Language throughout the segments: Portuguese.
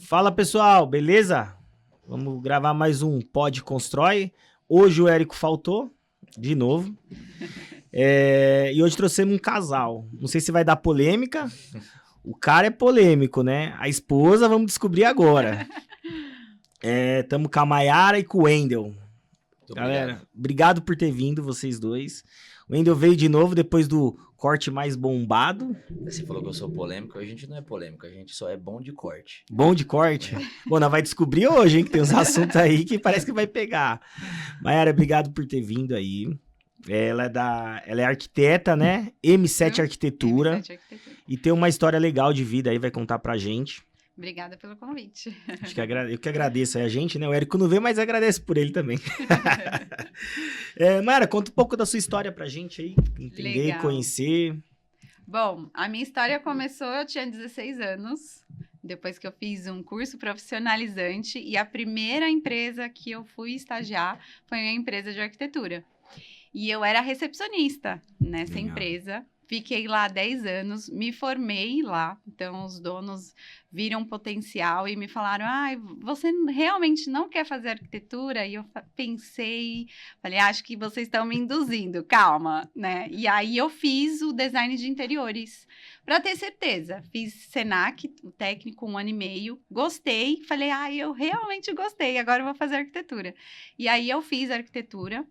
Fala pessoal, beleza? Vamos gravar mais um Pod Constrói. Hoje o Érico faltou, de novo. E hoje trouxemos um casal. Não sei se vai dar polêmica. O cara é polêmico, né? A esposa, vamos descobrir agora. Tamo com a Mayara e com o Wendel. Galera, obrigado por ter vindo, vocês dois. O Wendel veio de novo depois do corte mais bombado. Você falou que eu sou polêmico, a gente não é polêmico, a gente só é bom de corte. Bom de corte? Bom, nós vai descobrir hoje, hein, que tem uns assuntos aí que parece que vai pegar. Mayara, obrigado por ter vindo aí. Ela é arquiteta, né? M7 Arquitetura. M7 Arquitetura. E tem uma história legal de vida aí, vai contar pra gente. Obrigada pelo convite. Acho que eu que agradeço aí a gente, né? O Érico não veio, mas agradece por ele também. Mayara, conta um pouco da sua história pra gente aí, entender, Legal. conhecer. Bom, a minha história começou, eu tinha 16 anos, depois que eu fiz um curso profissionalizante, e a primeira empresa que eu fui estagiar foi uma empresa de arquitetura. E eu era recepcionista nessa Legal. empresa. Fiquei lá 10 anos, me formei lá, então os donos viram potencial e me falaram, você realmente não quer fazer arquitetura? E eu pensei, falei, acho que vocês estão me induzindo, calma, né? E aí eu fiz o design de interiores, para ter certeza. Fiz Senac, o técnico, 1 ano e meio, gostei, falei, eu realmente gostei, agora eu vou fazer arquitetura. E aí eu fiz arquitetura.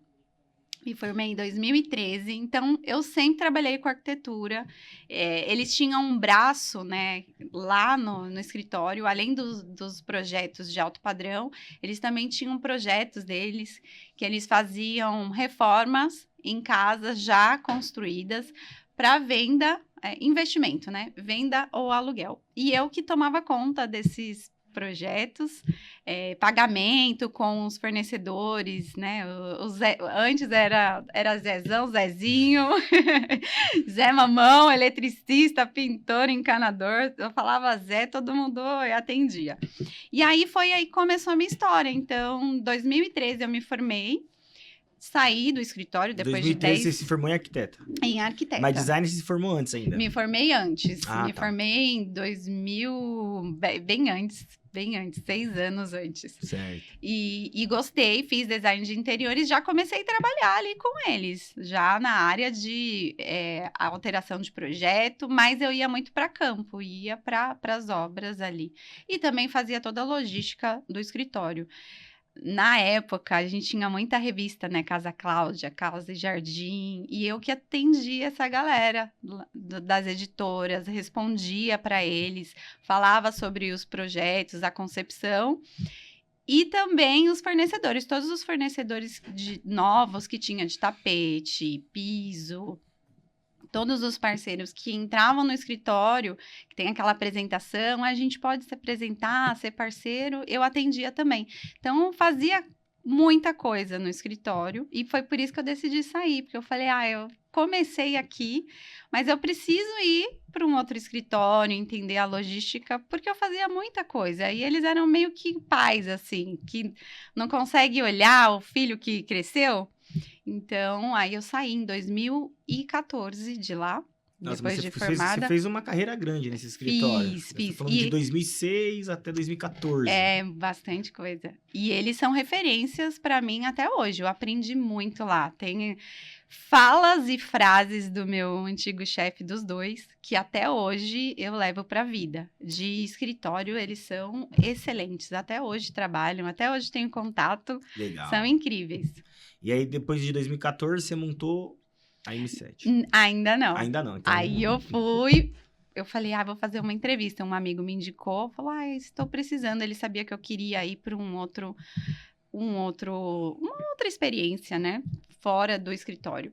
Me formei em 2013, então eu sempre trabalhei com arquitetura. Eles tinham um braço, né, lá no escritório, além dos projetos de alto padrão, eles também tinham projetos deles, que eles faziam reformas em casas já construídas para venda, investimento, né, venda ou aluguel. E eu que tomava conta desses projetos, pagamento com os fornecedores, né? Antes era Zezão, Zezinho, Zé Mamão, eletricista, pintor, encanador. Eu falava Zé, todo mundo atendia. E aí foi aí que começou a minha história. Então, em 2013 eu me formei, saí do escritório depois 2013 de 10... você se formou em arquiteta. Em arquiteta. Mas design você se formou antes ainda. Me formei antes. Tá. Formei em 2000, bem antes, 6 anos antes. Certo. E gostei, fiz design de interiores, já comecei a trabalhar ali com eles, já na área de alteração de projeto, mas eu ia muito para campo, ia para as obras ali. E também fazia toda a logística do escritório. Na época, a gente tinha muita revista, né? Casa Cláudia, Casa e Jardim, e eu que atendia essa galera das editoras, respondia para eles, falava sobre os projetos, a concepção, e também os fornecedores, todos os fornecedores novos que tinha de tapete, piso. Todos os parceiros que entravam no escritório, que tem aquela apresentação, a gente pode se apresentar, ser parceiro, eu atendia também. Então, eu fazia muita coisa no escritório e foi por isso que eu decidi sair, porque eu falei, eu comecei aqui, mas eu preciso ir para um outro escritório, entender a logística, porque eu fazia muita coisa. E eles eram meio que pais, assim, que não conseguem olhar o filho que cresceu. Então, aí eu saí em 2014 de lá, depois de formada. Você fez uma carreira grande nesse escritório. Fiz. Falando de 2006 até 2014. Bastante coisa. E eles são referências para mim até hoje. Eu aprendi muito lá. Tem falas e frases do meu antigo chefe dos dois, que até hoje eu levo para a vida. De escritório, eles são excelentes. Até hoje trabalham, até hoje tenho contato. Legal. São incríveis. E aí, depois de 2014, você montou a M7? Ainda não. Ainda não. Então... Aí eu falei, vou fazer uma entrevista. Um amigo me indicou, falou, estou precisando. Ele sabia que eu queria ir para uma outra experiência, né? Fora do escritório.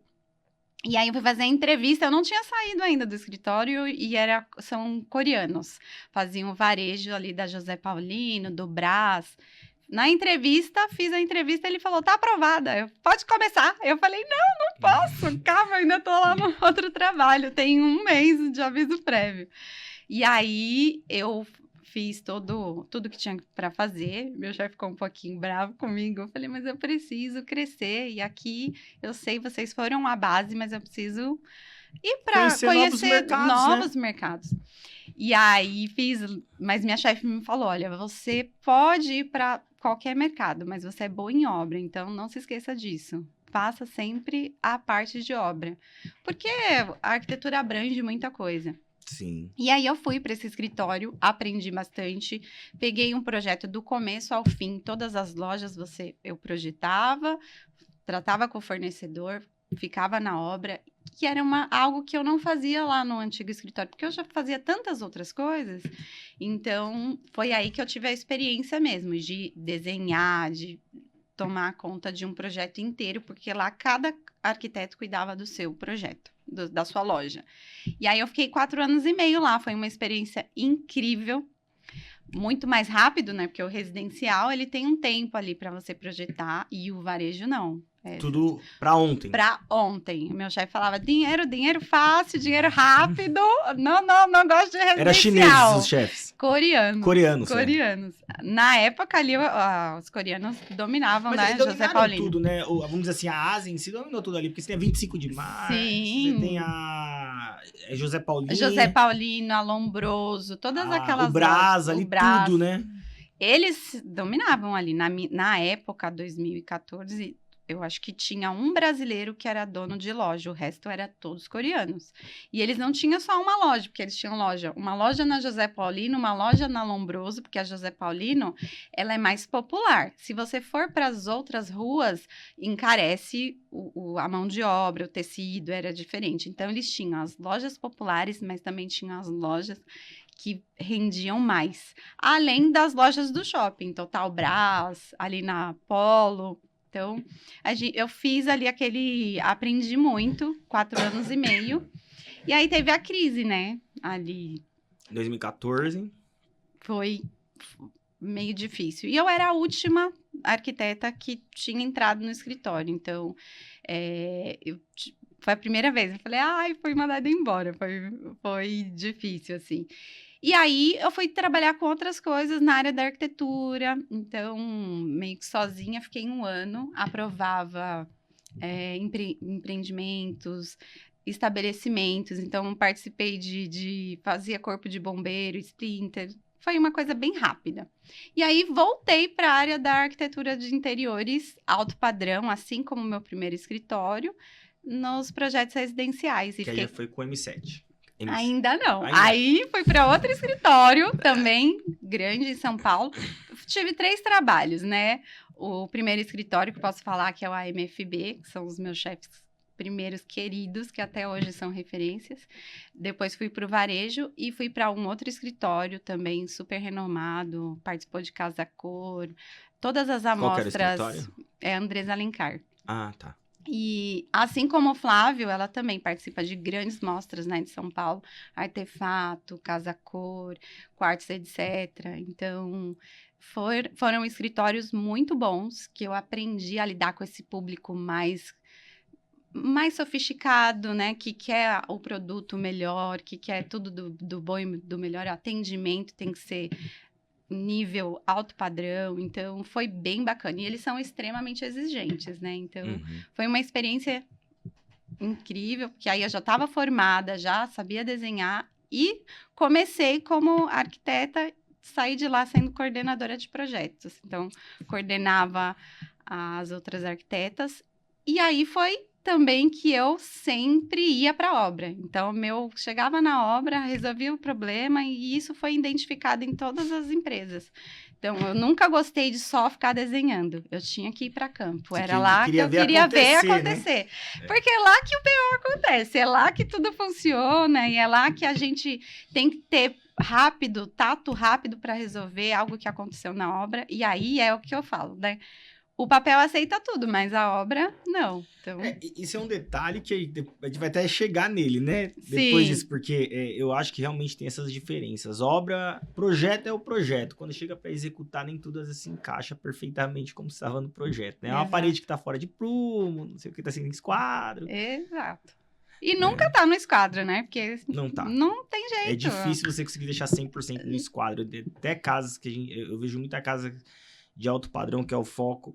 E aí eu fui fazer a entrevista, eu não tinha saído ainda do escritório e são coreanos. Faziam varejo ali da José Paulino, do Brás. Na entrevista, fiz a entrevista, ele falou, tá aprovada, pode começar. Eu falei, não posso, calma, eu ainda tô lá no outro trabalho, tem 1 mês de aviso prévio. E aí, eu fiz tudo que tinha para fazer, meu chefe ficou um pouquinho bravo comigo, eu falei, mas eu preciso crescer, e aqui, eu sei, vocês foram a base, mas eu preciso E para Conhecer novos mercados, novos mercados. E aí mas minha chefe me falou, olha, você pode ir para qualquer mercado, mas você é boa em obra, então não se esqueça disso. Faça sempre a parte de obra, porque a arquitetura abrange muita coisa. Sim. E aí eu fui para esse escritório, aprendi bastante, peguei um projeto do começo ao fim, todas as lojas eu projetava, tratava com o fornecedor, ficava na obra, que era algo que eu não fazia lá no antigo escritório, porque eu já fazia tantas outras coisas. Então, foi aí que eu tive a experiência mesmo de desenhar, de tomar conta de um projeto inteiro, porque lá cada arquiteto cuidava do seu projeto, da sua loja. E aí eu fiquei 4 anos e meio lá, foi uma experiência incrível, muito mais rápido, né? Porque o residencial, ele tem um tempo ali para você projetar e o varejo não. Tudo pra ontem. Pra ontem. O meu chefe falava, dinheiro fácil, dinheiro rápido. Não gosto de residencial. Era chineses os chefes? Coreanos. É. Na época ali, os coreanos dominavam, Mas né? eles José dominaram Paulino. tudo, né? Vamos dizer assim, a Ásia em si dominou tudo ali, porque você tem a 25 de março, Sim. você tem a José Paulino. José Paulino, Alombroso, todas aquelas... O Brás ali, tudo, né? Eles dominavam ali. Na época, 2014... Eu acho que tinha um brasileiro que era dono de loja, o resto era todos coreanos. E eles não tinham só uma loja, porque eles tinham uma loja na José Paulino, uma loja na Lombroso, porque a José Paulino, ela é mais popular. Se você for para as outras ruas, encarece a mão de obra, o tecido, era diferente. Então, eles tinham as lojas populares, mas também tinham as lojas que rendiam mais. Além das lojas do shopping, Total Brás, ali na Polo... Então, eu fiz ali aprendi muito, 4 anos e meio. E aí teve a crise, né? Ali. 2014. Foi meio difícil. E eu era a última arquiteta que tinha entrado no escritório. Então, foi a primeira vez. Eu falei, fui mandada embora. Foi difícil, assim. E aí, eu fui trabalhar com outras coisas na área da arquitetura. Então, meio que sozinha, fiquei 1 ano. Aprovava empreendimentos, estabelecimentos. Então, participei fazia corpo de bombeiro, splinter. Foi uma coisa bem rápida. E aí, voltei para a área da arquitetura de interiores, alto padrão, assim como o meu primeiro escritório, nos projetos residenciais. Que aí já foi com o M7. Ainda não. Aí fui para outro escritório, também grande em São Paulo. Tive 3 trabalhos, né? O primeiro escritório que eu posso falar que é o AMFB, que são os meus chefes primeiros queridos, que até hoje são referências. Depois fui para o varejo e fui para um outro escritório também super renomado, participou de Casa Cor, todas as amostras. Qual que era o escritório? É Andrés Alencar. Ah, tá. E assim como o Flávio, ela também participa de grandes mostras, né, de São Paulo, Artefato, Casa Cor, Quartz, etc. Então, foram escritórios muito bons, que eu aprendi a lidar com esse público mais sofisticado, né, que quer o produto melhor, que quer tudo do bom e do melhor. Atendimento tem que ser nível alto padrão, então foi bem bacana. E eles são extremamente exigentes, né? Então, foi uma experiência incrível, porque aí eu já estava formada, já sabia desenhar e comecei como arquiteta, saí de lá sendo coordenadora de projetos. Então, coordenava as outras arquitetas e aí foi também que eu sempre ia para a obra. Então, chegava na obra, resolvia o problema e isso foi identificado em todas as empresas. Então, eu nunca gostei de só ficar desenhando. Eu tinha que ir para campo. Era lá que eu queria ver acontecer. Né? Porque é lá que o pior acontece. É lá que tudo funciona e é lá que a gente tem que ter tato rápido para resolver algo que aconteceu na obra. E aí é o que eu falo, né? O papel aceita tudo, mas a obra, não. Então... isso é um detalhe que a gente vai até chegar nele, né? Sim. Depois disso, porque eu acho que realmente tem essas diferenças. Projeto é o projeto. Quando chega para executar, nem tudo se encaixa perfeitamente como estava no projeto, né? É uma parede que tá fora de prumo, não sei o que tá sem esquadro. Exato. E nunca tá no esquadro, né? Porque não tá. Não tem jeito. É difícil você conseguir deixar 100% no esquadro. Até casas que eu vejo muita casa de alto padrão, que é o foco,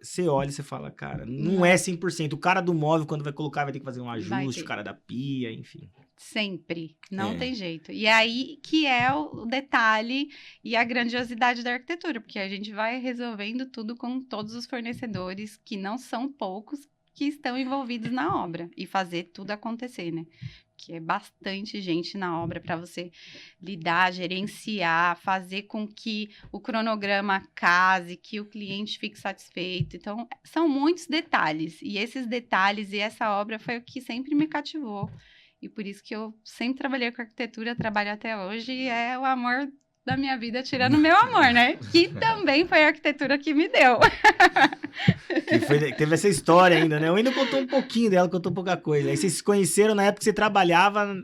você olha e você fala, cara, não é 100%. O cara do móvel, quando vai colocar, vai ter que fazer um ajuste, o cara da pia, enfim. Sempre, não tem jeito. E aí que é o detalhe e a grandiosidade da arquitetura, porque a gente vai resolvendo tudo com todos os fornecedores, que não são poucos, que estão envolvidos na obra e fazer tudo acontecer, né? Que é bastante gente na obra para você lidar, gerenciar, fazer com que o cronograma case, que o cliente fique satisfeito. Então, são muitos detalhes. E esses detalhes e essa obra foi o que sempre me cativou. E por isso que eu sempre trabalhei com arquitetura, trabalho até hoje, e é o amor da minha vida, tirando o meu amor, né? Que também foi a arquitetura que me deu. Teve essa história ainda, né? Eu ainda contou um pouquinho dela, contou pouca coisa. Aí vocês se conheceram na época que você trabalhava...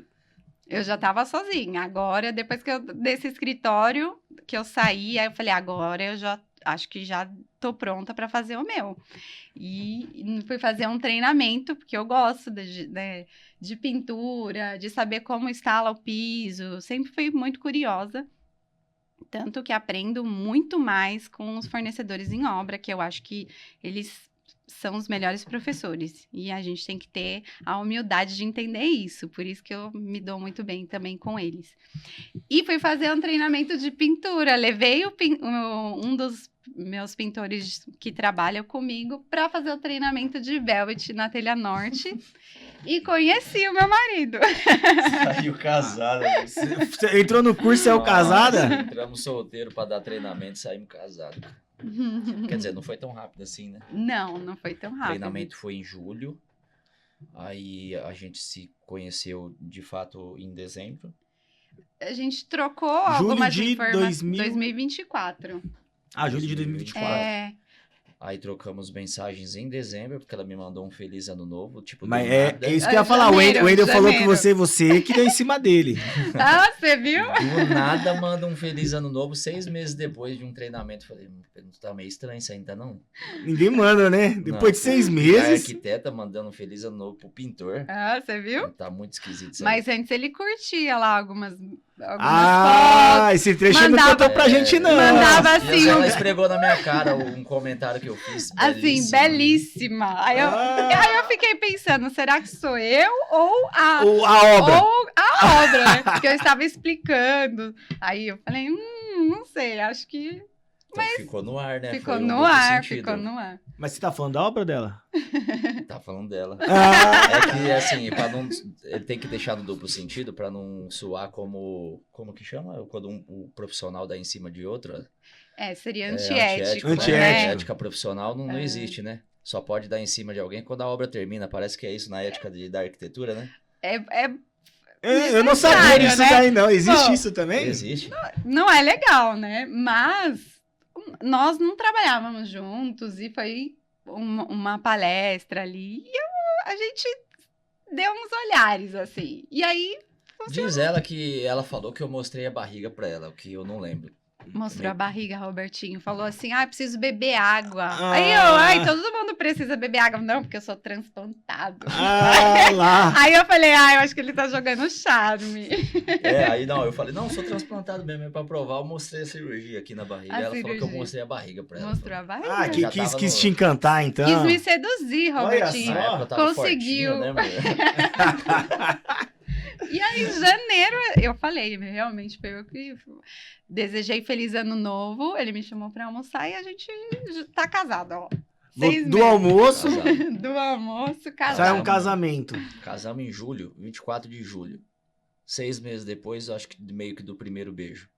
Eu já estava sozinha. Agora, depois que desse escritório, que eu saí, aí eu falei, agora eu já acho que já tô pronta para fazer o meu. E fui fazer um treinamento, porque eu gosto de pintura, de saber como instala o piso. Sempre fui muito curiosa. Tanto que aprendo muito mais com os fornecedores em obra, que eu acho que eles são os melhores professores. E a gente tem que ter a humildade de entender isso. Por isso que eu me dou muito bem também com eles. E fui fazer um treinamento de pintura. Levei um dos meus pintores que trabalham comigo para fazer o treinamento de Velvet na Telha Norte. E conheci o meu marido. Saiu casada. Você entrou no curso e saiu casada? Entramos solteiro pra dar treinamento e saímos casados. Quer dizer, não foi tão rápido assim, né? Não foi tão O rápido. treinamento foi em julho. Aí a gente se conheceu de fato em dezembro. A gente trocou algumas de informações. 2000... 2024. Julho de 2024. É. Aí trocamos mensagens em dezembro, porque ela me mandou um feliz ano novo, tipo, Mas do é nada. isso que eu ia falar. O Wendel falou que você que deu em cima dele. Ah, você viu? Do nada manda um feliz ano novo 6 meses depois de um treinamento. Falei, tá meio estranho isso ainda não? Ninguém manda, né? Depois de 6 A meses. arquiteta mandando um feliz ano novo pro pintor. Ah, você viu? Tá muito esquisito isso aí. Mas antes ele curtia lá algumas fotos. Esse trecho ele não contou pra gente, não. Mandava Esses dias assim. ela esfregou na minha cara um comentário que eu fiz. Assim, belíssima. Aí eu fiquei pensando, será que sou eu ou a obra? Ou a obra, né? Porque eu estava explicando. Aí eu falei, não sei, acho que Então ficou no ar, né? ficou Foi um no duplo ar, sentido. ficou no ar. Mas você tá falando da obra dela? Tá falando dela. Ah, É que, assim, pra não... Ele tem que deixar no duplo sentido pra não soar como... Como que chama? Quando um profissional dá em cima de outro. Seria antiético. Antiético. Né? Ética profissional não existe, né? Só pode dar em cima de alguém quando a obra termina. Parece que é isso na ética da arquitetura, né? eu não sabia disso, né? daí, não. Existe Pô, isso também? Existe. Não é legal, né? Mas nós não trabalhávamos juntos e foi uma palestra ali e a gente deu uns olhares, assim. E aí... Diz ela que ela falou que eu mostrei a barriga pra ela, o que eu não lembro. Mostrou a barriga, Robertinho. Falou assim, preciso beber água. Ah. Aí todo mundo precisa beber água. Não, porque eu sou transplantado. Lá. Aí eu falei, eu acho que ele tá jogando charme. Aí não, eu falei, não, sou transplantado mesmo, é pra provar, eu mostrei a cirurgia aqui na barriga. Ela falou que eu mostrei a barriga pra ela. Mostrou a barriga. Já Quis tava te encantar, então. Quis me seduzir, Robertinho. Olha só. Na época eu tava Conseguiu. fortinho, né, mulher? E aí, em janeiro, eu falei, realmente foi eu que desejei feliz ano novo. Ele me chamou pra almoçar e a gente tá casado, ó. 6 Do meses. almoço, Casado. Do almoço, casado. sai um casamento. Casamos em julho, 24 de julho. 6 meses depois, acho que meio que do primeiro beijo.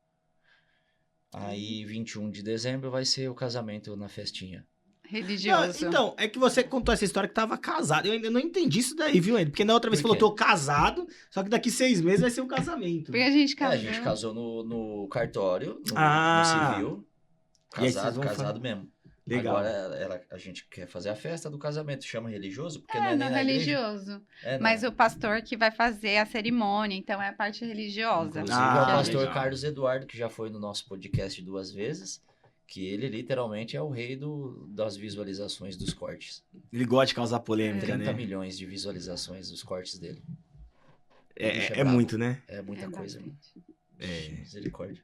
Aí, 21 de dezembro vai ser o casamento na festinha. Religioso. Não, então, é que você contou essa história que tava casado. Eu ainda não entendi isso daí, viu, Andy? Porque na outra vez você Por falou, quê? tô casado, só que daqui 6 meses vai ser o casamento. Porque a gente A casou. gente casou no cartório, no civil. E aí vocês vão Casado fazer- mesmo. Legal. Agora a gente quer fazer a festa do casamento, chama religioso, porque não é No nem na igreja. religioso. É, não. Mas o pastor que vai fazer a cerimônia, então é a parte religiosa. Inclusive é o pastor legal. Carlos Eduardo, que já foi no nosso podcast 2 vezes, que ele literalmente é o rei das visualizações dos cortes. Ele gosta de causar polêmica, 30 né? milhões de visualizações dos cortes dele. É brabo. muito, né? É muita coisa. bastante. Misericórdia.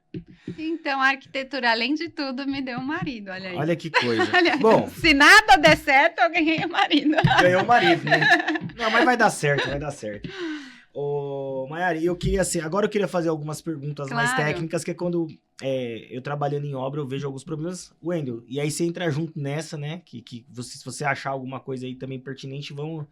Então, a arquitetura, além de tudo, me deu um marido, olha aí. Olha que coisa. Olha, Bom, se nada der certo, eu ganhei um marido. ganhou o marido, né? Não, mas vai dar certo, vai dar certo. Ô, Maiara, eu queria assim, agora eu queria fazer algumas perguntas mais Claro. técnicas, que é quando eu trabalhando em obra, eu vejo alguns problemas. Wendel, e aí você entra junto nessa, né? Que você, se você achar alguma coisa aí também pertinente, vamos.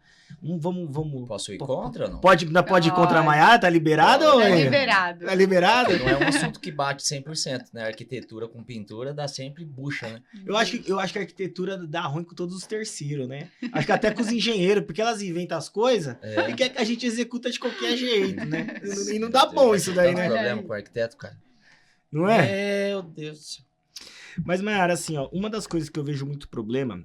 Posso ir contra ou não? Pode ir contra a Maiara? Tá liberado? Tá ou Tá é? liberado. Tá liberado? Não é um assunto que bate 100%, né? Arquitetura com pintura dá sempre bucha, né? Eu acho que a arquitetura dá ruim com todos os terceiros, né? Acho que até com os engenheiros, porque elas inventam as coisas e quer que a gente executa de qualquer jeito, né? E não dá bom isso daí, Tanto né? problema com o arquiteto, cara. Não é? Meu Deus do céu. Mas, Mayara, assim, ó, uma das coisas que eu vejo muito problema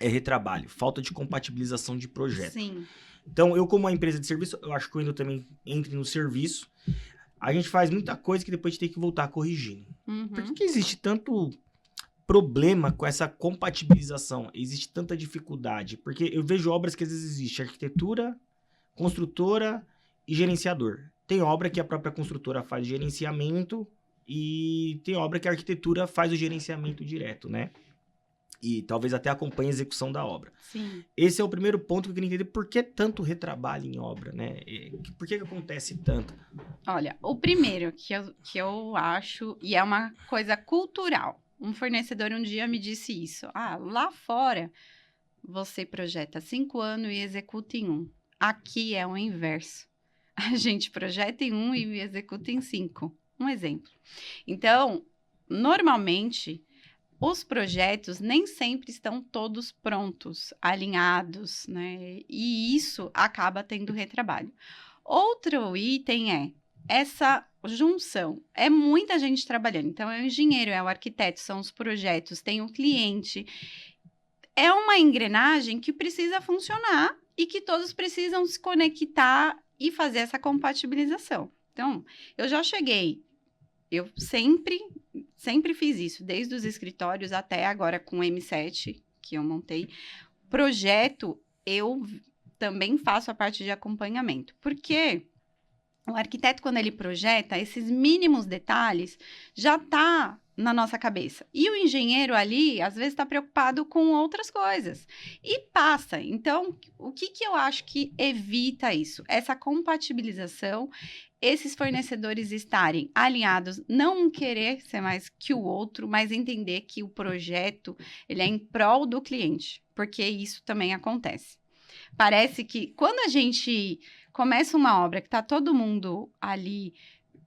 é retrabalho, falta de compatibilização de projeto. Sim. Então, eu como uma empresa de serviço, eu acho que eu ainda também entre no serviço, a gente faz muita coisa que depois a gente tem que voltar corrigindo. Uhum. Por que existe tanto problema com essa compatibilização? Existe tanta dificuldade? Porque eu vejo obras que às vezes existe arquitetura, construtora e gerenciador. Tem obra que a própria construtora faz gerenciamento e tem obra que a arquitetura faz o gerenciamento direto, né? E talvez até acompanhe a execução da obra. Sim. Esse é o primeiro ponto que eu queria entender. Por que tanto retrabalho em obra, né? Por que acontece tanto? Olha, o primeiro que eu acho, e é uma coisa cultural. Um fornecedor um dia me disse isso. Ah, lá fora você projeta 5 anos e executa em 1. Aqui é o inverso. A gente projeta em 1 e executa em 5. Um exemplo. Então, normalmente, os projetos nem sempre estão todos prontos, alinhados, né? E isso acaba tendo retrabalho. Outro item é essa junção. É muita gente trabalhando. Então, é o engenheiro, é o arquiteto, são os projetos, tem o cliente. É uma engrenagem que precisa funcionar e que todos precisam se conectar e fazer essa compatibilização. Então, eu já cheguei, eu sempre fiz isso, desde os escritórios até agora com o M7, que eu montei. Projeto, eu também faço a parte de acompanhamento, porque o arquiteto, quando ele projeta, esses mínimos detalhes já tá na nossa cabeça. E o engenheiro ali, às vezes, está preocupado com outras coisas. E passa. Então, o que eu acho que evita isso? Essa compatibilização, esses fornecedores estarem alinhados, não um querer ser mais que o outro, mas entender que o projeto, ele é em prol do cliente. Porque isso também acontece. Parece que quando a gente começa uma obra que está todo mundo ali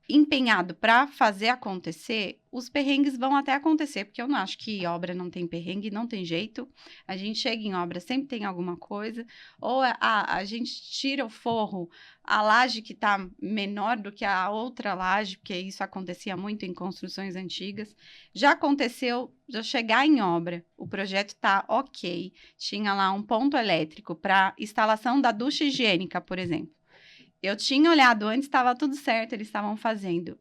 empenhado para fazer acontecer, os perrengues vão até acontecer, porque eu não acho que obra não tem perrengue, não tem jeito. A gente chega em obra, sempre tem alguma coisa. Ou a gente tira o forro, a laje que está menor do que a outra laje, porque isso acontecia muito em construções antigas. Já aconteceu, já chegar em obra, o projeto está ok, tinha lá um ponto elétrico para instalação da ducha higiênica, por exemplo. Eu tinha olhado antes, estava tudo certo, eles estavam fazendo.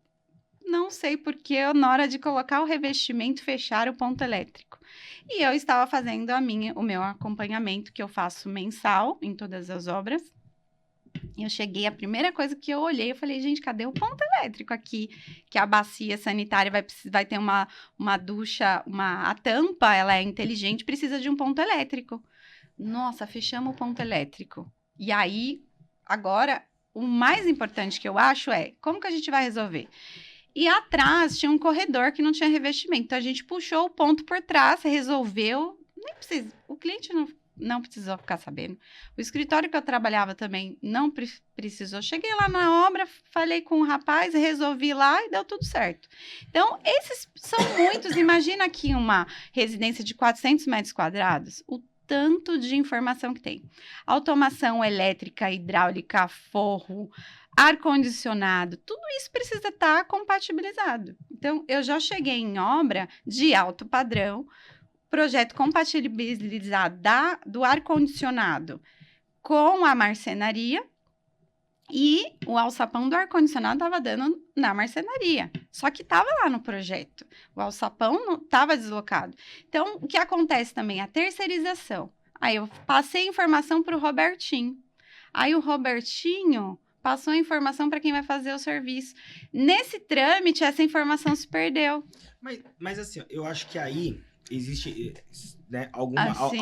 Não sei porque, na hora de colocar o revestimento, fecharam o ponto elétrico. E eu estava fazendo o meu acompanhamento, que eu faço mensal em todas as obras. Eu cheguei, a primeira coisa que eu olhei, eu falei, gente, cadê o ponto elétrico aqui? Que a bacia sanitária vai ter uma ducha, a tampa, ela é inteligente, precisa de um ponto elétrico. Nossa, fechamos o ponto elétrico. E aí, agora, o mais importante que eu acho é, como que a gente vai resolver? E atrás tinha um corredor que não tinha revestimento. Então, a gente puxou o ponto por trás, resolveu. Nem precisa, o cliente não precisou ficar sabendo. O escritório que eu trabalhava também não precisou. Cheguei lá na obra, falei com o rapaz, resolvi lá e deu tudo certo. Então, esses são muitos. Imagina aqui uma residência de 400 metros quadrados, o tanto de informação que tem. Automação elétrica, hidráulica, forro, ar-condicionado, tudo isso precisa estar compatibilizado. Então, eu já cheguei em obra de alto padrão, projeto compatibilizado do ar-condicionado com a marcenaria, e o alçapão do ar-condicionado estava dando na marcenaria. Só que estava lá no projeto. O alçapão não estava deslocado. Então, o que acontece também? A terceirização. Aí eu passei informação para o Robertinho. Aí o Robertinho passou a informação para quem vai fazer o serviço. Nesse trâmite, essa informação se perdeu. Mas assim, ó, eu acho que aí existe, né, Assim?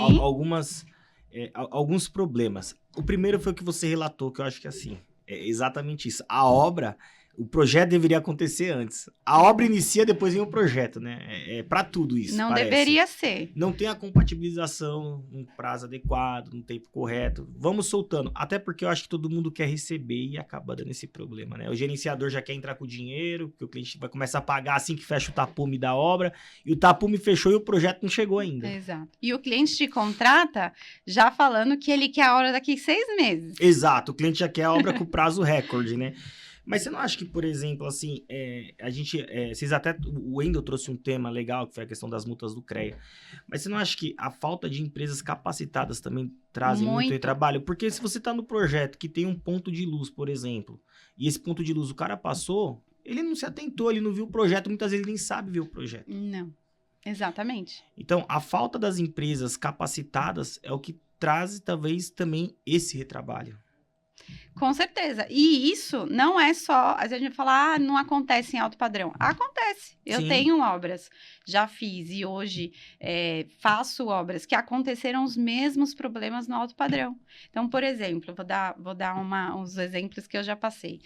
alguns problemas. O primeiro foi o que você relatou, que eu acho que assim, é exatamente isso. A obra, o projeto deveria acontecer antes. A obra inicia, depois vem o projeto, né? É para tudo isso, Não parece. deveria ser. Não tem a compatibilização no prazo adequado, no tempo correto. Vamos soltando. Até porque eu acho que todo mundo quer receber e acaba dando esse problema, né? O gerenciador já quer entrar com o dinheiro, porque o cliente vai começar a pagar assim que fecha o tapume da obra. E o tapume fechou e o projeto não chegou ainda. Exato. E o cliente te contrata já falando que ele quer a obra daqui 6 meses. Exato. O cliente já quer a obra com prazo recorde, né? Mas você não acha que, por exemplo, assim, vocês até, o Wendel trouxe um tema legal, que foi a questão das multas do CREA, mas você não acha que a falta de empresas capacitadas também trazem muito retrabalho? Porque se você está no projeto que tem um ponto de luz, por exemplo, e esse ponto de luz o cara passou, ele não se atentou, ele não viu o projeto, muitas vezes ele nem sabe ver o projeto. Não, exatamente. Então, a falta das empresas capacitadas é o que traz, talvez, também esse retrabalho. Com certeza. E isso não é só... A gente fala, não acontece em alto padrão. Acontece. Eu Sim. tenho obras, já fiz e hoje faço obras que aconteceram os mesmos problemas no alto padrão. Então, por exemplo, vou dar uns exemplos que eu já passei.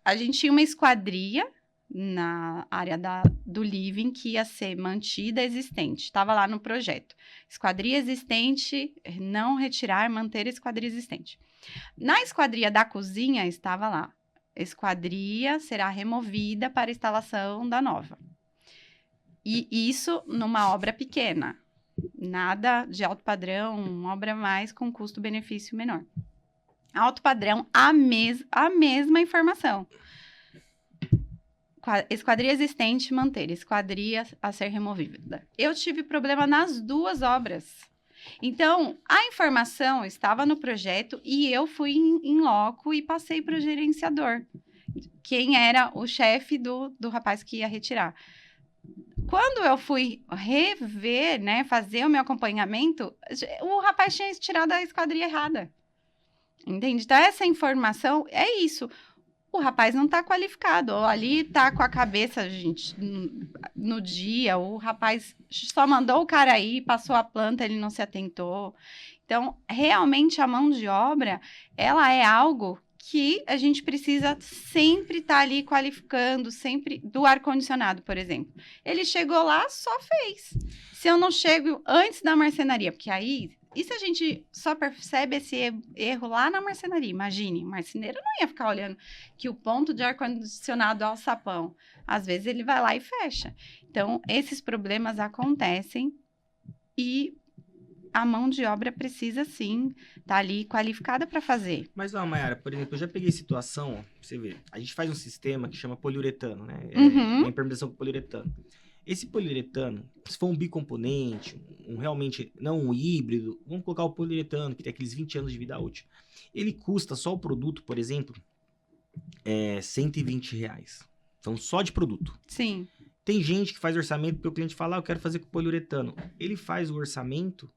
A gente tinha uma esquadria na área do living que ia ser mantida existente. Estava lá no projeto. Esquadria existente, não retirar, manter a esquadria existente. Na esquadria da cozinha estava lá. Esquadria será removida para instalação da nova. E isso numa obra pequena. Nada de alto padrão, uma obra mais com custo-benefício menor. Alto padrão, a mesma informação. Esquadria existente, manter. Esquadria a ser removida. Eu tive problema nas 2 obras. Então, a informação estava no projeto e eu fui em loco e passei para o gerenciador. Quem era o chefe do rapaz que ia retirar. Quando eu fui rever, né, fazer o meu acompanhamento, o rapaz tinha tirado a esquadria errada. Entende? Então, essa informação é isso. O rapaz não está qualificado, ou ali está com a cabeça, gente, no dia, o rapaz só mandou o cara ir, passou a planta, ele não se atentou. Então, realmente, a mão de obra, ela é algo que a gente precisa sempre estar ali qualificando, sempre, do ar-condicionado, por exemplo. Ele chegou lá, só fez. Se eu não chego antes da marcenaria, porque aí... E se a gente só percebe esse erro lá na marcenaria? Imagine, o marceneiro não ia ficar olhando que o ponto de ar-condicionado é o sapão. Às vezes ele vai lá e fecha. Então, esses problemas acontecem e a mão de obra precisa, sim, estar ali qualificada para fazer. Mas, ó, Mayara, por exemplo, eu já peguei situação, ó, pra você ver. A gente faz um sistema que chama poliuretano, né? É impermeabilização com poliuretano. Esse poliuretano, se for um bicomponente, realmente, não um híbrido, vamos colocar o poliuretano, que tem aqueles 20 anos de vida útil. Ele custa só o produto, por exemplo, R$120. Então, só de produto. Sim. Tem gente que faz orçamento porque o cliente fala, eu quero fazer com poliuretano. Ele faz o orçamento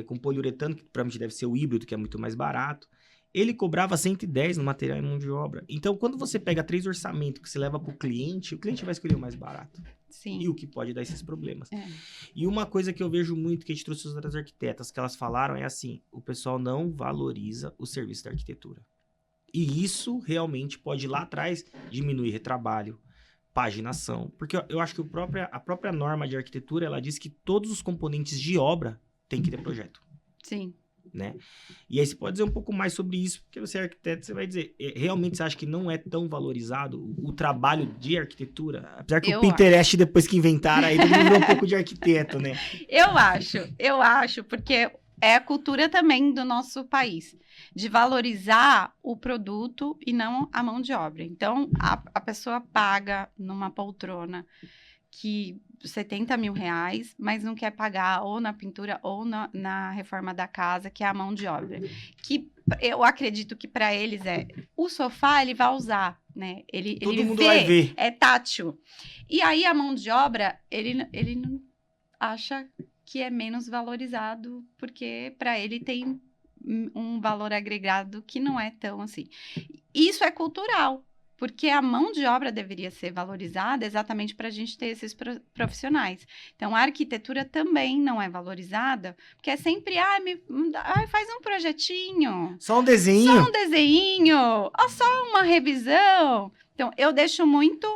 com poliuretano, que provavelmente deve ser o híbrido, que é muito mais barato. Ele cobrava 110 no material e mão de obra. Então, quando você pega 3 orçamentos que você leva para o cliente vai escolher o mais barato. Sim. E o que pode dar esses problemas. É. E uma coisa que eu vejo muito, que a gente trouxe as outras arquitetas, que elas falaram é assim, o pessoal não valoriza o serviço da arquitetura. E isso realmente pode, lá atrás, diminuir retrabalho, paginação. Porque eu acho que a própria norma de arquitetura, ela diz que todos os componentes de obra têm que ter projeto. Sim. Né? E aí você pode dizer um pouco mais sobre isso, porque você é arquiteto, você vai dizer, realmente você acha que não é tão valorizado o trabalho de arquitetura? Apesar que o Pinterest, depois que inventaram, aí virou um pouco de arquiteto, né? Eu acho, porque é a cultura também do nosso país, de valorizar o produto e não a mão de obra. Então, a pessoa paga numa poltrona que R$70 mil, mas não quer pagar ou na pintura ou na reforma da casa, que é a mão de obra. Que eu acredito que para eles o sofá ele vai usar, né? Todo mundo vai ver. É tátil. E aí a mão de obra, ele não acha que é menos valorizado, porque para ele tem um valor agregado que não é tão assim. isso é cultural, porque a mão de obra deveria ser valorizada exatamente para a gente ter esses profissionais. Então, a arquitetura também não é valorizada, porque é sempre, faz um projetinho. Só um desenho. Só um desenho, ou só uma revisão. Então, eu deixo muito...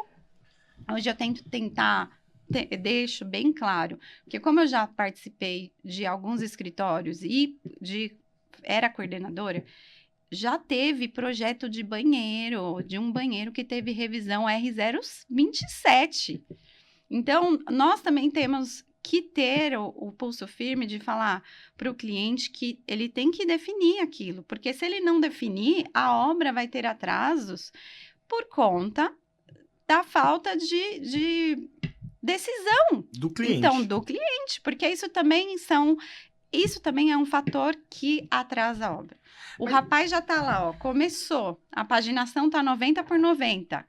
Hoje eu deixo bem claro, porque como eu já participei de alguns escritórios e era coordenadora, já teve projeto de um banheiro que teve revisão R027. Então, nós também temos que ter o pulso firme de falar para o cliente que ele tem que definir aquilo, porque se ele não definir, a obra vai ter atrasos por conta da falta de decisão do cliente. Então, do cliente, porque isso também é um fator que atrasa a obra. O rapaz já está lá, começou, a paginação está 90x90.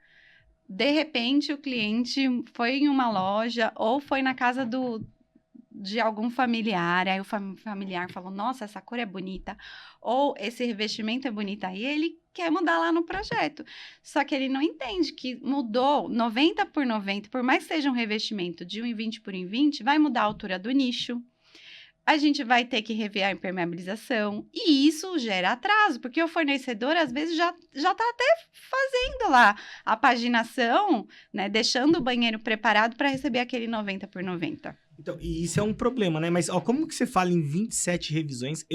De repente, o cliente foi em uma loja ou foi na casa de algum familiar, aí o familiar falou, nossa, essa cor é bonita, ou esse revestimento é bonito, aí ele quer mudar lá no projeto. Só que ele não entende que mudou 90x90, por mais que seja um revestimento de 1,20x1,20, vai mudar a altura do nicho, a gente vai ter que rever a impermeabilização, e isso gera atraso, porque o fornecedor, às vezes, já está até fazendo lá a paginação, né, deixando o banheiro preparado para receber aquele 90x90. Então, e isso é um problema, né? Mas, como que você fala em 27 revisões?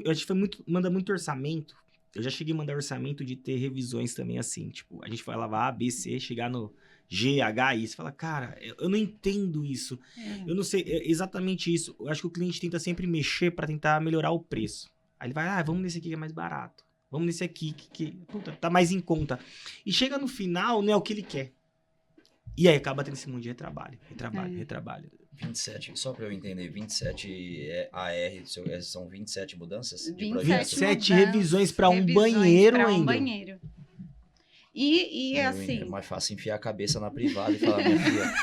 A gente manda muito orçamento. Eu já cheguei a mandar orçamento de ter revisões também assim, tipo, a gente vai lavar A, B, C, chegar no G, H, I. Você fala, cara, eu não entendo isso. Eu não sei, é exatamente isso. Eu acho que o cliente tenta sempre mexer pra tentar melhorar o preço. Aí ele vai, vamos nesse aqui que é mais barato. Vamos nesse aqui que puta, tá mais em conta. E chega no final, não é o que ele quer. E aí acaba tendo esse monte de retrabalho. 27, só para eu entender, 27 AR, são 27 mudanças de 27 projetos? 27 revisões para um banheiro pra ainda. Um banheiro. E assim... É mais fácil enfiar a cabeça na privada e falar, minha filha,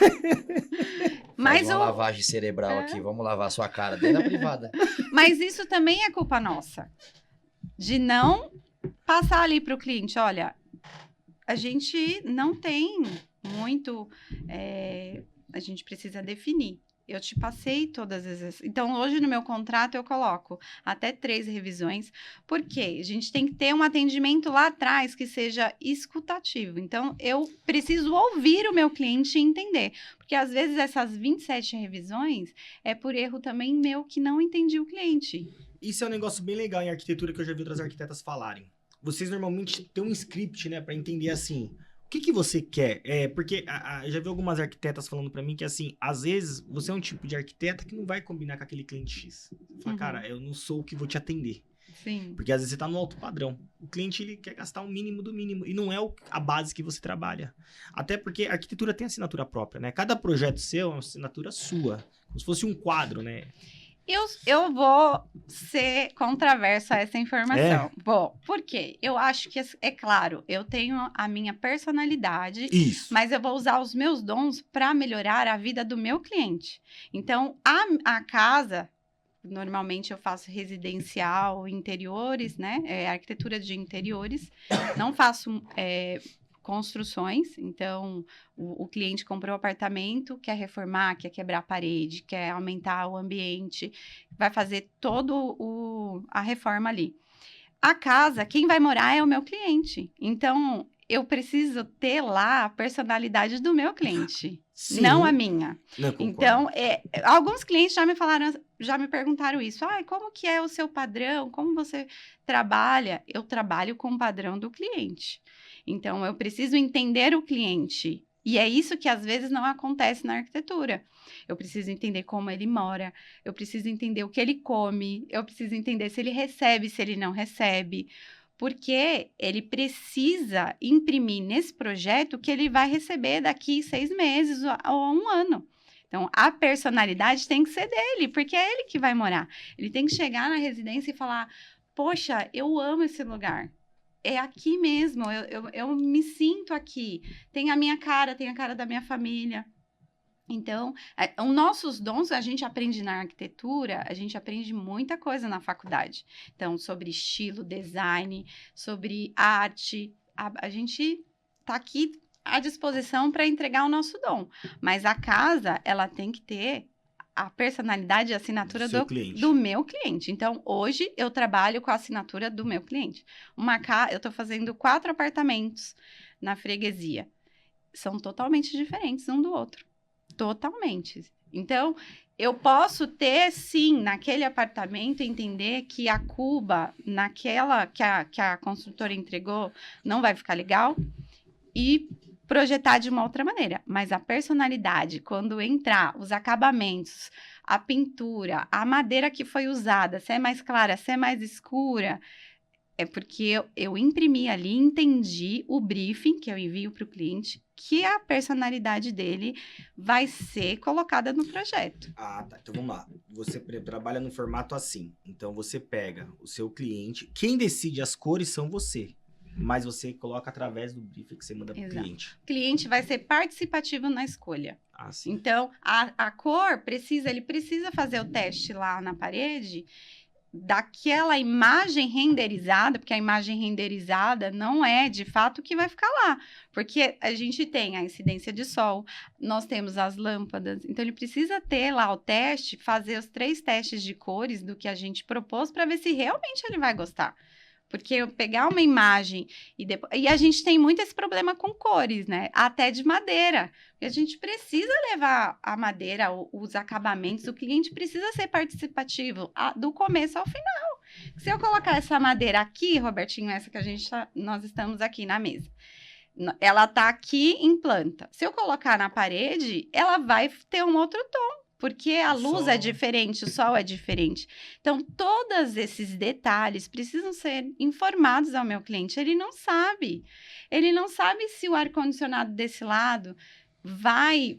mas faz uma lavagem cerebral aqui, vamos lavar a sua cara dentro da privada. Mas isso também é culpa nossa, de não passar ali para o cliente, olha, a gente não tem muito, a gente precisa definir. Eu te passei todas as... Então, hoje no meu contrato eu coloco até 3 revisões, porque a gente tem que ter um atendimento lá atrás que seja escutativo. Então, eu preciso ouvir o meu cliente e entender. Porque, às vezes, essas 27 revisões é por erro também meu que não entendi o cliente. Isso é um negócio bem legal em arquitetura que eu já vi outras arquitetas falarem. Vocês normalmente têm um script, né, para entender assim... O que você quer? Porque eu já vi algumas arquitetas falando pra mim que, assim, às vezes você é um tipo de arquiteta que não vai combinar com aquele cliente X. Você fala, cara, eu não sou o que vou te atender. Sim. Porque às vezes você tá no alto padrão. O cliente, ele quer gastar o mínimo do mínimo. E não é a base que você trabalha. Até porque a arquitetura tem assinatura própria, né? Cada projeto seu é uma assinatura sua. Como se fosse um quadro, né? Eu vou ser controversa a essa informação. Bom, por quê? Eu acho que, é claro, eu tenho a minha personalidade, mas eu vou usar os meus dons para melhorar a vida do meu cliente. Então, a casa, normalmente eu faço residencial, interiores, né? Arquitetura de interiores. Não faço... construções, então o cliente comprou um apartamento, quer reformar, quer quebrar a parede, quer aumentar o ambiente, vai fazer toda a reforma ali. A casa, quem vai morar é o meu cliente, então eu preciso ter lá a personalidade do meu cliente, não a minha. Então, alguns clientes já me perguntaram isso, como que é o seu padrão, como você trabalha? Eu trabalho com o padrão do cliente. Então, eu preciso entender o cliente. E é isso que, às vezes, não acontece na arquitetura. Eu preciso entender como ele mora. Eu preciso entender o que ele come. Eu preciso entender se ele recebe, se ele não recebe. Porque ele precisa imprimir nesse projeto o que ele vai receber daqui 6 meses ou 1 ano. Então, a personalidade tem que ser dele, porque é ele que vai morar. Ele tem que chegar na residência e falar, poxa, eu amo esse lugar. É aqui mesmo, eu me sinto aqui. Tem a minha cara, tem a cara da minha família. Então, os nossos dons, a gente aprende na arquitetura, a gente aprende muita coisa na faculdade. Então, sobre estilo, design, sobre arte, a gente tá aqui à disposição para entregar o nosso dom. Mas a casa, ela tem que ter a personalidade e a assinatura Seu cliente. do meu cliente. Então, hoje, eu trabalho com a assinatura do meu cliente. Eu estou fazendo 4 apartamentos na freguesia. São totalmente diferentes um do outro. Totalmente. Então, eu posso ter, sim, naquele apartamento, entender que a cuba, naquela que a construtora entregou, não vai ficar legal e projetar de uma outra maneira. Mas a personalidade, quando entrar, os acabamentos, a pintura, a madeira que foi usada, se é mais clara, se é mais escura, é porque eu imprimi ali, entendi o briefing que eu envio para o cliente, que a personalidade dele vai ser colocada no projeto. Ah, tá. Então vamos lá. Você trabalha no formato assim. Então você pega o seu cliente. Quem decide as cores são você. Mas você coloca através do briefing que você manda para o cliente. O cliente vai ser participativo na escolha. Ah, sim. Então, a cor ele precisa fazer o teste lá na parede daquela imagem renderizada, porque a imagem renderizada não é de fato o que vai ficar lá, porque a gente tem a incidência de sol, nós temos as lâmpadas, então ele precisa ter lá o teste, fazer os 3 testes de cores do que a gente propôs para ver se realmente ele vai gostar. Porque eu pegar uma imagem e a gente tem muito esse problema com cores, né? Até de madeira. E a gente precisa levar a madeira, os acabamentos, o cliente precisa ser participativo do começo ao final. Se eu colocar essa madeira aqui, Robertinho, essa que nós estamos aqui na mesa, ela tá aqui em planta. Se eu colocar na parede, ela vai ter um outro tom. Porque a luz é diferente, o sol é diferente. Então, todos esses detalhes precisam ser informados ao meu cliente. Ele não sabe. Ele não sabe se o ar-condicionado desse lado vai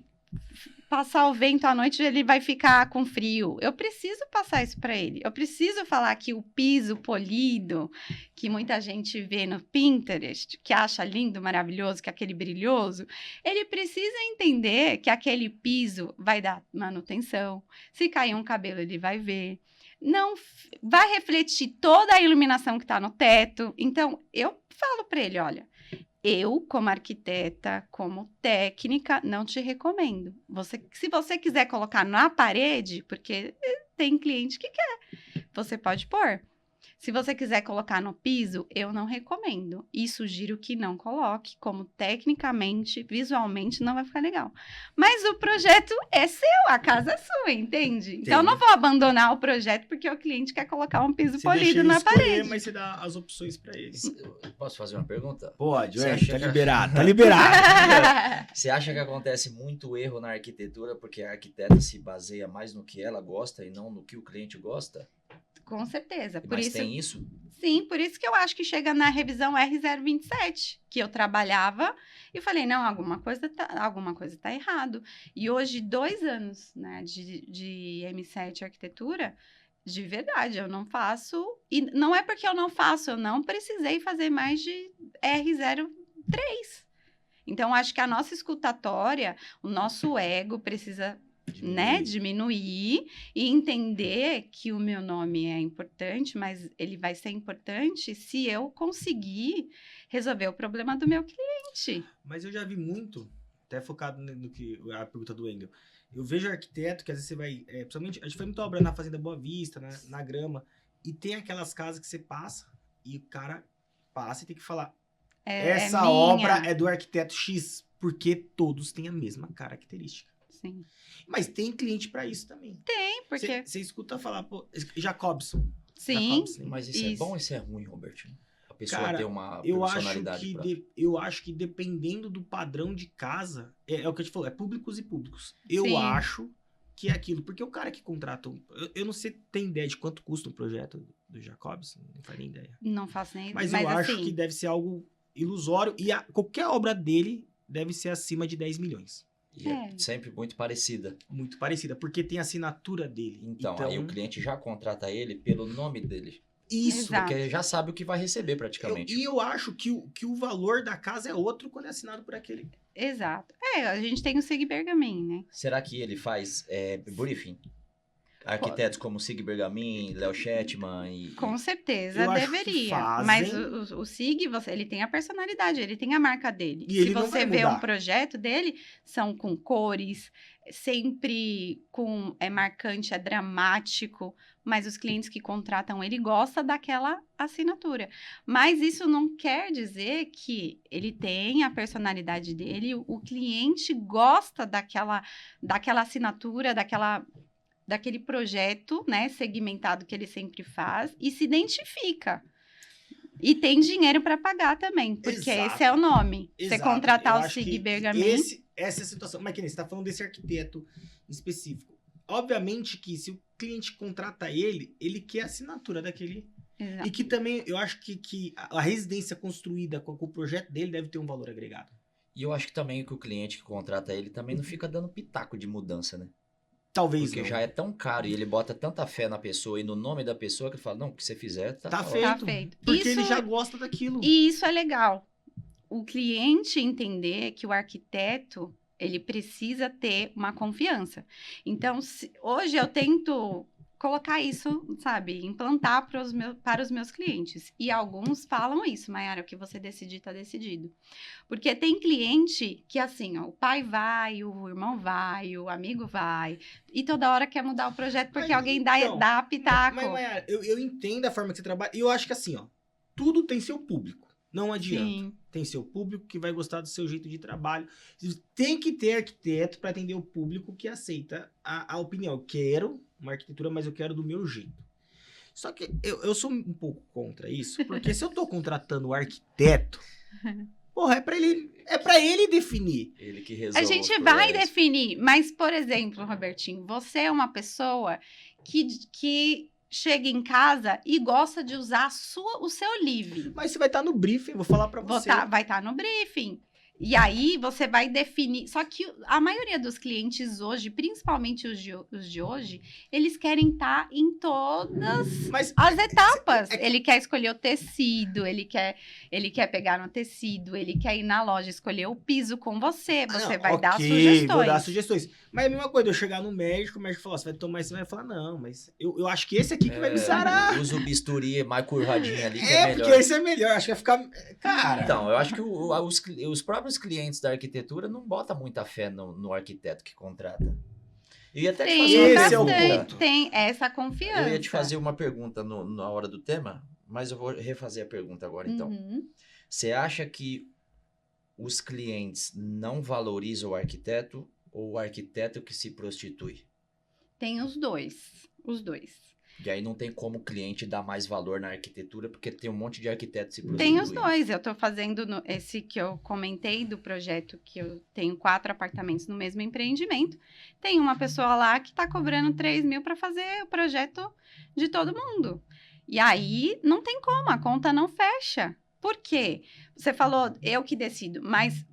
passar o vento à noite e ele vai ficar com frio. Eu preciso passar isso para ele. Eu preciso falar que o piso polido, que muita gente vê no Pinterest, que acha lindo, maravilhoso, que é aquele brilhoso, ele precisa entender que aquele piso vai dar manutenção. Se cair um cabelo, ele vai ver. Não vai refletir toda a iluminação que está no teto. Então, eu falo para ele, olha, eu, como arquiteta, como técnica, não te recomendo. Se você quiser colocar na parede, porque tem cliente que quer, você pode pôr. Se você quiser colocar no piso, eu não recomendo. E sugiro que não coloque, como tecnicamente, visualmente, não vai ficar legal. Mas o projeto é seu, a casa é sua, entende? Então, eu não vou abandonar o projeto porque o cliente quer colocar um piso polido na parede. Mas você dá as opções para ele. Posso fazer uma pergunta? Pode, Você tá liberado, tá liberado. Você acha que acontece muito erro na arquitetura porque a arquiteta se baseia mais no que ela gosta e não no que o cliente gosta? Com certeza. Mas tem isso? Sim, por isso que eu acho que chega na revisão R027, que eu trabalhava e falei, não, alguma coisa tá errado. E hoje, 2 anos, né, de M7 arquitetura, de verdade, eu não faço. E não é porque eu não faço, eu não precisei fazer mais de R03. Então, acho que a nossa escutatória, o nosso ego precisa diminuir e entender que o meu nome é importante, mas ele vai ser importante se eu conseguir resolver o problema do meu cliente. Mas eu já vi muito, até focado no que a pergunta do Engel. Eu vejo arquiteto que às vezes você vai, principalmente, a gente foi muito obra na Fazenda Boa Vista, na Grama, e tem aquelas casas que você passa e o cara passa e tem que falar, essa obra é do arquiteto X, porque todos têm a mesma característica. Sim. Mas tem cliente para isso também. Tem, porque... Você escuta falar, pô, Jacobson. Sim. Jacobson. Mas isso é bom ou isso é ruim, Robertinho? A pessoa Cara, ter uma eu personalidade. eu acho que dependendo do padrão de casa, é o que a gente falou, é públicos e públicos. Eu Sim. acho que é aquilo, porque o cara que contrata, eu não sei, tem ideia de quanto custa um projeto do Jacobson, não faz nem ideia. Não faço nem ideia. Mas eu acho que deve ser algo ilusório e qualquer obra dele deve ser acima de 10 milhões. E é sempre muito parecida. Muito parecida, porque tem a assinatura dele. Então, aí o cliente já contrata ele pelo nome dele. Isso. Exato. Porque já sabe o que vai receber praticamente. Eu acho que o valor da casa é outro quando é assinado por aquele. Exato. A gente tem o Sig Bergamin, né? Será que ele faz briefing? Arquitetos como Sig Bergamin, Léo Shetman e... Com certeza Eu acho que deveria. fazem. Mas o Sig, ele tem a personalidade, ele tem a marca dele. E Se ele não você vai vê mudar. um projeto dele, são com cores, sempre é marcante, é dramático, mas os clientes que contratam ele gostam daquela assinatura. Mas isso não quer dizer que ele tem a personalidade dele, o cliente gosta daquela assinatura, daquele projeto, né, segmentado que ele sempre faz e se identifica. E tem dinheiro para pagar também, porque Exato. esse é o nome. Você Exato. contratar Eu o acho Sig que Bergamin... Essa é a situação. Mas que nem você tá falando desse arquiteto específico. Obviamente que se o cliente contrata ele quer a assinatura daquele... Exato. E que também, eu acho que a residência construída com o projeto dele deve ter um valor agregado. E eu acho que também que o cliente que contrata ele também não fica dando pitaco de mudança, né? Talvez Porque não. já é tão caro e ele bota tanta fé na pessoa e no nome da pessoa que ele fala, não, o que você fizer Tá ótimo. feito. Tá feito. Porque Isso- ele já gosta daquilo. E isso é legal. O cliente entender que o arquiteto, ele precisa ter uma confiança. Então, hoje eu tento colocar isso, sabe, implantar para os meus clientes. E alguns falam isso, Mayara, o que você decidir, tá decidido. Porque tem cliente que, assim, ó, o pai vai, o irmão vai, o amigo vai, e toda hora quer mudar o projeto porque Mas, alguém então, dá pitaco. Mas, Mayara, eu entendo a forma que você trabalha. E eu acho que assim, ó, tudo tem seu público. Não adianta. Sim. Tem seu público que vai gostar do seu jeito de trabalho. Tem que ter arquiteto para atender o público que aceita a opinião. Eu quero uma arquitetura, mas eu quero do meu jeito. Só que eu sou um pouco contra isso, porque se eu tô contratando o arquiteto, porra, é pra ele definir. Ele que resolve. A gente os vai projetos. definir, mas, por exemplo, Robertinho, você é uma pessoa que chega em casa e gosta de usar o seu living. Mas você vai estar no briefing, vou falar pra você. Vai estar no briefing. E aí você vai definir. Só que a maioria dos clientes hoje, principalmente os de hoje, eles querem estar em todas Mas as etapas. é que- Ele quer escolher o tecido, ele quer pegar no tecido, ele quer ir na loja escolher o piso com você. Você não, vai dar ok, sugestões. Vou dar sugestões. Mas é a mesma coisa, eu chegar no médico, o médico falar, você vai tomar isso, você vai falar, não, mas eu acho que esse aqui que vai me sarar. Usa o bisturi mais curvadinho ali, que É, é melhor. porque esse é melhor, acho que vai ficar... Cara... Então, eu acho que os próprios clientes da arquitetura não botam muita fé no arquiteto que contrata. Eu ia até te fazer uma Esse é o pergunta. ponto. Tem essa confiança. Eu ia te fazer uma pergunta na hora do tema, mas eu vou refazer a pergunta agora, então. Uhum. Você acha que os clientes não valorizam o arquiteto ou o arquiteto que se prostitui? Tem os dois. Os dois. E aí não tem como o cliente dar mais valor na arquitetura, porque tem um monte de arquitetos se prostituindo. Tem os dois. Eu tô fazendo esse que eu comentei do projeto, que eu tenho 4 apartamentos no mesmo empreendimento. Tem uma pessoa lá que tá cobrando 3 mil para fazer o projeto de todo mundo. E aí não tem como, a conta não fecha. Por quê? Você falou, eu que decido, mas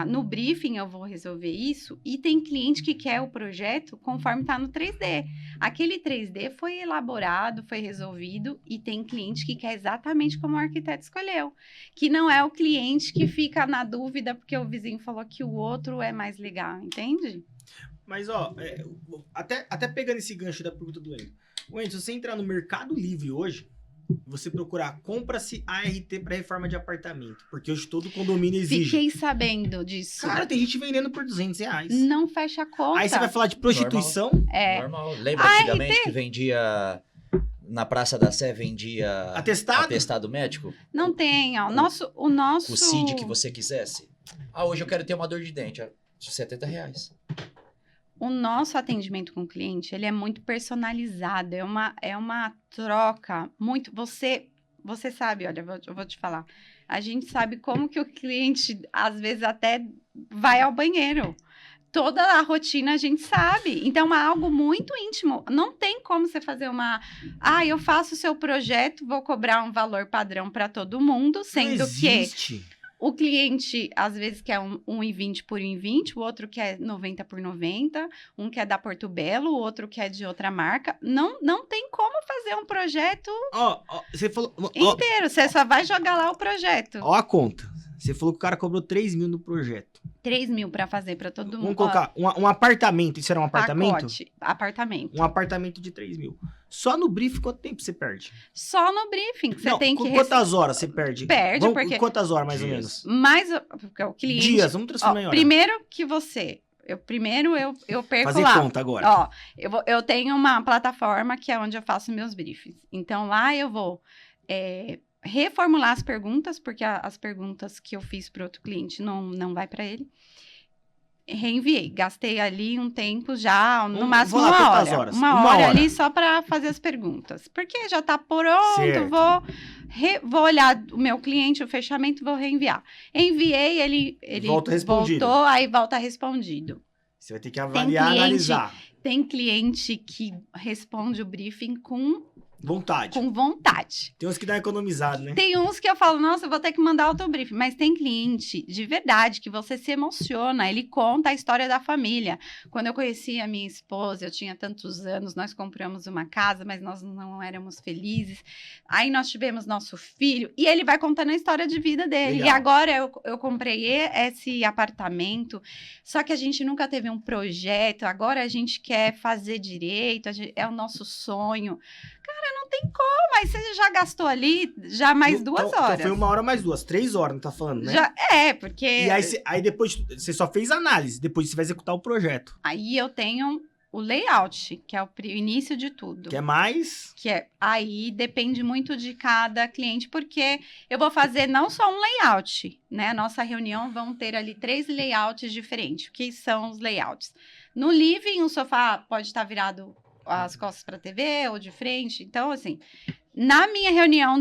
no briefing eu vou resolver isso e tem cliente que quer o projeto conforme está no 3D. Aquele 3D foi elaborado, foi resolvido e tem cliente que quer exatamente como o arquiteto escolheu. Que não é o cliente que fica na dúvida porque o vizinho falou que o outro é mais legal, entende? Mas, ó, até pegando esse gancho da pergunta do Wendel. Wendel, se você entrar no Mercado Livre hoje, você procurar, compra-se ART para reforma de apartamento. Porque hoje todo condomínio exige. Fiquei sabendo disso. Cara, tem gente vendendo por R$200. Não fecha a conta. Aí você vai falar de prostituição? É, Normal. Lembra antigamente que vendia... Na Praça da Sé vendia... Atestado? médico? não tem, ó. O Com nosso... o CID que você quisesse. Ah, hoje eu quero ter uma dor de dente. R$70. O nosso atendimento com o cliente, ele é muito personalizado, é uma troca muito... Você sabe, olha, eu vou te falar. A gente sabe como que o cliente, às vezes, até vai ao banheiro. Toda a rotina a gente sabe. Então, é algo muito íntimo. Não tem como você fazer eu faço o seu projeto, vou cobrar um valor padrão para todo mundo, sendo Não que... existe. O cliente, às vezes, quer 1,20 por 1,20, o outro quer 90 por 90, um quer da Porto Belo, o outro quer de outra marca. Não tem como fazer um projeto Ó, você falou... inteiro, você só vai jogar lá o projeto. Ó a conta. Você falou que o cara cobrou 3 mil no projeto. 3 mil para fazer para todo mundo. Vamos colocar um apartamento. Isso era um apartamento? Pacote, apartamento. Um apartamento de 3 mil. Só no briefing, quanto tempo você perde? Só no briefing, que você Não, tem que... Quantas horas você perde? Perde, porque... Quantas horas, mais ou Dias. menos? Mais porque o cliente... Dias, vamos transformar em hora. Primeiro que você... Eu perco Fazer lá. conta agora. Ó, eu tenho uma plataforma que é onde eu faço meus briefings. Então, lá eu vou reformular as perguntas, porque as perguntas que eu fiz para outro cliente não vai para ele. Reenviei. Gastei ali um tempo já, no máximo vou lá, uma quantas hora. horas? Uma Uma hora hora. ali só para fazer as perguntas. Porque já tá pronto, Certo. vou olhar o meu cliente, o fechamento, vou reenviar. Enviei, ele Volta respondido. voltou, aí volta respondido. Você vai ter que avaliar, cliente- analisar. Tem cliente que responde o briefing com Vontade. vontade. Tem uns que dá economizado, né? Tem uns que eu falo, nossa, eu vou ter que mandar outro briefing. Mas tem cliente, de verdade, que você se emociona. Ele conta a história da família. Quando eu conheci a minha esposa, eu tinha tantos anos, nós compramos uma casa, mas nós não éramos felizes. Aí nós tivemos nosso filho. E ele vai contando a história de vida dele. Legal. E agora eu comprei esse apartamento. Só que a gente nunca teve um projeto. Agora a gente quer fazer direito. É o nosso sonho. Cara, não tem como. Aí você já gastou ali já mais 2 Então horas. foi 1 hora mais 2, 3 horas, não tá falando, né? Já, porque... E aí depois você só fez análise, depois você vai executar o projeto. Aí eu tenho o layout, que é o início de tudo. Que é mais... Aí depende muito de cada cliente, porque eu vou fazer não só um layout, né? Nossa reunião vão ter ali 3 layouts diferentes. O que são os layouts? No living, o sofá pode estar virado as costas para a TV ou de frente. Então, assim, na minha reunião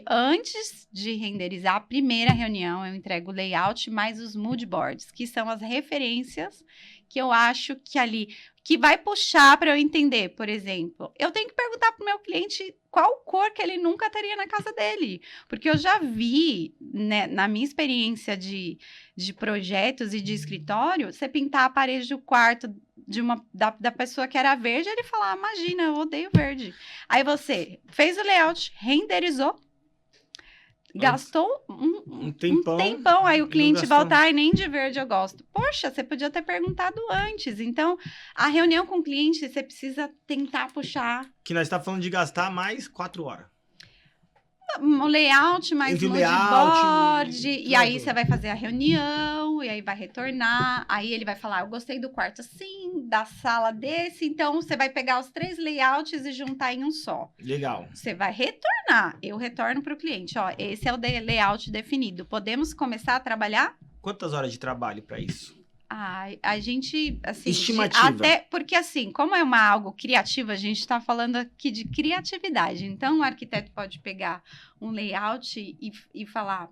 antes de renderizar a primeira reunião, eu entrego o layout mais os mood boards, que são as referências que eu acho que ali, que vai puxar para eu entender. Por exemplo, eu tenho que perguntar para o meu cliente qual cor que ele nunca teria na casa dele. Porque eu já vi, né, na minha experiência de projetos e de escritório, você pintar a parede do quarto da pessoa que era verde, ele fala, imagina, eu odeio verde. Aí você fez o layout, renderizou, gastou um tempão, aí o cliente voltar e nem de verde eu gosto. Poxa, você podia ter perguntado antes. Então, a reunião com o cliente, você precisa tentar puxar. Que nós estamos falando de gastar mais 4 horas. O layout, mais Entre mood layout, board, e aí você vai fazer a reunião, e aí vai retornar, aí ele vai falar, eu gostei do quarto assim, da sala desse, então você vai pegar os 3 layouts e juntar em um só. Legal. Você vai retornar, eu retorno para o cliente, ó, esse é o layout definido, podemos começar a trabalhar? Quantas horas de trabalho para isso? A gente, assim... Estimativa. Até porque, assim, como é algo criativo, a gente está falando aqui de criatividade. Então, o arquiteto pode pegar um layout e falar,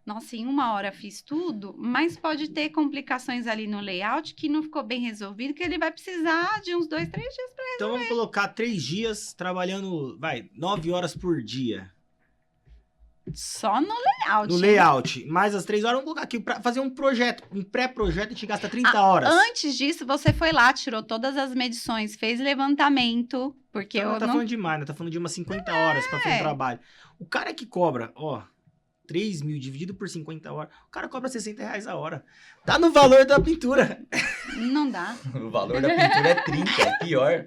nossa, em 1 hora fiz tudo, mas pode ter complicações ali no layout que não ficou bem resolvido, que ele vai precisar de uns 2, 3 dias para Então vamos colocar 3 dias trabalhando, 9 horas por dia. só no layout. No layout. Mais as 3 horas, vamos colocar aqui para fazer um projeto, um pré-projeto, a gente gasta 30 horas. Antes disso, você foi lá, tirou todas as medições, fez levantamento, porque Então, eu tá não... falando demais, né? Tá falando de umas 50 horas para fazer um trabalho. O cara que cobra, 3 mil dividido por 50 horas, o cara cobra R$60 a hora. Tá no valor da pintura. Não dá. O valor da pintura é 30, é pior.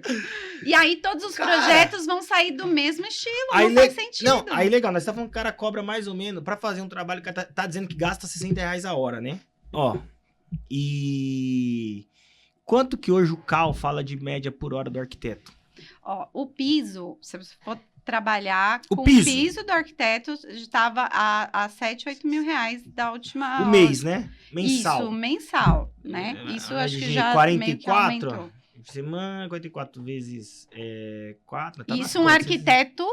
E aí todos os projetos vão sair do mesmo estilo, Aí não faz sentido. Não, aí legal, nós tá falando que o cara cobra mais ou menos, pra fazer um trabalho, o cara tá dizendo que gasta R$60 a hora, né? E quanto que hoje o Cal fala de média por hora do arquiteto? O piso, se você for trabalhar O com piso. o piso do arquiteto, estava a 7, 8 mil reais da última... O mês, né? Mensal. Isso, mensal, né? Isso acho que já 44, meio que aumentou. Semana, 44 vezes 4. Tá Isso um arquiteto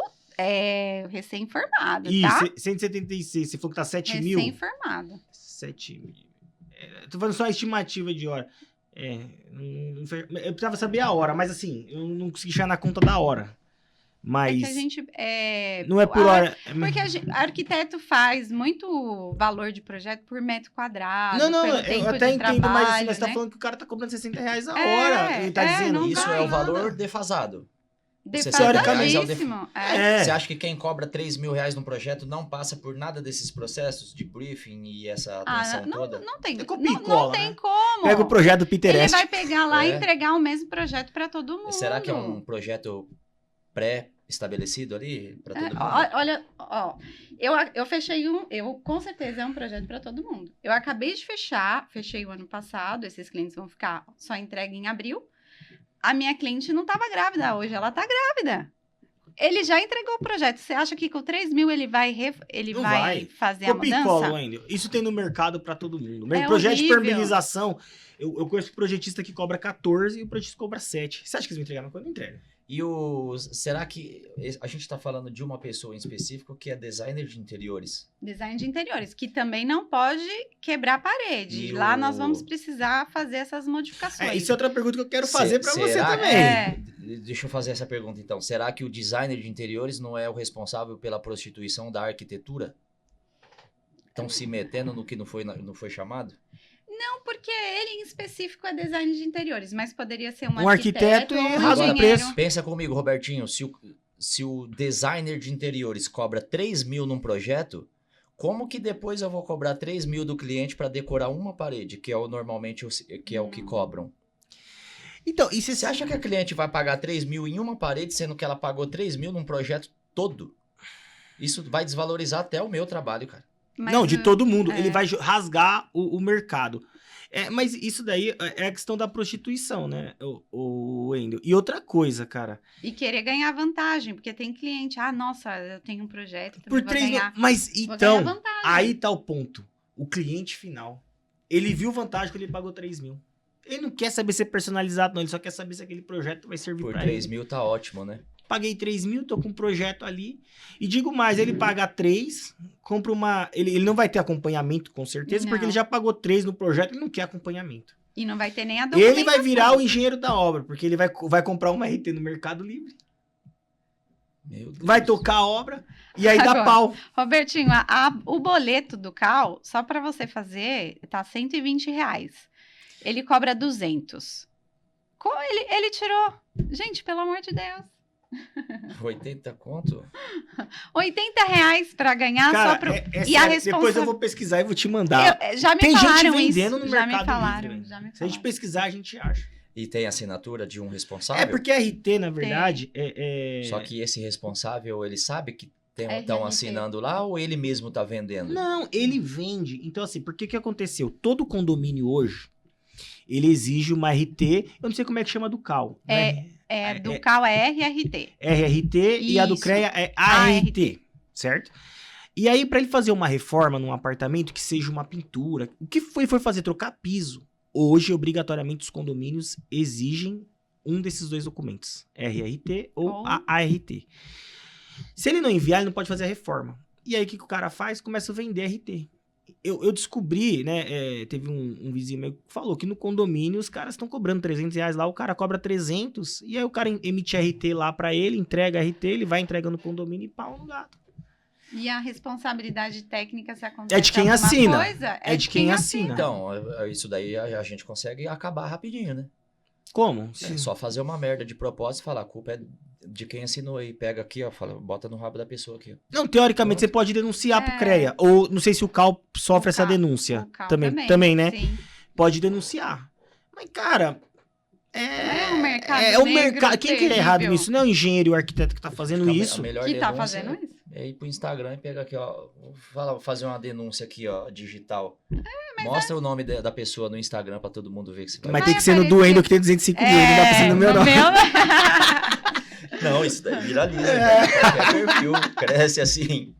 recém-formado, Isso, tá? 176. Você falou que tá 7 mil? Recém-formado. 7 mil. Tô falando só a estimativa de hora. Eu precisava saber a hora, mas assim, eu não consegui chegar na conta da hora. Mas. É que a gente. Não é por hora. Porque arquiteto faz muito valor de projeto por metro quadrado. Não, pelo eu tempo até de entendo, mas assim, trabalho, nós tá né? falando que o cara tá cobrando R$60 a hora. Ele tá dizendo não Isso dá é o nada. valor defasado. Você sabe, aliás, Defasadíssimo. Você acha que quem cobra 3 mil reais num projeto não passa por nada desses processos de briefing e essa atenção toda? Não tem, É copia e não cola, tem né? como. Pega o projeto do Ele Pinterest. vai pegar lá e entregar o mesmo projeto para todo mundo. Será que é um projeto pré-estabelecido ali para todo mundo? Olha, eu fechei com certeza é um projeto para todo mundo. Eu acabei de fechei o ano passado, esses clientes vão ficar só entregue em abril. A minha cliente não estava grávida, hoje ela está grávida. Ele já entregou o projeto. Você acha que com 3 mil ele vai fazer a Copia e mudança? cola, Wendel. Isso tem no mercado para todo mundo. É projeto de horrível. permeabilização, eu conheço projetista que cobra 14 e o projetista cobra 7. Você acha que eles vão entregar uma coisa? Não entrega. Será que a gente está falando de uma pessoa em específico que é designer de interiores? Design de interiores, que também não pode quebrar a parede. E Lá nós vamos precisar fazer essas modificações. Isso é outra pergunta que eu quero fazer para você será também. Deixa eu fazer essa pergunta então. Será que o designer de interiores não é o responsável pela prostituição da arquitetura? Estão se metendo no que não foi chamado? Não, porque ele em específico é design de interiores, mas poderia ser Um arquiteto ou e um rasga o engenheiro. preço. Pensa comigo, Robertinho, se o designer de interiores cobra 3 mil num projeto, como que depois eu vou cobrar 3 mil do cliente para decorar uma parede, que é normalmente o que cobram? Então, e Você acha que a cliente vai pagar 3 mil em uma parede, sendo que ela pagou 3 mil num projeto todo? Isso vai desvalorizar até o meu trabalho, cara. Mas não, de todo mundo. Ele vai rasgar o mercado. Mas isso daí é a questão da prostituição, né, o Wendel? E outra coisa, cara. E querer ganhar vantagem, porque tem cliente, nossa, eu tenho um projeto, Por vou 3 ganhar, Mas vou então, ganhar vantagem. aí tá o ponto. O cliente final. Ele viu vantagem quando ele pagou 3 mil. Ele não quer saber se é personalizado, não. Ele só quer saber se aquele projeto vai servir Por pra ele. 3 mil tá ótimo, né? Paguei 3 mil, tô com um projeto ali. E digo mais, ele paga 3, compra uma... Ele não vai ter acompanhamento, com certeza, Não. porque ele já pagou 3 no projeto e não quer acompanhamento. E não vai ter nem a documentação. Ele vai virar o engenheiro da obra, porque ele vai comprar uma RT no Mercado Livre, Meu Deus. vai tocar a obra e aí dá Agora, pau. Robertinho, o boleto do CAL, só para você fazer, tá R$120. Ele cobra 200. Ele tirou. Gente, pelo amor de Deus. 80 conto? R$80 para ganhar Cara, só pro... é E a sério, depois eu vou pesquisar e vou te mandar. Já me Tem gente falaram vendendo isso. no Já Mercado me falaram. Livre, Já me Se a gente falaram. pesquisar, a gente acha. E tem assinatura de um responsável? É porque a RT, na verdade, Só que esse responsável, ele sabe que É estão RT. assinando lá ou ele mesmo tá vendendo? Não, ele vende. Então, assim, por que aconteceu? Todo condomínio hoje, ele exige uma RT, eu não sei como é que chama do CAL. Né? Do CAL é RRT. RRT e a do Isso. CREA é ART, certo? E aí, pra ele fazer uma reforma num apartamento que seja uma pintura, o que foi fazer? Trocar piso. Hoje, obrigatoriamente, os condomínios exigem um desses dois documentos, RRT ou ART. Se ele não enviar, ele não pode fazer a reforma. E aí, o que o cara faz? Começa a vender RT. Eu descobri, né, teve um vizinho meu que falou que no condomínio os caras estão cobrando R$300 lá, o cara cobra 300, e aí o cara emite RT lá pra ele, entrega RT, ele vai entregando no condomínio e pau no gato. E a responsabilidade técnica, se acontece É de quem alguma assina. coisa, É de quem assina. Então, isso daí a gente consegue acabar rapidinho, né? Como? É só fazer uma merda de propósito e falar, a culpa é de quem assinou aí. Pega aqui, ó, bota no rabo da pessoa aqui. Ó. Não, teoricamente você pode denunciar pro CREA, ou não sei se o CAL sofre essa denúncia. O CAL Também, né? Sim. Pode denunciar. Mas, cara... É um mercado o negro mercado. Quem que é errado terrível. nisso? Não é o engenheiro e o arquiteto que tá fazendo isso. A melhor Que tá denúncia fazendo isso? É ir pro Instagram e pegar aqui, ó. Vou fazer uma denúncia aqui, ó, digital. Mostra o nome da pessoa no Instagram pra todo mundo ver que você vai. Mas tem que ser no do Wendel que tem 205 mil, não dá pra ser no meu, não. Não, isso daí viraliza. Qualquer perfil cresce assim.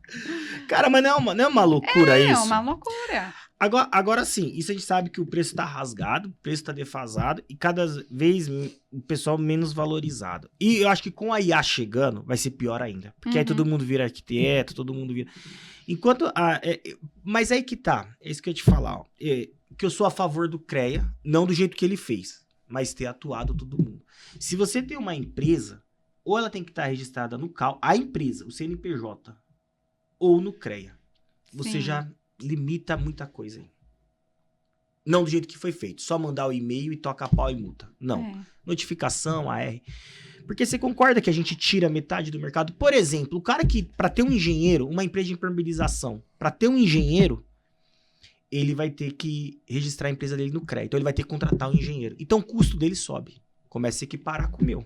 Cara, mas não é uma loucura isso? É uma loucura. Agora sim, isso a gente sabe que o preço tá rasgado, o preço tá defasado e cada vez o pessoal menos valorizado. E eu acho que com a IA chegando, vai ser pior ainda. Porque aí todo mundo vira arquiteto, todo mundo vira... Mas aí que tá, é isso que eu ia te falar, ó. Que eu sou a favor do CREA, não do jeito que ele fez, mas ter atuado todo mundo. Se você tem uma empresa, ou ela tem que estar registrada no CAL, a empresa, o CNPJ, ou no CREA. Você Sim. já limita muita coisa aí. Não do jeito que foi feito. Só mandar o e-mail e toca pau e multa. Não. Notificação, AR. Porque você concorda que a gente tira metade do mercado? Por exemplo, o cara que, para ter um engenheiro, uma empresa de impermeabilização, para ter um engenheiro, ele vai ter que registrar a empresa dele no CREA. Então ele vai ter que contratar um engenheiro. Então o custo dele sobe. Começa a se equiparar com o meu.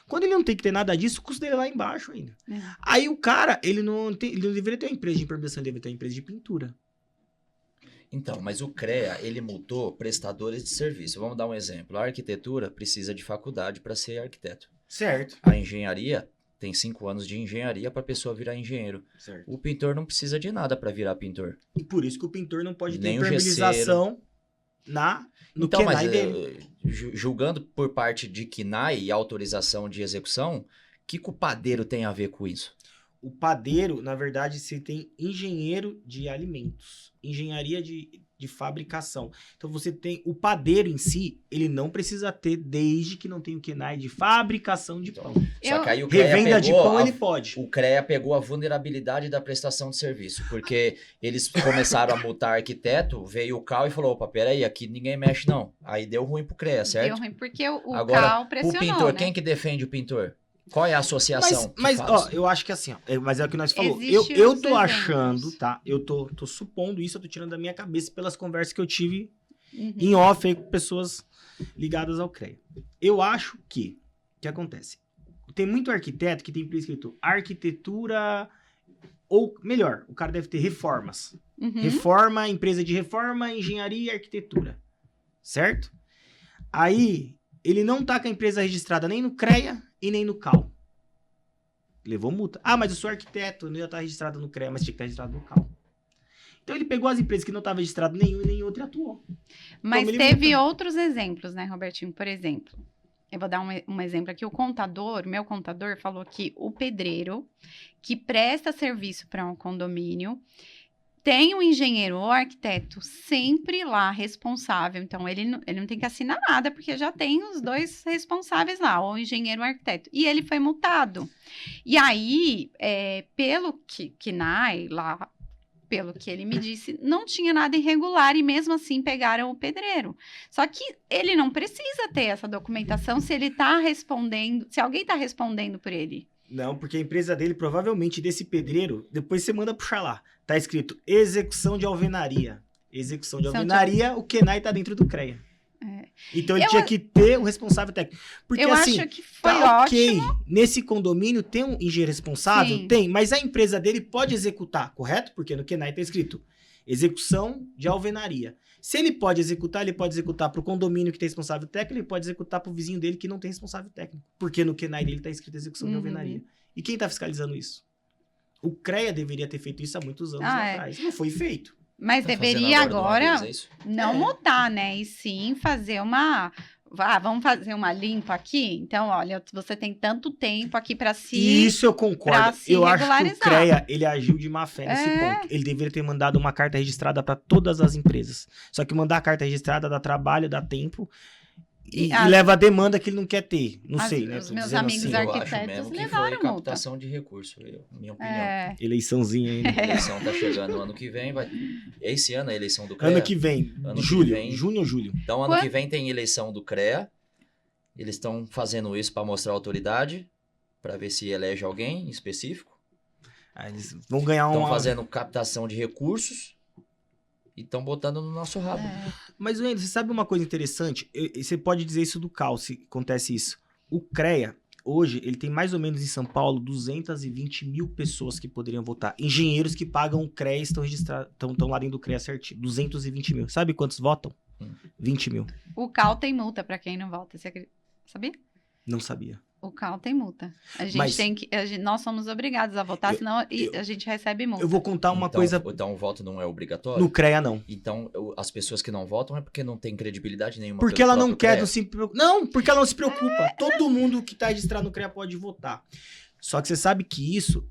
Quando ele não tem que ter nada disso, o custo dele é lá embaixo ainda. Aí o cara, ele não deveria ter uma empresa de impermeabilização, ele deveria ter uma empresa de pintura. Então, mas o CREA, ele multou prestadores de serviço. Vamos dar um exemplo. A arquitetura precisa de faculdade para ser arquiteto. Certo. A engenharia tem 5 anos de engenharia para a pessoa virar engenheiro. Certo. O pintor não precisa de nada para virar pintor. E por isso que o pintor não pode ter Nem o impermeabilização no Então, mas KNAI dele. julgando por parte de KNAI e autorização de execução, o que o padeiro tem a ver com isso? O padeiro, na verdade, você tem engenheiro de alimentos, engenharia de fabricação. Então você tem o padeiro em si, ele não precisa ter desde que não tenha o KNAI de fabricação de pão. Só que aí o CREA Revenda de pão pegou ele pode. O CREA pegou a vulnerabilidade da prestação de serviço, porque eles começaram a multar arquiteto, veio o CAL e falou, opa, peraí, aqui ninguém mexe não. Aí deu ruim pro CREA, certo? Deu ruim porque o Agora, CAL pressionou, o pintor, né? quem que defende o pintor? Qual é a associação? Mas que faz? ó, eu acho que assim, ó, mas é o que nós falamos. Existe Eu os tô exemplos. achando, tá? Eu tô supondo isso, eu tô tirando da minha cabeça pelas conversas que eu tive Uhum. em off aí com pessoas ligadas ao CREA. Eu acho que, o que acontece? Tem muito arquiteto que tem por escrito arquitetura, ou melhor, o cara deve ter reformas. Uhum. Reforma, empresa de reforma, engenharia e arquitetura. Certo? Aí, ele não tá com a empresa registrada nem no CREA e nem no CAL. Levou multa. Ah, mas eu sou arquiteto, não ia estar registrado no CREA, mas tinha que estar registrado no CAL. Então ele pegou as empresas que não estavam registradas nenhum e nem outro e atuou. Mas ele teve multa. outros exemplos, né, Robertinho? Por exemplo, eu vou dar um exemplo aqui. Meu contador falou que o pedreiro que presta serviço para um condomínio tem um engenheiro ou arquiteto sempre lá responsável. Então, ele não tem que assinar nada, porque já tem os dois responsáveis lá, ou engenheiro ou arquiteto. E ele foi multado. E aí, pelo que KNAI lá, pelo que ele me disse, não tinha nada irregular e mesmo assim pegaram o pedreiro. Só que ele não precisa ter essa documentação se ele está respondendo, se alguém está respondendo por ele. Não, porque a empresa dele, provavelmente, desse pedreiro, depois você manda puxar lá. Tá escrito execução de alvenaria. Execução de alvenaria, o KNAI tá dentro do CREA. Então ele tinha que ter o responsável técnico. Porque eu assim, acho que foi tá ótimo. ok, nesse condomínio tem um engenheiro responsável? Sim. Tem, mas a empresa dele pode executar, correto? Porque no KNAI tá escrito execução de alvenaria. Se ele pode executar para o condomínio que tem responsável técnico, ele pode executar para o vizinho dele que não tem responsável técnico. Porque no KNAI dele tá escrito execução de alvenaria. E quem tá fiscalizando isso? O CREA deveria ter feito isso há muitos anos atrás. Não foi feito. Mas Tá deveria fazendo agora de uma agora vez, é isso? não mudar, né? E sim fazer uma... vamos fazer uma limpa aqui? Então, olha, você tem tanto tempo aqui para se... Isso eu concordo. pra se Eu acho que o regularizar. CREA, ele agiu de má fé nesse ponto. Ele deveria ter mandado uma carta registrada para todas as empresas. Só que mandar a carta registrada dá trabalho, dá tempo e leva a demanda que ele não quer ter. Não sei, né? Os Tô meus dizendo amigos assim. Eu acho arquitetos mesmo que levaram foi multa. captação de recurso, minha opinião. Eleiçãozinha ainda. A eleição tá chegando ano que vem, esse ano a eleição do CREA. Ano que vem. Ano que Julho. vem. Junho ou julho? Então, ano que vem tem eleição do CREA. Eles estão fazendo isso para mostrar autoridade, para ver se elege alguém em específico. Aí eles vão ganhar Estão uma... fazendo captação de recursos e estão botando no nosso rabo. Mas, Wendel, você sabe uma coisa interessante? Você pode dizer isso do CAL, se acontece isso. O CREA, hoje, ele tem mais ou menos em São Paulo 220 mil pessoas que poderiam votar. Engenheiros que pagam o CREA estão registrados, estão lá dentro do CREA certinho. 220 mil. Sabe quantos votam? 20 mil. O CAL tem multa para quem não vota. Você sabia? Não sabia. O CAL tem multa. A gente Mas- tem que... nós somos obrigados a votar, senão a gente recebe multa. Eu vou contar uma então, coisa... Então o voto não é obrigatório? No CREA, não. Então as pessoas que não votam é porque não tem credibilidade nenhuma. Porque pelo ela não próprio quer, CREA. não se preocupa. Não, porque ela não se preocupa. Todo mundo que tá registrado no CREA pode votar. Só que você sabe que isso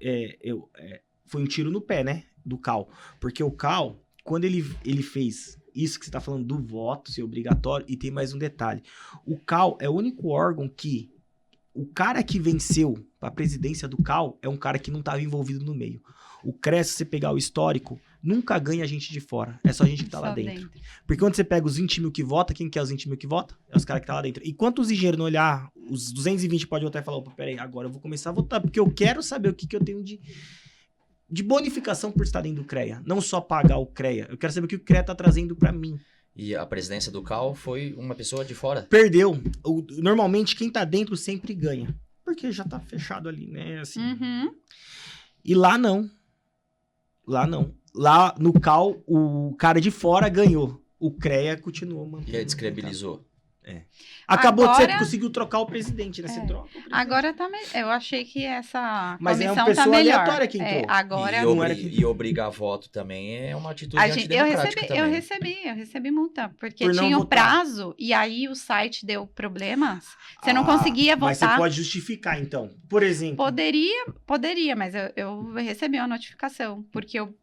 foi um tiro no pé, né? Do CAL. Porque o CAL, quando ele fez isso que você tá falando do voto ser obrigatório, e tem mais um detalhe. O CAL é o único órgão que o cara que venceu pra presidência do CAL é um cara que não estava envolvido no meio. O CREA, se você pegar o histórico, nunca ganha gente de fora. É só gente que tá lá Só dentro. Porque quando você pega os 20 mil que vota, quem que é os 20 mil que vota? É os caras que tá lá dentro. E quanto os engenheiros não olhar, os 220 podem votar e falar, opa, peraí, agora eu vou começar a votar, porque eu quero saber o que, que eu tenho de bonificação por estar dentro do CREA. Não só pagar o CREA. Eu quero saber o que o CREA tá trazendo pra mim. E a presidência do CAL foi uma pessoa de fora. Perdeu. Normalmente quem tá dentro sempre ganha. Porque já tá fechado ali, né? Assim. E lá não. Lá não. Lá no CAL, o cara de fora ganhou. O CREA continuou mantendo. E aí descredibilizou. Acabou Agora- você conseguiu trocar o presidente, né? Você troca o presidente. Agora tá eu achei que essa Mas é comissão uma pessoa tá melhor. aleatória que entrou. Agora E, não era que- e obrigar voto também é uma atitude eu antidemocrática também. recebi multa, porque Por não tinha o votar. prazo e aí o site deu problemas. Você não Ah, conseguia Mas você votar. pode justificar, então. Por exemplo. Poderia, mas eu recebi uma notificação, porque eu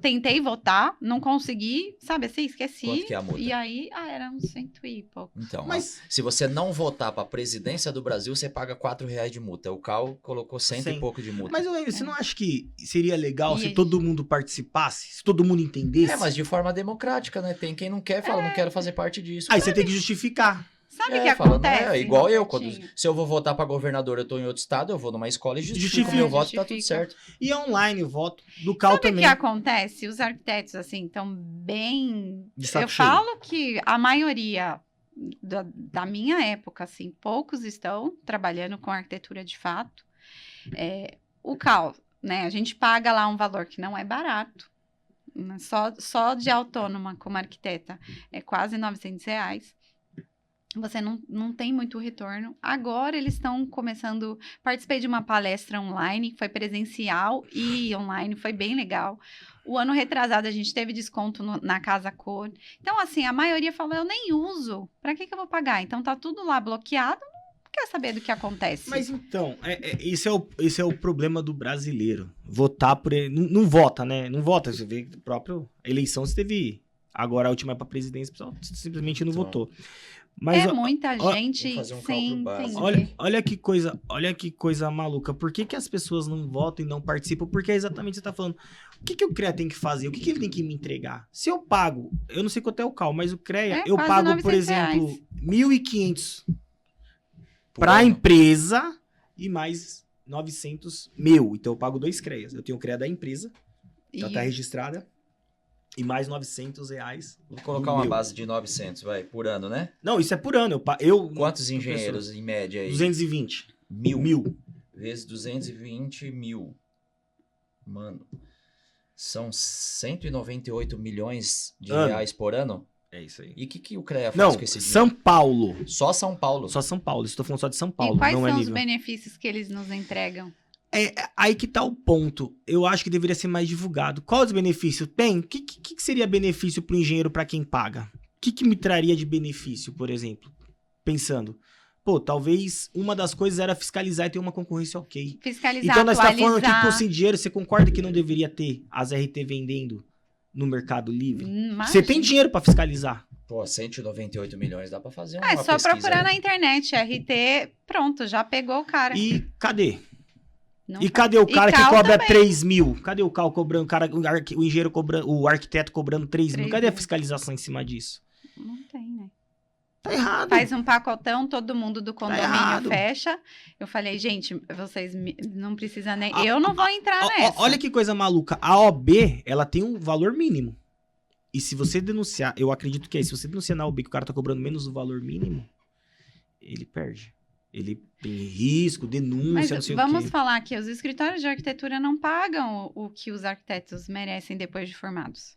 tentei votar, não consegui, sabe assim, esqueci. Quanto que é a multa? E aí, era uns 100 e pouco. Então, Mas- se você não votar pra presidência do Brasil, você paga R$4 de multa. O CAL colocou 100 100. e pouco de multa. Mas você não acha que seria legal E se aí? todo mundo participasse? Se todo mundo entendesse? Mas de forma democrática, né? Tem quem não quer, fala, não quero fazer parte disso. Aí você tem que justificar. Sabe o que fala, acontece? Não é igual eu, Robertinho? quando, se eu vou votar pra governador, eu tô em outro estado, eu vou numa escola e justifico Justifica. meu voto e tá tudo Justifica. certo. E é online o voto. Do CAL Sabe o que também. acontece? Os arquitetos, assim, estão bem... De saco Eu cheio. falo que a maioria da minha época, assim, poucos estão trabalhando com arquitetura de fato. O CAL, né? A gente paga lá um valor que não é barato. Né, só de autônoma como arquiteta é quase R$900. Você não tem muito retorno. Agora eles estão começando... Participei de uma palestra online, que foi presencial e online, foi bem legal. O ano retrasado a gente teve desconto na Casa Cor. Então, assim, a maioria falou, eu nem uso. Pra que eu vou pagar? Então, tá tudo lá bloqueado, não quer saber do que acontece. Mas então, esse é o problema do brasileiro. Votar por ele. Não vota, né? Não vota. Você vê que a própria eleição você teve. Agora a última é pra presidência, o pessoal simplesmente não Então, votou. Mas, muita gente vamos fazer um sem cálculo básico. entender. olha que coisa maluca. Por que as pessoas não votam e não participam? Porque é exatamente o que você tá falando. O que o CREA tem que fazer? O que ele tem que me entregar? Se eu pago, eu não sei quanto é o CAL, mas o CREA, eu quase pago, por R$900. exemplo, R$1.500 Por pra ano. empresa e mais 900 meu. Então eu pago 2 CREAs. Eu tenho o CREA da empresa, já tá E- registrada, e mais R$900. Vou colocar do uma meu. base de 900, vai, por ano, né? Não, isso é por ano. Eu Quantos engenheiros em média aí? 220. Mil. Vezes 220 mil. Mano, são 198 milhões de Ano. reais por ano? É isso aí. E o que o CREA faz Não, com esse dinheiro? São Paulo. Só São Paulo. Só São Paulo. Estou falando só de São E Paulo, quais não é são os nível. benefícios que eles nos entregam? É aí que tá o ponto. Eu acho que deveria ser mais divulgado. Qual os benefícios? Bem, o que seria benefício pro engenheiro para quem paga? O que me traria de benefício, por exemplo? Pensando, pô, talvez uma das coisas era fiscalizar e ter uma concorrência ok. Fiscalizar, Então nós tá falando atualizar. que com esse dinheiro, você concorda que não deveria ter as RT vendendo no Mercado Livre? Imagina. Você tem dinheiro para fiscalizar. Pô, 198 milhões, dá pra fazer uma É só pesquisa. procurar na internet, RT, pronto, já pegou o cara. E cadê? Não E tá. cadê o cara que Cal cobra também. 3 mil? Cadê o CAL cobrando, o engenheiro cobrando, o arquiteto cobrando 3 mil? 3 Cadê a mil. fiscalização em cima disso? Não tem, né? Tá errado. Faz um pacotão, todo mundo do condomínio errado. fecha. Eu falei, gente, vocês não precisam nem... Ah, eu não vou entrar nessa. Olha que coisa maluca. A OB, ela tem um valor mínimo. E se você denunciar, eu acredito que é isso, se você denunciar na OB que o cara tá cobrando menos do valor mínimo, ele perde. Ele tem risco, denúncia, Mas não sei o vamos quê. falar que os escritórios de arquitetura não pagam o que os arquitetos merecem depois de formados.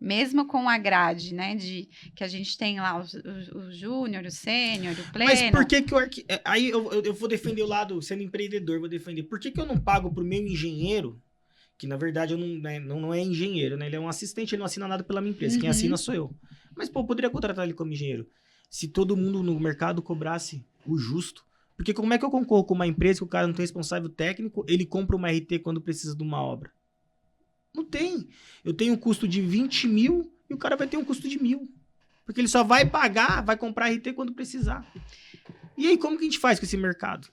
Mesmo com a grade, né, que a gente tem lá o júnior, o sênior, o pleno. Mas por que que o aí eu vou defender o lado, sendo empreendedor, vou defender. Por que que eu não pago pro meu engenheiro, que na verdade eu não é engenheiro, né? Ele é um assistente, ele não assina nada pela minha empresa. Quem Uhum. assina sou eu. Mas, pô, eu poderia contratar ele como engenheiro. Se todo mundo no mercado cobrasse o justo. Porque como é que eu concorro com uma empresa que o cara não tem responsável técnico, ele compra uma RT quando precisa de uma obra? Não tem. Eu tenho um custo de 20 mil e o cara vai ter um custo de 1.000. Porque ele só vai pagar, vai comprar RT quando precisar. E aí, como que a gente faz com esse mercado?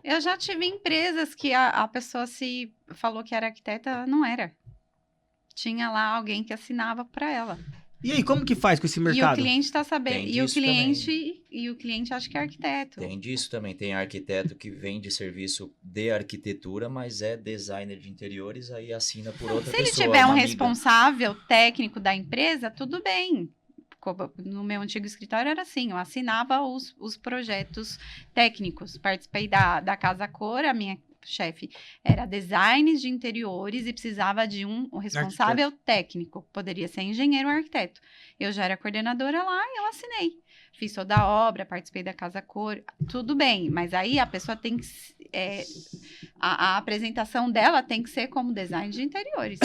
Eu já tive empresas que a pessoa se falou que era arquiteta, não era. Tinha lá alguém que assinava para ela. E aí, como que faz com esse E o mercado? cliente está sabendo. Tem E o disso cliente acha que é arquiteto. Tem disso também. Tem arquiteto que vende serviço de arquitetura, mas é designer de interiores, aí assina por outra Se pessoa. ele tiver um uma amiga. responsável técnico da empresa, tudo bem. No meu antigo escritório era assim, eu assinava os projetos técnicos. Participei da Casa Cor, a minha chefe era design de interiores e precisava de um responsável técnico. Poderia ser engenheiro ou arquiteto. Eu já era coordenadora lá e eu assinei. Fiz toda a obra, participei da Casa Cor, tudo bem. Mas aí a pessoa tem que... a apresentação dela tem que ser como design de interiores.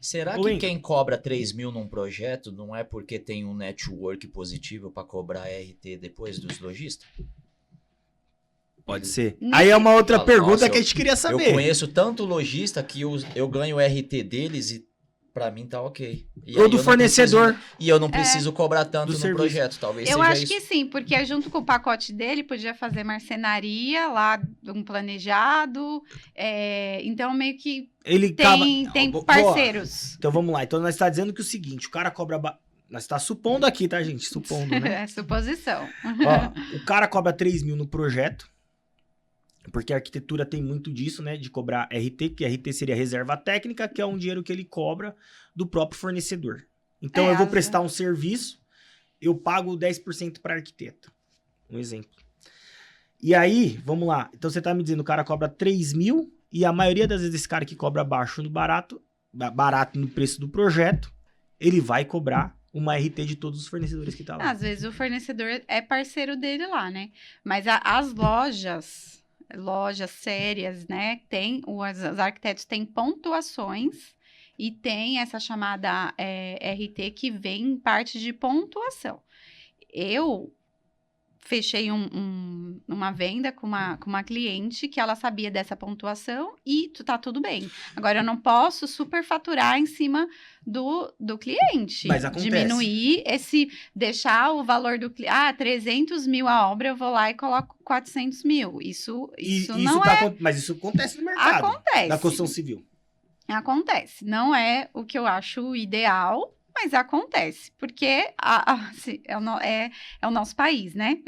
Será que quem cobra 3 mil num projeto não é porque tem um network positivo para cobrar RT depois dos lojistas? Pode ser. Aí é uma outra pergunta que a gente queria saber. Eu conheço tanto lojista que eu ganho o RT deles e pra mim tá ok. Ou do fornecedor. E eu não preciso cobrar tanto no serviço. Projeto, talvez eu seja acho isso. que sim, porque junto com o pacote dele podia fazer marcenaria lá, um planejado. Então meio que Ele tem parceiros. Então vamos lá. Então nós está dizendo que o seguinte, o cara cobra... Nós está supondo aqui, tá, gente? Supondo, né? É suposição. Ó, o cara cobra 3 mil no projeto, porque a arquitetura tem muito disso, né? De cobrar RT, que RT seria reserva técnica, que é um dinheiro que ele cobra do próprio fornecedor. Então eu vou prestar um serviço, eu pago 10% para arquiteto. Um exemplo. E aí, vamos lá. Então você tá me dizendo, o cara cobra 3 mil, e a maioria das vezes esse cara que cobra barato no preço do projeto, ele vai cobrar uma RT de todos os fornecedores que tá lá. Às vezes o fornecedor é parceiro dele lá, né? Mas as lojas sérias, né? Os arquitetos têm pontuações e tem essa chamada RT que vem em parte de pontuação. Eu fechei uma venda com uma cliente que ela sabia dessa pontuação e tá tudo bem. Agora, eu não posso superfaturar em cima do cliente. Mas acontece. Diminuir deixar o valor do cliente. 300 mil a obra, eu vou lá e coloco 400 mil. Isso não é... Mas isso acontece no mercado. Acontece. Da construção civil. Acontece. Não é o que eu acho ideal, mas acontece, porque é o nosso país, né?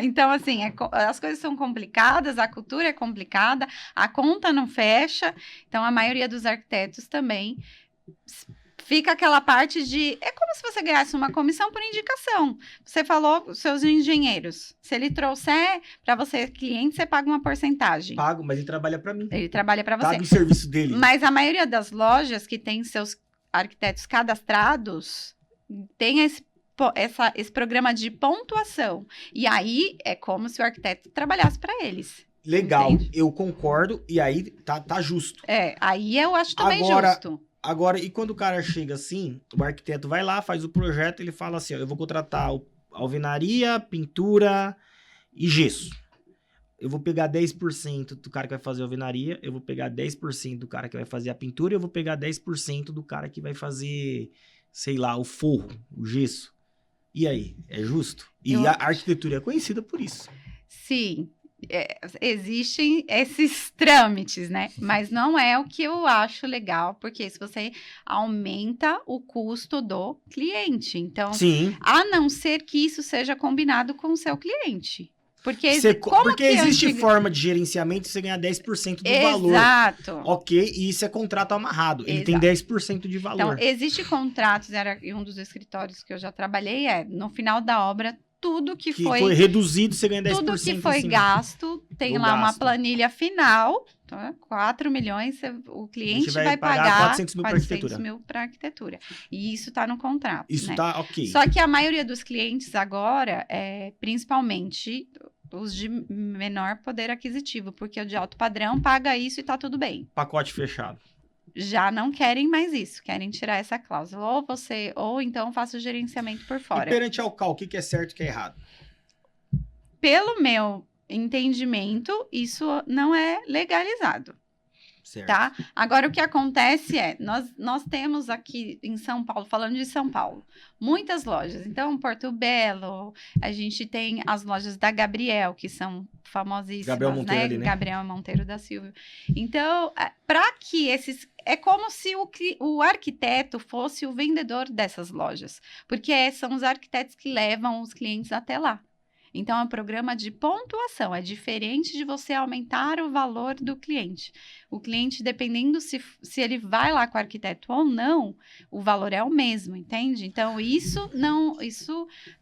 Então, assim, as coisas são complicadas, a cultura é complicada, a conta não fecha, então a maioria dos arquitetos também fica aquela parte de... É como se você ganhasse uma comissão por indicação. Você falou os seus engenheiros. Se ele trouxer para você cliente, você paga uma porcentagem. Pago, mas ele trabalha para mim. Ele trabalha para você. Paga o serviço dele. Mas a maioria das lojas que tem seus arquitetos cadastrados tem esse programa de pontuação. E aí é como se o arquiteto trabalhasse para eles. Legal, entende? Eu concordo. E aí tá justo. Aí eu acho também justo. Agora, e quando o cara chega assim, o arquiteto vai lá, faz o projeto, ele fala assim, ó, eu vou contratar alvenaria, pintura e gesso. Eu vou pegar 10% do cara que vai fazer a alvenaria, eu vou pegar 10% do cara que vai fazer a pintura, e eu vou pegar 10% do cara que vai fazer, sei lá, o forro, o gesso. E aí, é justo? E a arquitetura é conhecida por isso. Sim, existem esses trâmites, né? Mas não é o que eu acho legal, porque se você aumenta o custo do cliente. Então, sim, a não ser que isso seja combinado com o seu cliente. Porque existe forma de gerenciamento de você ganhar 10% do valor. Exato. Ok, e isso é contrato amarrado. Ele tem 10% de valor. Então, existe contratos, era um dos escritórios que eu já trabalhei, no final da obra, tudo que foi reduzido, você ganha 10%. Tudo que foi gasto, tem lá uma planilha final, então, 4 milhões, o cliente vai pagar 400 mil para arquitetura. E isso está no contrato. Isso tá ok. Só que a maioria dos clientes agora, principalmente os de menor poder aquisitivo, porque o de alto padrão paga isso e está tudo bem. Pacote fechado. Já não querem mais isso, querem tirar essa cláusula. Ou então faça o gerenciamento por fora. E perante ao CAL, o que é certo e o que é errado? Pelo meu entendimento, isso não é legalizado. Certo. Tá? Agora, o que acontece é, nós temos aqui em São Paulo, falando de São Paulo, muitas lojas. Então, Porto Belo, a gente tem as lojas da Gabriel, que são famosíssimas, Gabriel Monteiro né? ali, né? Gabriel Monteiro da Silva. Então, para que esses... É como se o arquiteto fosse o vendedor dessas lojas, porque são os arquitetos que levam os clientes até lá. Então, é um programa de pontuação, é diferente de você aumentar o valor do cliente. O cliente, dependendo se ele vai lá com o arquiteto ou não, o valor é o mesmo, entende? Então, isso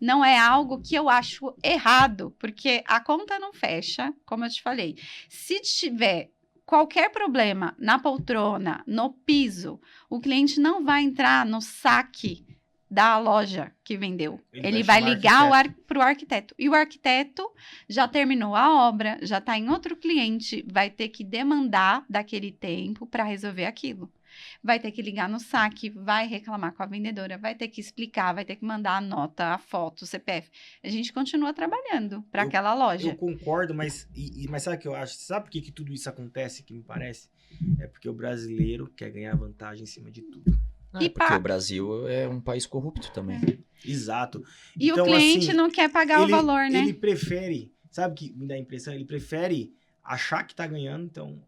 não é algo que eu acho errado, porque a conta não fecha, como eu te falei. Se tiver qualquer problema na poltrona, no piso, o cliente não vai entrar no saque da loja que vendeu. Ele vai ligar para o arquiteto. E o arquiteto já terminou a obra, já está em outro cliente, vai ter que demandar daquele tempo para resolver aquilo. Vai ter que ligar no saque, vai reclamar com a vendedora, vai ter que explicar, vai ter que mandar a nota, a foto, o CPF. A gente continua trabalhando para aquela loja. Eu concordo, mas sabe o que eu acho? Sabe por que tudo isso acontece, que me parece? É porque o brasileiro quer ganhar vantagem em cima de tudo. Porque o Brasil é um país corrupto também. Exato. E então, o cliente assim, não quer pagar o valor, né? Ele prefere, sabe o que me dá a impressão? Ele prefere achar que tá ganhando, então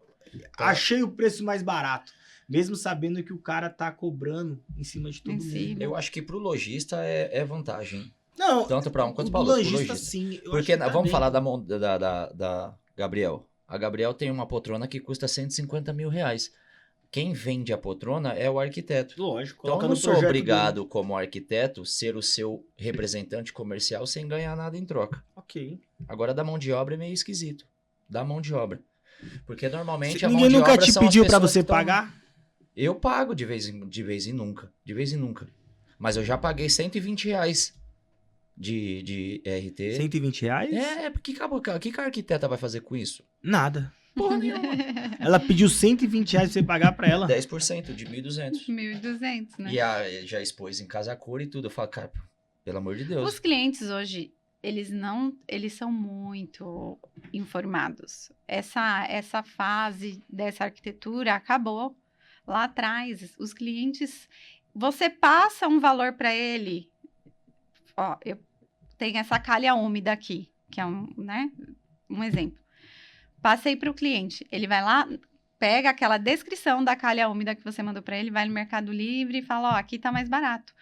achei o preço mais barato, mesmo sabendo que o cara tá cobrando em cima de todo mundo. Eu acho que pro lojista é vantagem. Não, tanto para um quanto para o lojista, lojista. Sim. Porque vamos falar da Gabriel. A Gabriel tem uma poltrona que custa 150 mil reais. Quem vende a poltrona é o arquiteto. Lógico. Então, eu não sou obrigado, como arquiteto, ser o seu representante comercial sem ganhar nada em troca. Ok. Agora, da mão de obra é meio esquisito. Da mão de obra. Porque, normalmente, Ninguém nunca te pediu para você pagar? Eu pago de vez em nunca. De vez em nunca. Mas eu já paguei 120 reais de RT. 120 reais? Porque o que a arquiteta vai fazer com isso? Nada. Porra nenhuma. Ela pediu 120 reais pra você pagar pra ela. 10% de 1.200. 1.200, né? E já expôs em casa a cor e tudo. Eu falo, cara, pelo amor de Deus. Os clientes hoje, eles são muito informados. Essa fase dessa arquitetura acabou lá atrás. Os clientes, você passa um valor para ele. Ó, eu tenho essa calha úmida aqui, que é um exemplo. Passei para o cliente, ele vai lá, pega aquela descrição da calha úmida que você mandou para ele, vai no Mercado Livre e fala, ó, aqui tá mais barato.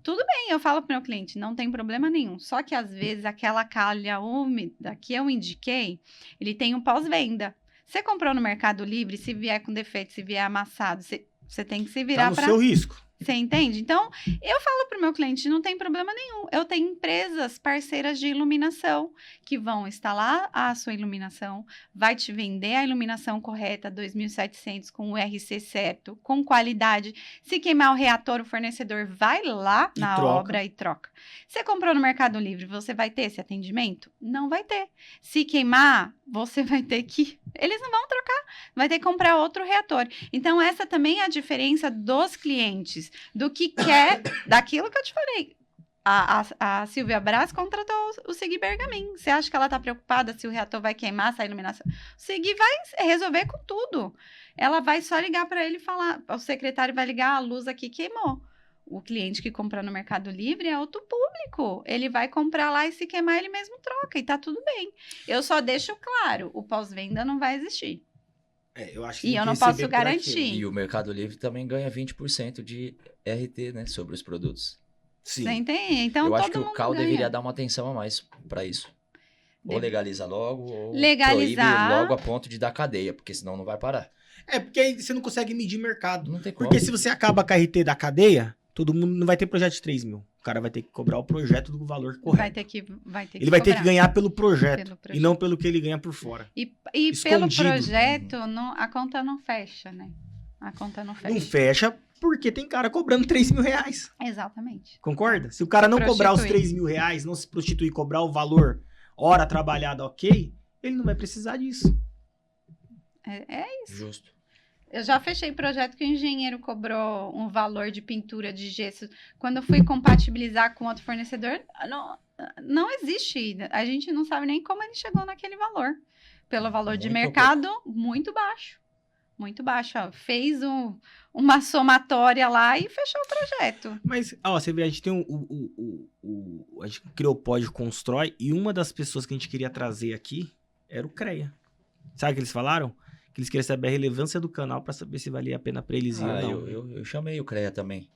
Tudo bem, eu falo pro meu cliente, não tem problema nenhum. Só que às vezes aquela calha úmida que eu indiquei, ele tem um pós-venda. Você comprou no Mercado Livre, se vier com defeito, se vier amassado, você tem que se virar tá no seu risco. Você entende? Então, eu falo para o meu cliente, não tem problema nenhum. Eu tenho empresas parceiras de iluminação que vão instalar a sua iluminação, vai te vender a iluminação correta, 2.700, com o RC certo, com qualidade. Se queimar o reator, o fornecedor vai lá na obra e troca. Você comprou no Mercado Livre, você vai ter esse atendimento? Não vai ter. Se queimar, você vai ter que... Eles não vão trocar, vai ter que comprar outro reator. Então, essa também é a diferença dos clientes, do que quer, daquilo que eu te falei. A Silvia Braz contratou o Segui Bergamin. Você acha que ela está preocupada se o reator vai queimar, se a iluminação... O Segui vai resolver com tudo. Ela vai só ligar para ele e falar, o secretário vai ligar, a luz aqui queimou. O cliente que compra no Mercado Livre é outro público. Ele vai comprar lá e se queimar, ele mesmo troca. E tá tudo bem. Eu só deixo claro, o pós-venda não vai existir. Eu acho que e eu não posso garantir. E o Mercado Livre também ganha 20% de RT, né? Sobre os produtos. Sim. Você entende? Então, eu todo acho que o CAL ganha. deveria dar uma atenção a mais para isso. Ou legaliza logo, ou legalizar proíbe logo a ponto de dar cadeia, porque senão não vai parar. Porque aí você não consegue medir mercado. Não tem como. Porque se você acaba com a RT da cadeia, todo mundo não vai ter projeto de 3 mil. O cara vai ter que cobrar o projeto do valor correto. Vai ter que ele vai ter que ganhar pelo projeto e não pelo que ele ganha por fora. E pelo projeto, a conta não fecha, né? A conta não fecha. Não fecha porque tem cara cobrando 3 mil reais. Exatamente. Concorda? Se o cara não cobrar os 3 mil reais, não se prostituir, cobrar o valor, hora trabalhada, ok, ele não vai precisar disso. É isso. Justo. Eu já fechei projeto que o engenheiro cobrou um valor de pintura de gesso. Quando eu fui compatibilizar com outro fornecedor, não existe. A gente não sabe nem como ele chegou naquele valor. Pelo valor de mercado, muito baixo. muito baixo. Ó. Fez uma somatória lá e fechou o projeto. Mas, ó, você vê, a gente tem a gente criou o Pode Constrói e uma das pessoas que a gente queria trazer aqui era o CREA. Sabe o que eles falaram? Que eles queriam saber a relevância do canal pra saber se valia a pena pra eles ir ou não. Eu chamei o CREA também.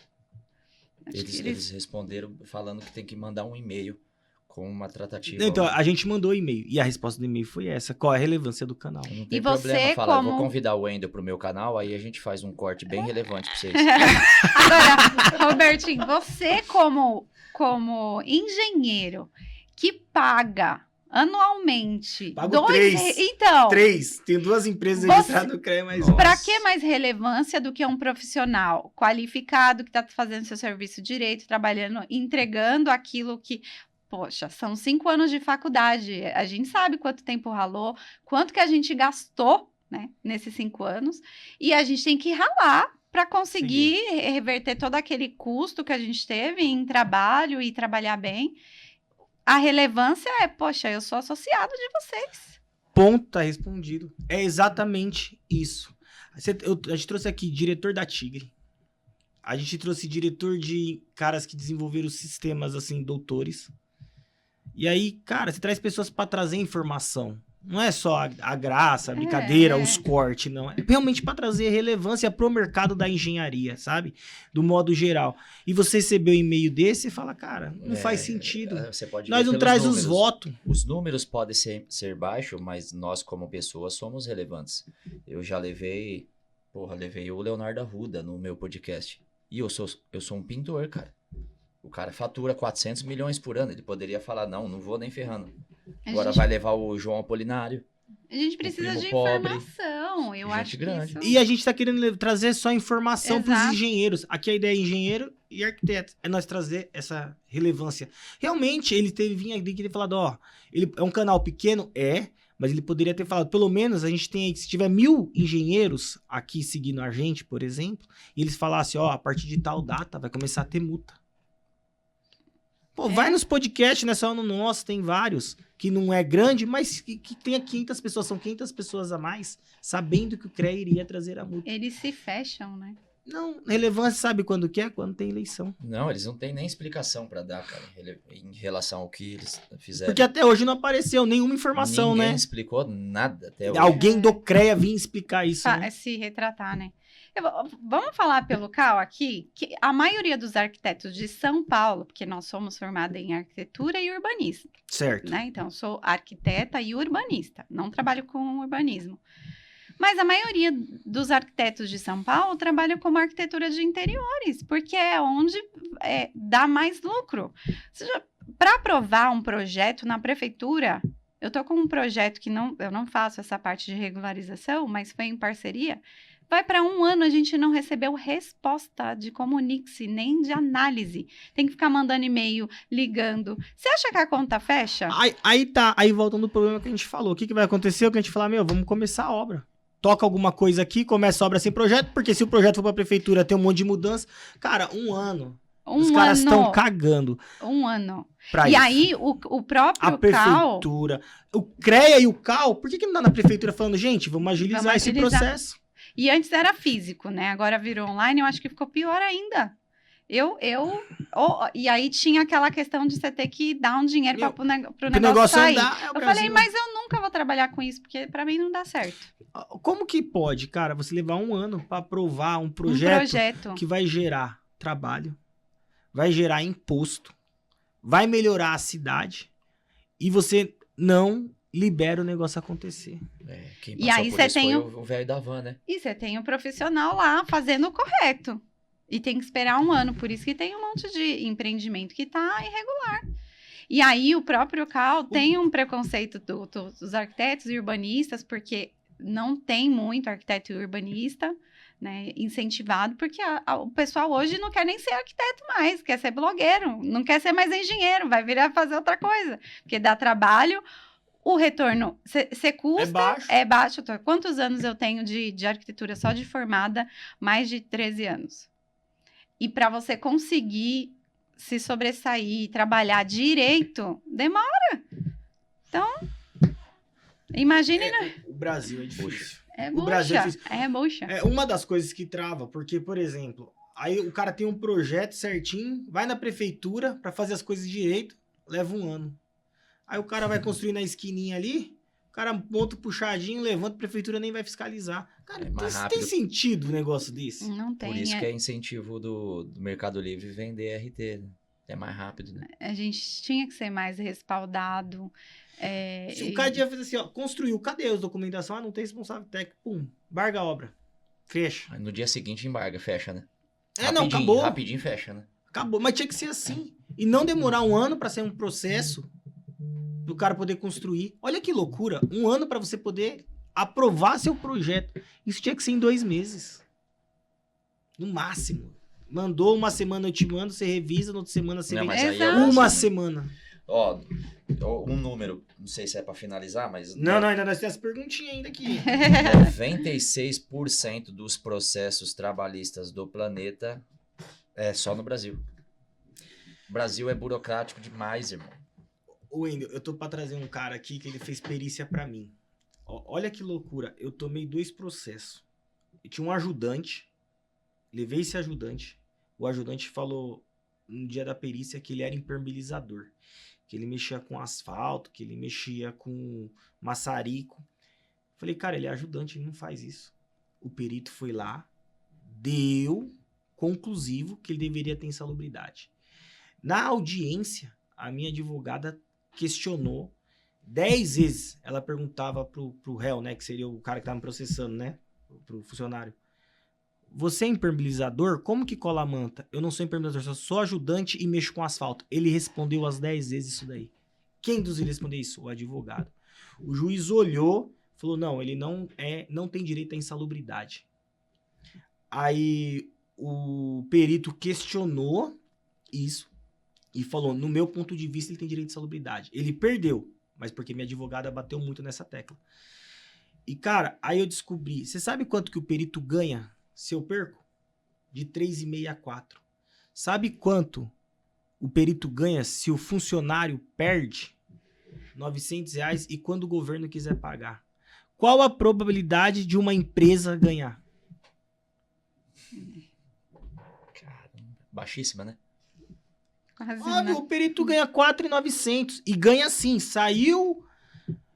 Acho que Eles responderam falando que tem que mandar um e-mail com uma tratativa. Então, a gente mandou e-mail. E a resposta do e-mail foi essa. Qual é a relevância do canal? Não tem E você, problema, fala, eu vou como- convidar o Wendel pro meu canal, aí a gente faz um corte bem relevante pra vocês. Agora, Robertinho, você como engenheiro que paga anualmente Pago 3. Então, 3. Tem 2 empresas Você- registradas no CREA, mas... Nossa. para que mais relevância do que um profissional qualificado que está fazendo seu serviço direito, trabalhando, entregando aquilo que... Poxa, são 5 anos de faculdade. A gente sabe quanto tempo ralou, quanto que a gente gastou, né, nesses 5 anos. E a gente tem que ralar para conseguir reverter todo aquele custo que a gente teve em trabalho e trabalhar bem. A relevância é, poxa, eu sou associado de vocês. Ponto, tá respondido. É exatamente isso. A gente trouxe aqui diretor da Tigre. A gente trouxe diretor de caras que desenvolveram sistemas, assim, doutores. E aí, cara, você traz pessoas pra trazer informação. Não é só a graça, a brincadeira, os cortes, não. É realmente pra trazer relevância pro mercado da engenharia, sabe? Do modo geral. E você recebeu um e-mail desse e fala, cara, não faz sentido. Você pode Nós ver não pelos traz números. os votos. Os números podem ser baixos, mas nós, como pessoas, somos relevantes. Eu já levei o Leonardo Arruda no meu podcast. E eu sou um pintor, cara. O cara fatura 400 milhões por ano. Ele poderia falar, não vou nem ferrando. Agora vai levar o João Apolinário. A gente precisa primo de pobre, informação. Eu gente acho grande. que isso... E a gente tá querendo trazer só informação pros Exato. engenheiros. Aqui a ideia é engenheiro e arquiteto. É nós trazer essa relevância. Realmente, ele teve vir aqui e ter falado, ó, ele é um canal pequeno? Mas ele poderia ter falado, pelo menos a gente tem aí, se tiver 1000 engenheiros aqui seguindo a gente, por exemplo, e eles falassem, ó, a partir de tal data vai começar a ter multa. Pô, vai nos podcasts, não é só no nosso, tem vários, que não é grande, mas que tem 500 pessoas, são 500 pessoas a mais, sabendo que o CREA iria trazer a multa. Eles se fecham, né? Não, relevância sabe quando que é? Quando tem eleição. Não, eles não têm nem explicação pra dar, cara, em relação ao que eles fizeram. Porque até hoje não apareceu nenhuma informação, Ninguém né? explicou nada até hoje. Alguém do CREA vir explicar isso, né? Se retratar, né? Vamos falar pelo CAL aqui, que a maioria dos arquitetos de São Paulo, porque nós somos formados em arquitetura e urbanismo, Certo. né? Então, eu sou arquiteta e urbanista, não trabalho com urbanismo. Mas a maioria dos arquitetos de São Paulo trabalham como arquitetura de interiores, porque é onde dá mais lucro. Para aprovar um projeto na prefeitura, eu estou com um projeto que eu não faço essa parte de regularização, mas foi em parceria. Vai para 1 ano, a gente não recebeu resposta de comunique-se, nem de análise. Tem que ficar mandando e-mail, ligando. Você acha que a conta fecha? Aí voltando no problema que a gente falou. O que vai acontecer? O que a gente falar, vamos começar a obra. Toca alguma coisa aqui, começa a obra sem projeto, porque se o projeto for pra prefeitura, tem um monte de mudança. Cara, 1 ano. Os caras estão cagando 1 ano. pra E isso. aí, o próprio A CAL... prefeitura, o CREA e o CAL, por que não dá na prefeitura falando, gente, vamos agilizar Vamos esse agilizar. processo? E antes era físico, né? Agora virou online, eu acho que ficou pior ainda. E aí tinha aquela questão de você ter que dar um dinheiro para o negócio sair. Andar, Eu falei, mas eu nunca vou trabalhar com isso, porque para mim não dá certo. Como que pode, cara, você levar 1 ano para aprovar um projeto que vai gerar trabalho, vai gerar imposto, vai melhorar a cidade e você não libera o negócio acontecer? Quem E aí você tem o velho da van, né? E você tem o profissional lá fazendo o correto. E tem que esperar 1 ano, por isso que tem um monte de empreendimento que tá irregular. E aí o próprio CAL tem um preconceito dos arquitetos e urbanistas, porque não tem muito arquiteto e urbanista, né, incentivado, porque o pessoal hoje não quer nem ser arquiteto mais, quer ser blogueiro, não quer ser mais engenheiro, vai virar fazer outra coisa, porque dá trabalho, o retorno, você custa, é baixo. Quantos anos eu tenho de arquitetura só de formada? Mais de 13 anos. E para você conseguir se sobressair, trabalhar direito, demora. Então, imagine... O Brasil é difícil. É O Brasil bucha. fez- É bucha. É uma das coisas que trava, porque, por exemplo, aí o cara tem um projeto certinho, vai na prefeitura pra fazer as coisas direito, leva 1 ano. Aí o cara vai construir na esquininha ali, o cara monta o puxadinho, levanta, a prefeitura nem vai fiscalizar. Cara, É mais tem rápido. sentido um negócio desse? Não tem. Por isso que é incentivo do Mercado Livre vender RT, né? É mais rápido, né? A gente tinha que ser mais respaldado. Se o cara tinha feito assim, ó, construiu, cadê as documentação? Ah, não tem responsável técnico, pum, embarga a obra. Fecha. Aí no dia seguinte embarga, fecha, né? Não, acabou. Rapidinho fecha, né? Acabou, mas tinha que ser assim. E não demorar 1 ano pra ser um processo do cara poder construir. Olha que loucura, 1 ano pra você poder aprovar seu projeto. Isso tinha que ser em 2 meses. No máximo. Mandou 1 semana, eu te mando, você revisa, na outra semana você Não, vem. mas aí é Exato. Uma assim, semana. Ó, um número, não sei se é pra finalizar, mas... Não, ainda nós temos essa perguntinha ainda aqui. 96% dos processos trabalhistas do planeta é só no Brasil. O Brasil é burocrático demais, irmão. Ô, Wendel, eu tô pra trazer um cara aqui que ele fez perícia pra mim. Ó, olha que loucura, eu tomei 2 processos. Eu tinha um ajudante, levei esse ajudante. O ajudante falou no dia da perícia que ele era impermeabilizador. Que ele mexia com asfalto, que ele mexia com maçarico. Falei, cara, ele é ajudante, ele não faz isso. O perito foi lá, deu conclusivo que ele deveria ter insalubridade. Na audiência, a minha advogada questionou 10 vezes. Ela perguntava pro réu, né, que seria o cara que tava me processando, né, pro funcionário. Você é impermeabilizador? Como que cola a manta? Eu não sou impermeabilizador, sou ajudante e mexo com asfalto. Ele respondeu as 10 vezes isso daí. Quem induziu ele a responder isso? O advogado. O juiz olhou, falou, não, ele não tem direito à insalubridade. Aí o perito questionou isso e falou, no meu ponto de vista, ele tem direito à insalubridade. Ele perdeu, mas porque minha advogada bateu muito nessa tecla. E, cara, aí eu descobri, você sabe quanto que o perito ganha se eu perco? De 3,5 a 4. Sabe quanto o perito ganha se o funcionário perde? R$900 e quando o governo quiser pagar. Qual a probabilidade de uma empresa ganhar? Caramba, baixíssima, né? Quase, Óbvio, né? o perito ganha 4.900 e ganha assim, saiu,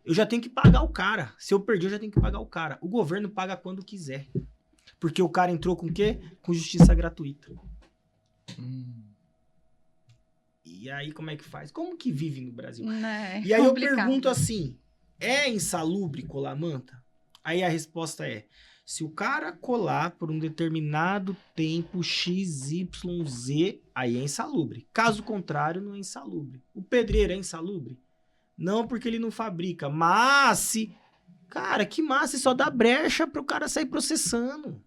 eu já tenho que pagar o cara. Se eu perdi, eu já tenho que pagar o cara. O governo paga quando quiser. Porque o cara entrou com o quê? Com justiça gratuita. E aí, como é que faz? Como que vive no Brasil? Né? E aí eu Complicado. pergunto assim, é insalubre colar manta? Aí a resposta é, se o cara colar por um determinado tempo XYZ, aí é insalubre. Caso contrário, não é insalubre. O pedreiro é insalubre? Não, porque ele não fabrica. Mas se... Cara, que massa, só dá brecha pro cara sair processando.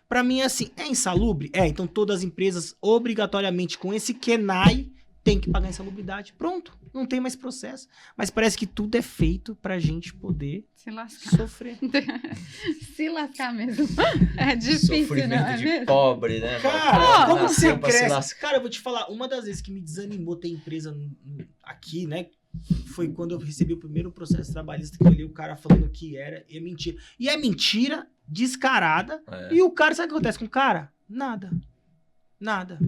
Pra mim é assim, é insalubre? É, então todas as empresas, obrigatoriamente, com esse KENAI, tem que pagar insalubridade. Pronto, não tem mais processo. Mas parece que tudo é feito pra gente poder Se lascar. sofrer. Se lascar mesmo. É difícil, Sofrimento não é de mesmo? pobre, né? Cara, como Nasceu você pra se cresce? lascar. Cara, eu vou te falar, uma das vezes que me desanimou ter empresa aqui, né? Foi quando eu recebi o primeiro processo trabalhista que eu li o cara falando que era, e é mentira. E é mentira descarada. É. E o cara, sabe o que acontece com o cara? Nada. Nada.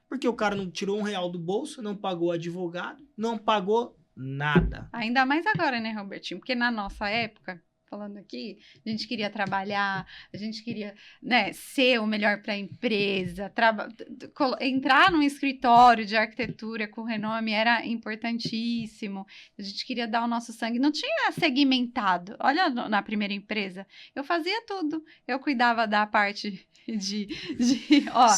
Porque o cara não tirou R$1 do bolso, não pagou advogado, não pagou nada. Ainda mais agora, né, Robertinho? Porque na nossa época, falando aqui, a gente queria trabalhar, a gente queria, né, ser o melhor para a empresa, entrar num escritório de arquitetura com renome era importantíssimo. A gente queria dar o nosso sangue. Não tinha segmentado. Olha, na primeira empresa, eu fazia tudo. Eu cuidava da parte ó,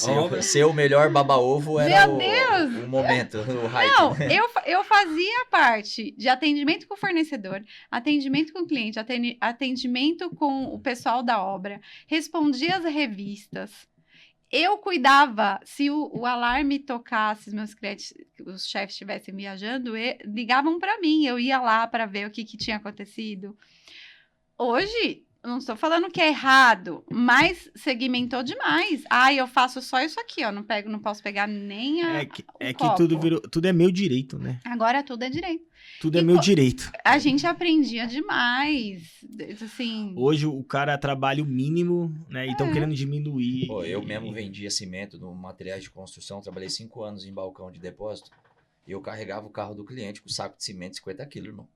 Ser o melhor baba-ovo era Meu Deus! o momento, o hype. Não, eu fazia parte de atendimento com o fornecedor, atendimento com o cliente, atendimento com o pessoal da obra, respondia as revistas. Eu cuidava, se o alarme tocasse, meus clientes, os chefes estivessem viajando, ligavam para mim, eu ia lá para ver o que tinha acontecido. Hoje, não estou falando que é errado, mas segmentou demais. Eu faço só isso aqui, ó. Não posso pegar nem É o que tudo copo. virou, tudo é meu direito, né? Agora tudo é direito. Tudo é meu direito. A gente aprendia demais. Assim. Hoje o cara trabalha o mínimo, né? E estão querendo diminuir. Pô, eu mesmo vendia cimento no materiais de construção, trabalhei 5 anos em balcão de depósito. E eu carregava o carro do cliente com saco de cimento 50 quilos, irmão.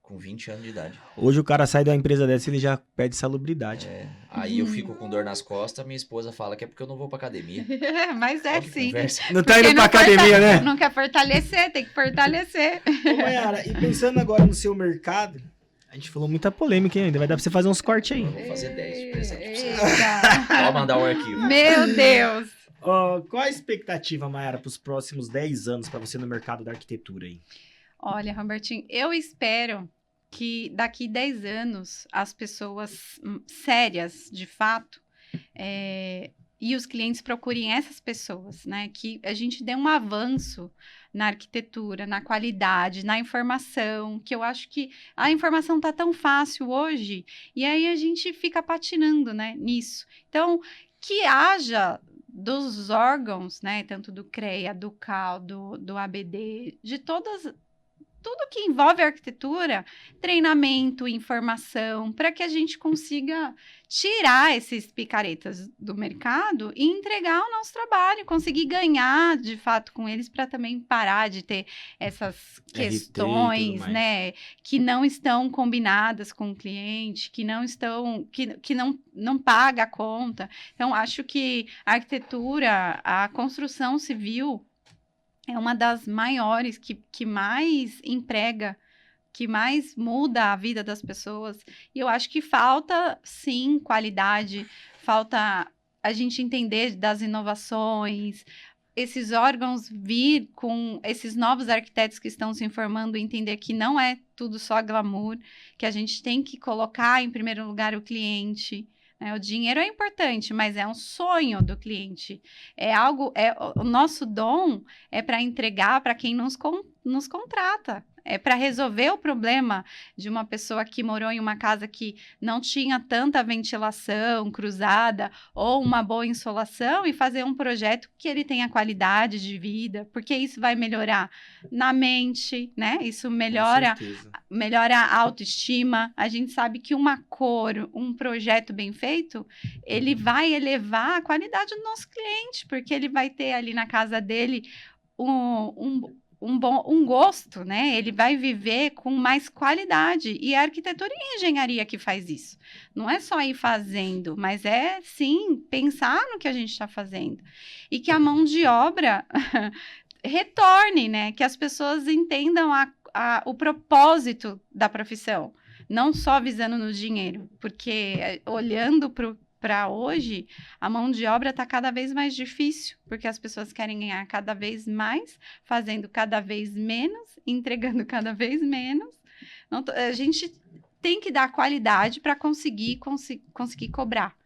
Com 20 anos de idade. Hoje o cara sai da empresa dessa e ele já perde salubridade. Aí eu fico com dor nas costas, minha esposa fala que é porque eu não vou pra academia. Mas é Olha que sim. conversa. Não tá indo pra academia, né? Não quer fortalecer, tem que fortalecer. Ô, Mayara, e pensando agora no seu mercado, a gente falou muita polêmica ainda. Vai dar pra você fazer uns cortes aí. Vou fazer 10 de pressão pra você. Eita. Pode mandar o arquivo. Meu Deus. Ó, qual a expectativa, Mayara, pros próximos 10 anos pra você no mercado da arquitetura aí? Olha, Robertinho, eu espero que daqui 10 anos as pessoas sérias, de fato, e os clientes procurem essas pessoas, né? Que a gente dê um avanço na arquitetura, na qualidade, na informação, que eu acho que a informação tá tão fácil hoje, e aí a gente fica patinando, né, nisso. Então, que haja dos órgãos, né, tanto do CREA, do CAL, do ABD, de tudo que envolve arquitetura, treinamento, informação, para que a gente consiga tirar esses picaretas do mercado e entregar o nosso trabalho, conseguir ganhar de fato com eles, para também parar de ter essas questões, né, que não estão combinadas com o cliente, que não estão, que não paga a conta. Então, acho que a arquitetura, a construção civil é uma das maiores que mais emprega, que mais muda a vida das pessoas. E eu acho que falta, sim, qualidade, falta a gente entender das inovações, esses órgãos vir com esses novos arquitetos que estão se formando, entender que não é tudo só glamour, que a gente tem que colocar em primeiro lugar o cliente. O dinheiro é importante, mas é um sonho do cliente. O nosso dom é para entregar para quem nos contrata. É para resolver o problema de uma pessoa que morou em uma casa que não tinha tanta ventilação cruzada ou uma boa insolação e fazer um projeto que ele tenha qualidade de vida, porque isso vai melhorar na mente, né? Isso melhora a autoestima. A gente sabe que uma cor, um projeto bem feito, ele vai elevar a qualidade do nosso cliente, porque ele vai ter ali na casa dele um gosto, né? Ele vai viver com mais qualidade. E a arquitetura e a engenharia que faz isso. Não é só ir fazendo, mas é, sim, pensar no que a gente está fazendo. E que a mão de obra retorne, né? Que as pessoas entendam o propósito da profissão. Não só visando no dinheiro. Porque olhando para hoje, a mão de obra está cada vez mais difícil, porque as pessoas querem ganhar cada vez mais, fazendo cada vez menos, entregando cada vez menos. Então, a gente tem que dar qualidade para conseguir cobrar,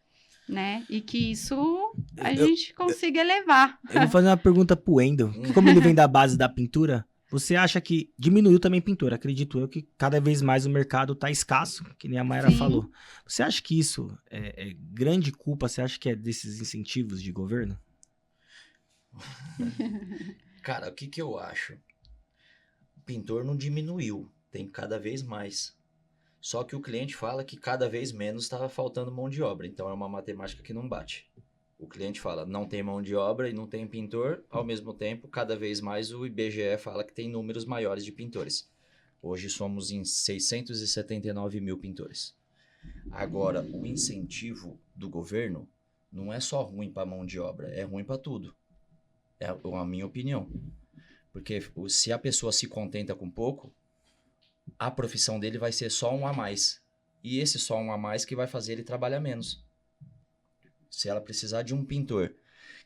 né? E que isso a gente consiga elevar. Eu vou fazer uma pergunta pro Wendel. Como ele vem da base da pintura, você acha que diminuiu também pintura? Acredito eu que cada vez mais o mercado tá escasso, que nem a Mayara falou. Você acha que isso é grande culpa? Você acha que é desses incentivos de governo? Cara, o que eu acho? O pintor não diminuiu, tem cada vez mais. Só que o cliente fala que cada vez menos estava faltando mão de obra, então é uma matemática que não bate. O cliente fala, não tem mão de obra e não tem pintor, ao mesmo tempo, cada vez mais o IBGE fala que tem números maiores de pintores. Hoje somos em 679 mil pintores. Agora, o incentivo do governo não é só ruim para mão de obra, é ruim para tudo. É a minha opinião. Porque se a pessoa se contenta com pouco, a profissão dele vai ser só um a mais. E esse só um a mais que vai fazer ele trabalhar menos. Se ela precisar de um pintor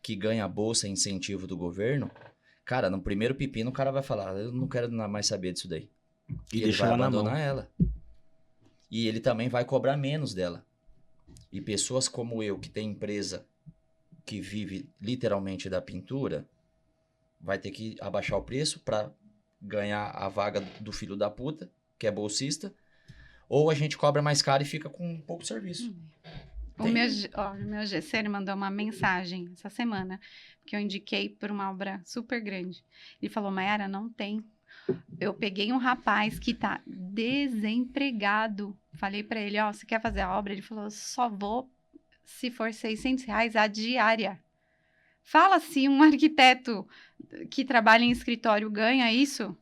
que ganha bolsa e incentivo do governo, cara, no primeiro pepino o cara vai falar, eu não quero mais saber disso daí. E ele vai abandonar ela. E ele também vai cobrar menos dela. E pessoas como eu, que tem empresa que vive literalmente da pintura, vai ter que abaixar o preço para ganhar a vaga do filho da puta, que é bolsista, ou a gente cobra mais caro e fica com pouco serviço. O meu gesseiro mandou uma mensagem essa semana, que eu indiquei por uma obra super grande. Ele falou, Mayara, não tem. Eu peguei um rapaz que tá desempregado. Falei pra ele, ó, você quer fazer a obra? Ele falou, só vou se for R$600 a diária. Fala se um arquiteto que trabalha em escritório ganha isso.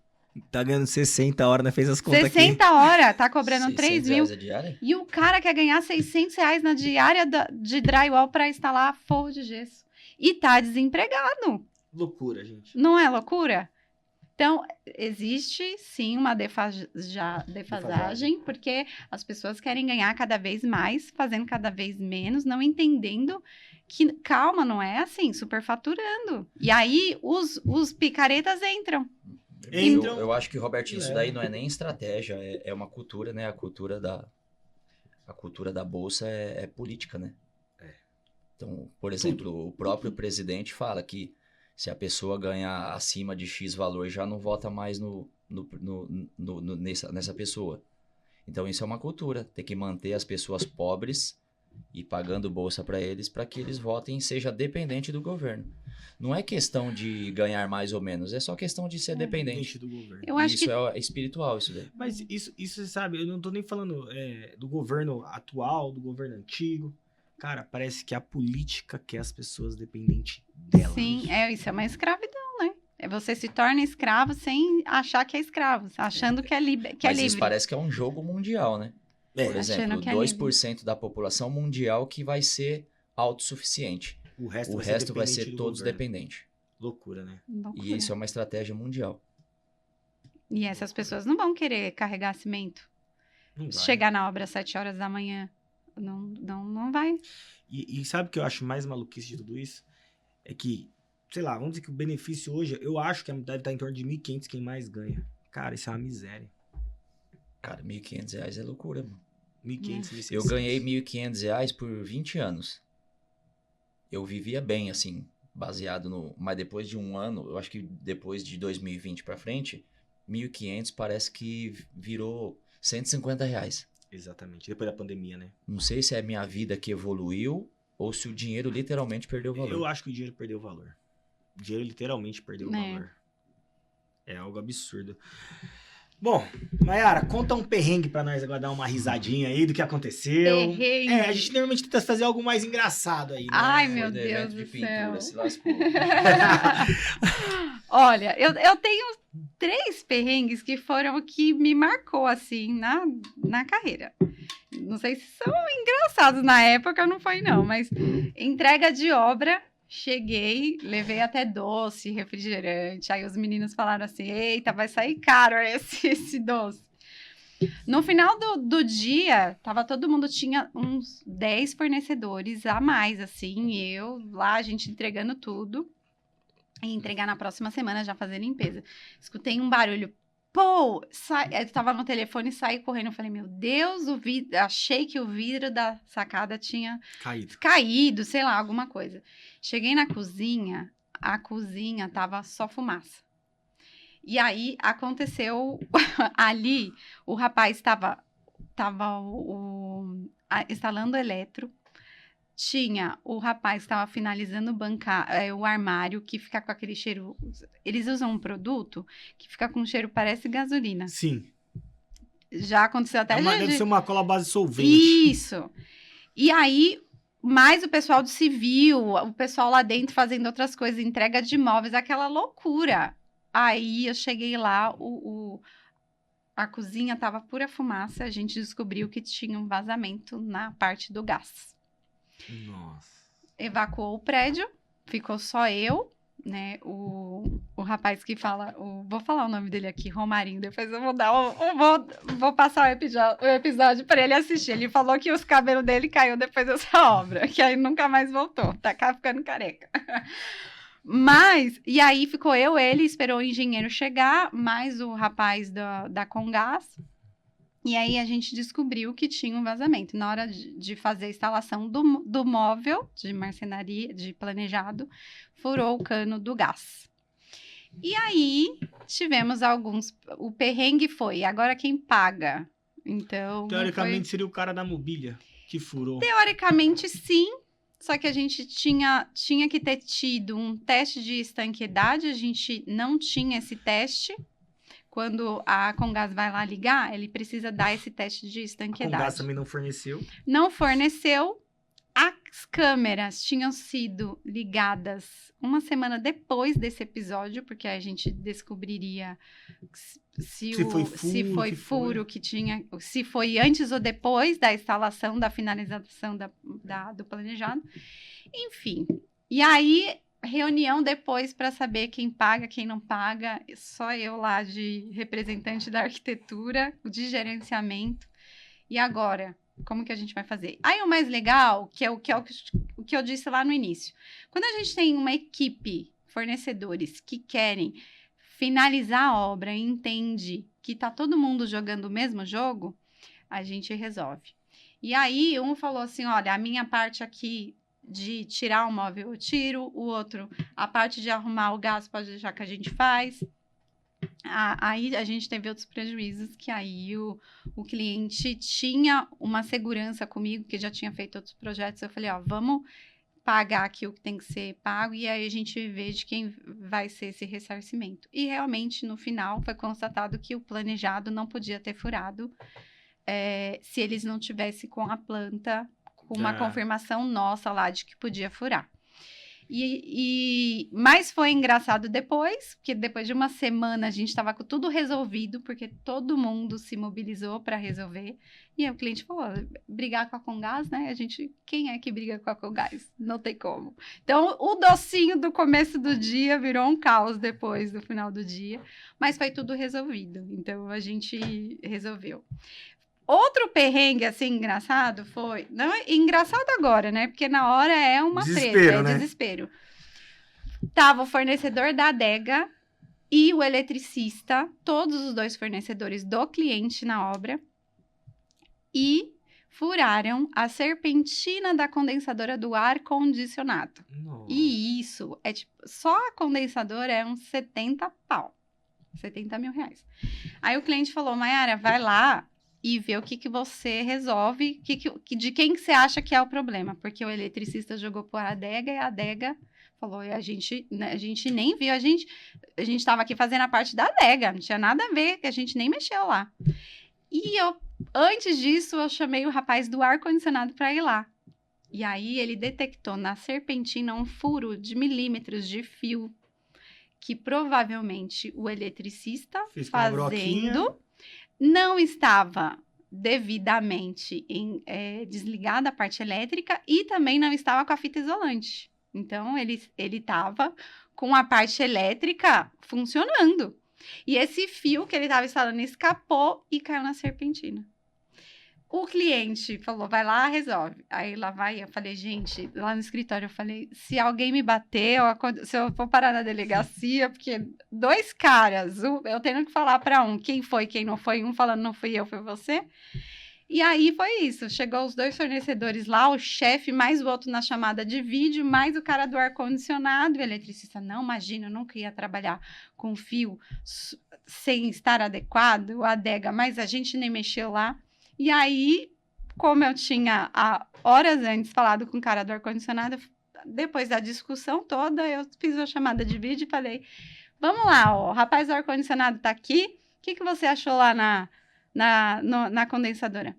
Tá ganhando 60 horas, né? Fez as contas 60 horas, tá cobrando 3 mil. R$600 a diária? E o cara quer ganhar R$600 na diária de drywall pra instalar forro de gesso. E tá desempregado. Loucura, gente. Não é loucura? Então, existe sim uma defasagem, porque as pessoas querem ganhar cada vez mais, fazendo cada vez menos, não entendendo que, calma, não é assim, superfaturando. E aí, os picaretas entram. Eu acho que, Roberto, isso daí não é nem estratégia, é uma cultura, né? A cultura da bolsa é política, né? Então, por exemplo, o próprio presidente fala que se a pessoa ganhar acima de X valor, já não vota mais nessa pessoa. Então, isso é uma cultura. Tem que manter as pessoas pobres e pagando bolsa para eles, para que eles votem e seja dependente do governo. Não é questão de ganhar mais ou menos, é só questão de ser dependente do governo. Eu acho isso que... é espiritual, isso daí. Mas isso você sabe, eu não tô nem falando do governo atual, do governo antigo. Cara, parece que a política quer as pessoas dependentes dela. Sim, isso é uma escravidão, né? Você se torna escravo sem achar que é escravo, achando que é livre. Mas isso parece que é um jogo mundial, né? Por exemplo, 2% da população mundial que vai ser autossuficiente. O resto vai ser todos dependentes. Loucura, né? Loucura. E isso é uma estratégia mundial. E essas pessoas não vão querer carregar cimento. Chegar na obra às 7 horas da manhã. Não vai. E sabe o que eu acho mais maluquice de tudo isso? É que, sei lá, vamos dizer que o benefício hoje, eu acho que deve estar em torno de 1.500 quem mais ganha. Cara, isso é uma miséria. Cara, R$1.500 é loucura, mano. 1.500, Eu ganhei R$1.500 por 20 anos. Eu vivia bem, assim, baseado no... Mas depois de um ano, eu acho que depois de 2020 pra frente, 1.500 parece que virou R$150. Exatamente, depois da pandemia, né? Não sei se é a minha vida que evoluiu ou se o dinheiro literalmente perdeu o valor. Eu acho que o dinheiro perdeu o valor. O dinheiro literalmente perdeu o valor. É algo absurdo. Bom, Mayara, conta um perrengue pra nós agora, dar uma risadinha aí do que aconteceu. Perrengue. A gente normalmente tenta fazer algo mais engraçado aí, né? Ai, meu Foi no Deus evento do de pintura, céu. se lascou. Olha, eu tenho 3 perrengues que foram o que me marcou, assim, na carreira. Não sei se são engraçados na época, não foi não, mas entrega de obra, cheguei, levei até doce, refrigerante, aí os meninos falaram assim, eita, vai sair caro esse doce. No final do dia, todo mundo tinha uns 10 fornecedores a mais, assim, e eu lá, a gente entregando tudo. E entregar na próxima semana, já fazer limpeza. Escutei um barulho. Pô! Eu tava no telefone e saí correndo. Eu falei, meu Deus, achei que o vidro da sacada tinha caído, sei lá, alguma coisa. Cheguei na cozinha, a cozinha tava só fumaça. E aí, aconteceu ali, o rapaz estava instalando eletro. Tinha o rapaz que estava finalizando o armário, que fica com aquele cheiro... Eles usam um produto que fica com um cheiro, parece gasolina. Sim. Já aconteceu até... Deve ser uma cola base solvente. Isso. E aí, mais o pessoal do civil, o pessoal lá dentro fazendo outras coisas, entrega de imóveis, aquela loucura. Aí, eu cheguei lá, a cozinha estava pura fumaça, a gente descobriu que tinha um vazamento na parte do gás. Nossa. Evacuou o prédio, ficou só eu, né? O rapaz que fala, vou falar o nome dele aqui, Romarinho, depois eu vou dar, vou passar o episódio para ele assistir. Ele falou que os cabelos dele caiu depois dessa obra, que aí nunca mais voltou, tá ficando careca. Mas, e aí ficou ele esperou o engenheiro chegar, mais o rapaz da Comgás. E aí a gente descobriu que tinha um vazamento. Na hora de fazer a instalação do móvel, de marcenaria, de planejado, furou o cano do gás. E aí tivemos o perrengue foi, agora quem paga? Então, Teoricamente seria o cara da mobília que furou. teoricamente, sim. Só que a gente tinha que ter tido um teste de estanqueidade. A gente não tinha esse teste. Quando a Comgás vai lá ligar, ele precisa dar esse teste de A estanqueidade. Comgás também não forneceu. Não forneceu. As câmeras tinham sido ligadas uma semana depois desse episódio, porque a gente descobriria se foi furo que tinha, se foi antes ou depois da instalação, da finalização do planejado. Enfim, e aí reunião depois para saber quem paga, quem não paga. Só eu lá de representante da arquitetura, de gerenciamento. E agora? Como que a gente vai fazer? Aí o mais legal, que é o que eu disse lá no início. Quando a gente tem uma equipe, fornecedores, que querem finalizar a obra e entende que tá todo mundo jogando o mesmo jogo, a gente resolve. E aí um falou assim, olha, a minha parte aqui de tirar o móvel eu tiro, o outro, a parte de arrumar o gás pode deixar que a gente faz. Aí a gente teve outros prejuízos, que aí o cliente tinha uma segurança comigo, que já tinha feito outros projetos. Eu falei, ó, vamos pagar aqui o que tem que ser pago, e aí a gente vê de quem vai ser esse ressarcimento. E realmente, no final, foi constatado que o planejado não podia ter furado se eles não tivessem com a planta, com uma confirmação nossa lá de que podia furar. Mas foi engraçado depois, porque depois de uma semana a gente estava com tudo resolvido, porque todo mundo se mobilizou para resolver. E aí o cliente falou, brigar com a Comgás, né? Quem é que briga com a Comgás? Não tem como. Então, o docinho do começo do dia virou um caos depois do final do dia, mas foi tudo resolvido. Então, a gente resolveu. Outro perrengue, assim, engraçado foi... Não é engraçado agora, né? Porque na hora é uma treta, né? Desespero. Tava o fornecedor da adega e o eletricista, todos os dois fornecedores do cliente na obra, e furaram a serpentina da condensadora do ar-condicionado. E isso é tipo... Só a condensadora é uns 70 pau. 70 mil reais. Aí o cliente falou, Mayara, vai lá e ver o que você resolve, de quem que você acha que é o problema. Porque o eletricista jogou por adega e a adega falou, e a gente nem viu, a gente estava aqui fazendo a parte da adega, não tinha nada a ver, que a gente nem mexeu lá. E antes disso, eu chamei o rapaz do ar-condicionado para ir lá. E aí ele detectou na serpentina um furo de milímetros de fio, que provavelmente o eletricista fazendo não estava devidamente desligada a parte elétrica e também não estava com a fita isolante. Então, ele estava com a parte elétrica funcionando. E esse fio que ele estava instalando escapou e caiu na serpentina. O cliente falou, vai lá, resolve. Aí lá vai, eu falei, gente, lá no escritório, eu falei, se alguém me bater, se eu for parar na delegacia, porque dois caras, eu tenho que falar para quem foi, quem não foi, um falando não fui eu, foi você. E aí foi isso, chegou os dois fornecedores lá, o chefe mais o outro na chamada de vídeo, mais o cara do ar-condicionado, e o eletricista, não, imagina, eu nunca ia trabalhar com fio sem estar adequado, a adega, mas a gente nem mexeu lá. E aí, como eu tinha horas antes falado com o cara do ar-condicionado, depois da discussão toda, eu fiz uma chamada de vídeo e falei, vamos lá, o rapaz do ar-condicionado tá aqui, o que você achou lá na condensadora?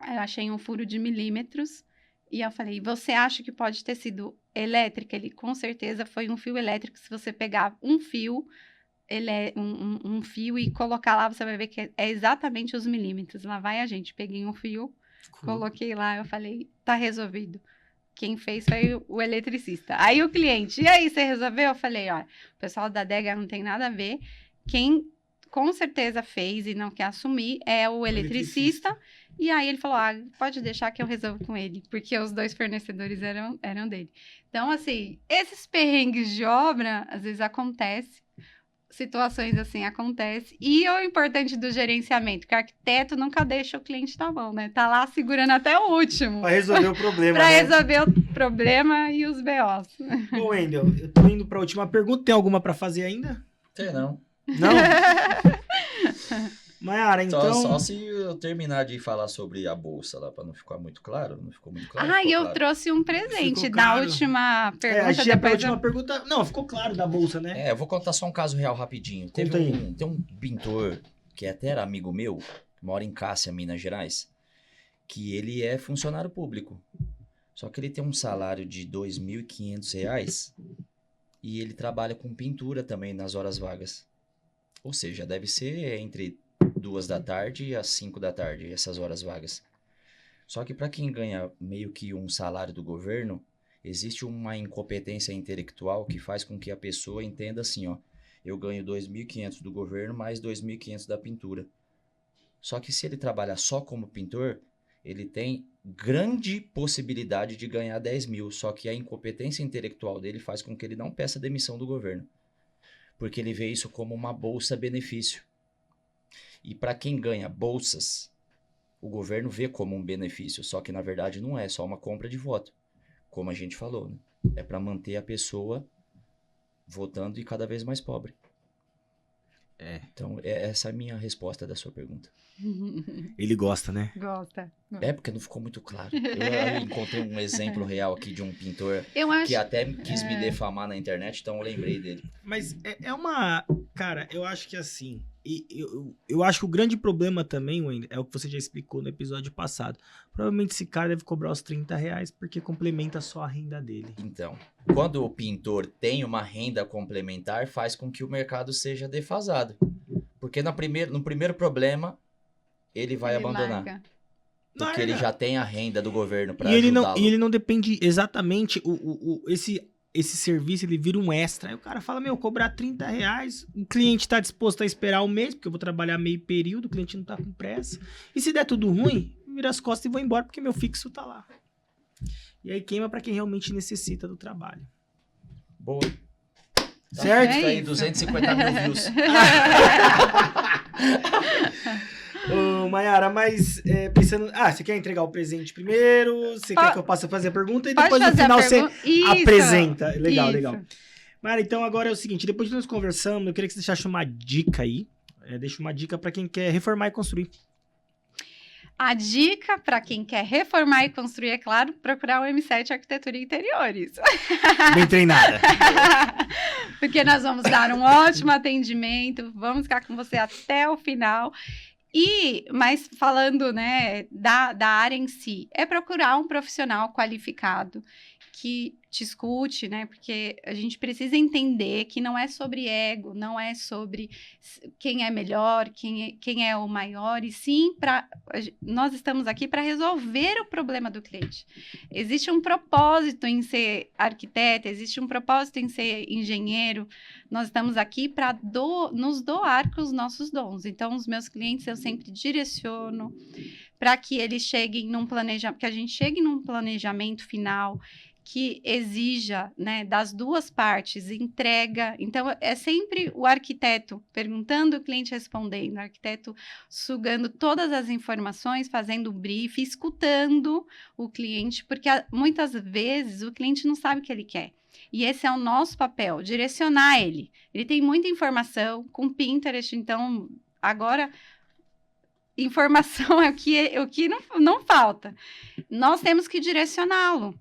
Eu achei um furo de milímetros e eu falei, você acha que pode ter sido elétrica? Ele, com certeza, foi um fio elétrico. Se você pegar um fio, um fio e colocar lá, você vai ver que é exatamente os milímetros. Lá vai a gente, peguei um fio, coloquei lá, eu falei, tá resolvido. Quem fez foi o eletricista. Aí o cliente, e aí, você resolveu? Eu falei, olha, o pessoal da adega não tem nada a ver. Quem com certeza fez e não quer assumir é o eletricista. E aí ele falou, pode deixar que eu resolvo com ele, porque os dois fornecedores eram dele. Então, assim, esses perrengues de obra, às vezes acontece, situações assim acontecem. E o importante do gerenciamento, que o arquiteto nunca deixa o cliente na mão, né? Tá lá segurando até o último. Para resolver o problema, Para resolver o problema e os BOs. Ô, Wendel, eu tô indo para a última pergunta. Tem alguma para fazer ainda? Tem não. Não? Mayara, então... Só se eu terminar de falar sobre a bolsa lá, para não ficar muito claro. Não ficou muito claro? Ah, Ficou eu claro? trouxe um presente Ficou na claro. última pergunta. achei a Depois última pergunta... Não, ficou claro da bolsa, né? Eu vou contar só um caso real rapidinho. Conta aí. Tem um pintor, que até era amigo meu, que mora em Cássia, Minas Gerais, que ele é funcionário público. Só que ele tem um salário de R$ 2.500 e ele trabalha com pintura também nas horas vagas. Ou seja, deve ser entre 2 da tarde e as 5 da tarde, essas horas vagas. Só que para quem ganha meio que um salário do governo, existe uma incompetência intelectual que faz com que a pessoa entenda assim, ó, eu ganho 2.500 do governo mais 2.500 da pintura. Só que se ele trabalhar só como pintor, ele tem grande possibilidade de ganhar 10 mil, só que a incompetência intelectual dele faz com que ele não peça demissão do governo, porque ele vê isso como uma bolsa-benefício. E para quem ganha bolsas, o governo vê como um benefício, só que na verdade não é, só uma compra de voto, como a gente falou, né? É para manter a pessoa votando e cada vez mais pobre. Então, essa é a minha resposta da sua pergunta. Ele gosta, né? Gosta. Porque não ficou muito claro. Eu encontrei um exemplo real aqui de um pintor Eu acho... que até quis me defamar na internet, então eu lembrei dele. Mas é uma... Cara, eu acho que assim... Eu acho que o grande problema também, Wender, é o que você já explicou no episódio passado. Provavelmente esse cara deve cobrar os R$30 porque complementa só a renda dele. Então, quando o pintor tem uma renda complementar, faz com que o mercado seja defasado. Porque no primeiro problema, ele vai abandonar. larga. Porque ele já tem a renda do governo para E ajudá-lo. ele não depende exatamente... Esse serviço, ele vira um extra. Aí o cara fala, cobrar R$30, o cliente tá disposto a esperar um mês, porque eu vou trabalhar meio período, o cliente não tá com pressa. E se der tudo ruim, vira as costas e vou embora, porque meu fixo tá lá. E aí queima pra quem realmente necessita do trabalho. Boa. Certo? Tá aí, 250 mil views. Ô, Mayara, mas pensando... você quer entregar o presente primeiro? Você quer que eu passe a fazer a pergunta? E depois no final você apresenta. Legal. Mayara, então agora é o seguinte, depois de nós conversamos, eu queria que você deixasse uma dica aí. Deixa uma dica pra quem quer reformar e construir. A dica para quem quer reformar e construir, é claro, procurar o M7 Arquitetura e Interiores. Bem treinada. Porque nós vamos dar um ótimo atendimento, vamos ficar com você até o final. Mas falando, né, da área em si, é procurar um profissional qualificado que te escute, né? Porque a gente precisa entender que não é sobre ego, não é sobre quem é melhor, quem é o maior, e sim nós estamos aqui para resolver o problema do cliente. Existe um propósito em ser arquiteto, existe um propósito em ser engenheiro. Nós estamos aqui para nos doar com os nossos dons. Então, os meus clientes eu sempre direciono para que eles cheguem que a gente chegue num planejamento final que exija, né, das duas partes, entrega. Então, é sempre o arquiteto perguntando, o cliente respondendo, o arquiteto sugando todas as informações, fazendo o brief, escutando o cliente, porque muitas vezes o cliente não sabe o que ele quer. E esse é o nosso papel, direcionar ele. Ele tem muita informação com Pinterest, então, agora... Informação é o que não falta. Nós temos que direcioná-lo.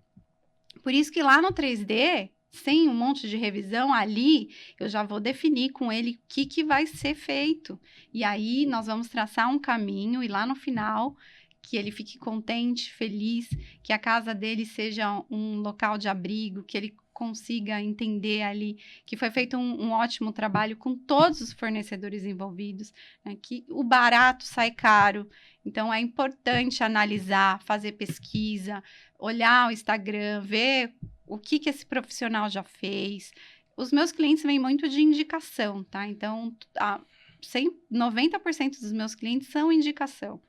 Por isso que lá no 3D, sem um monte de revisão, ali eu já vou definir com ele o que vai ser feito. E aí nós vamos traçar um caminho e lá no final que ele fique contente, feliz, que a casa dele seja um local de abrigo, que ele consiga entender ali que foi feito um ótimo trabalho com todos os fornecedores envolvidos, né, que o barato sai caro. Então, é importante analisar, fazer pesquisa, olhar o Instagram, ver o que esse profissional já fez. Os meus clientes vêm muito de indicação, tá? Então, 90% dos meus clientes são indicação.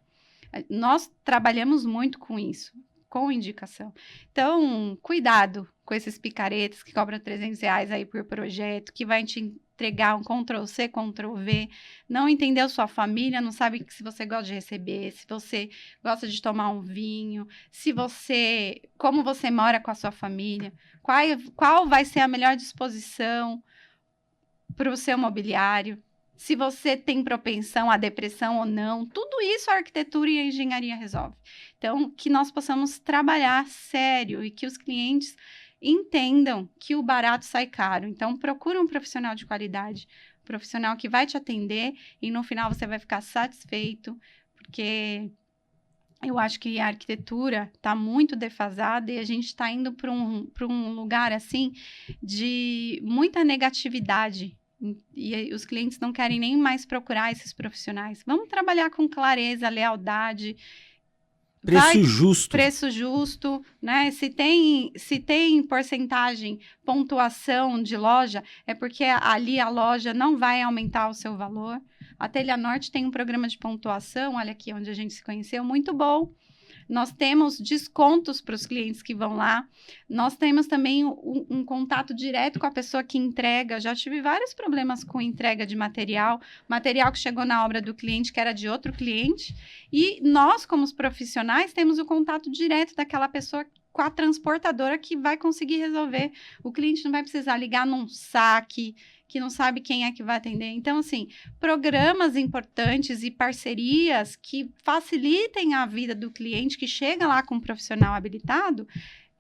Nós trabalhamos muito com isso, com indicação. Então, cuidado com esses picaretas que cobram R$300 aí por projeto, que vai te entregar um Ctrl+C, Ctrl+V, não entendeu sua família, não sabe se você gosta de receber, se você gosta de tomar um vinho, como você mora com a sua família, qual vai ser a melhor disposição para o seu mobiliário. se você tem propensão à depressão ou não, tudo isso a arquitetura e a engenharia resolve. Então, que nós possamos trabalhar sério e que os clientes entendam que o barato sai caro. Então, procure um profissional de qualidade, um profissional que vai te atender e no final você vai ficar satisfeito, porque eu acho que a arquitetura está muito defasada e a gente está indo para um lugar assim de muita negatividade. E os clientes não querem nem mais procurar esses profissionais. Vamos trabalhar com clareza, lealdade. Preço justo, né? Se tem porcentagem, pontuação de loja, é porque ali a loja não vai aumentar o seu valor. A Telha Norte tem um programa de pontuação, olha aqui onde a gente se conheceu, muito bom. Nós temos descontos para os clientes que vão lá. Nós temos também um contato direto com a pessoa que entrega. Já tive vários problemas com entrega de material que chegou na obra do cliente, que era de outro cliente. E nós, como os profissionais, temos o contato direto daquela pessoa com a transportadora que vai conseguir resolver. O cliente não vai precisar ligar num saque, que não sabe quem é que vai atender. Então, assim, programas importantes e parcerias que facilitem a vida do cliente que chega lá com um profissional habilitado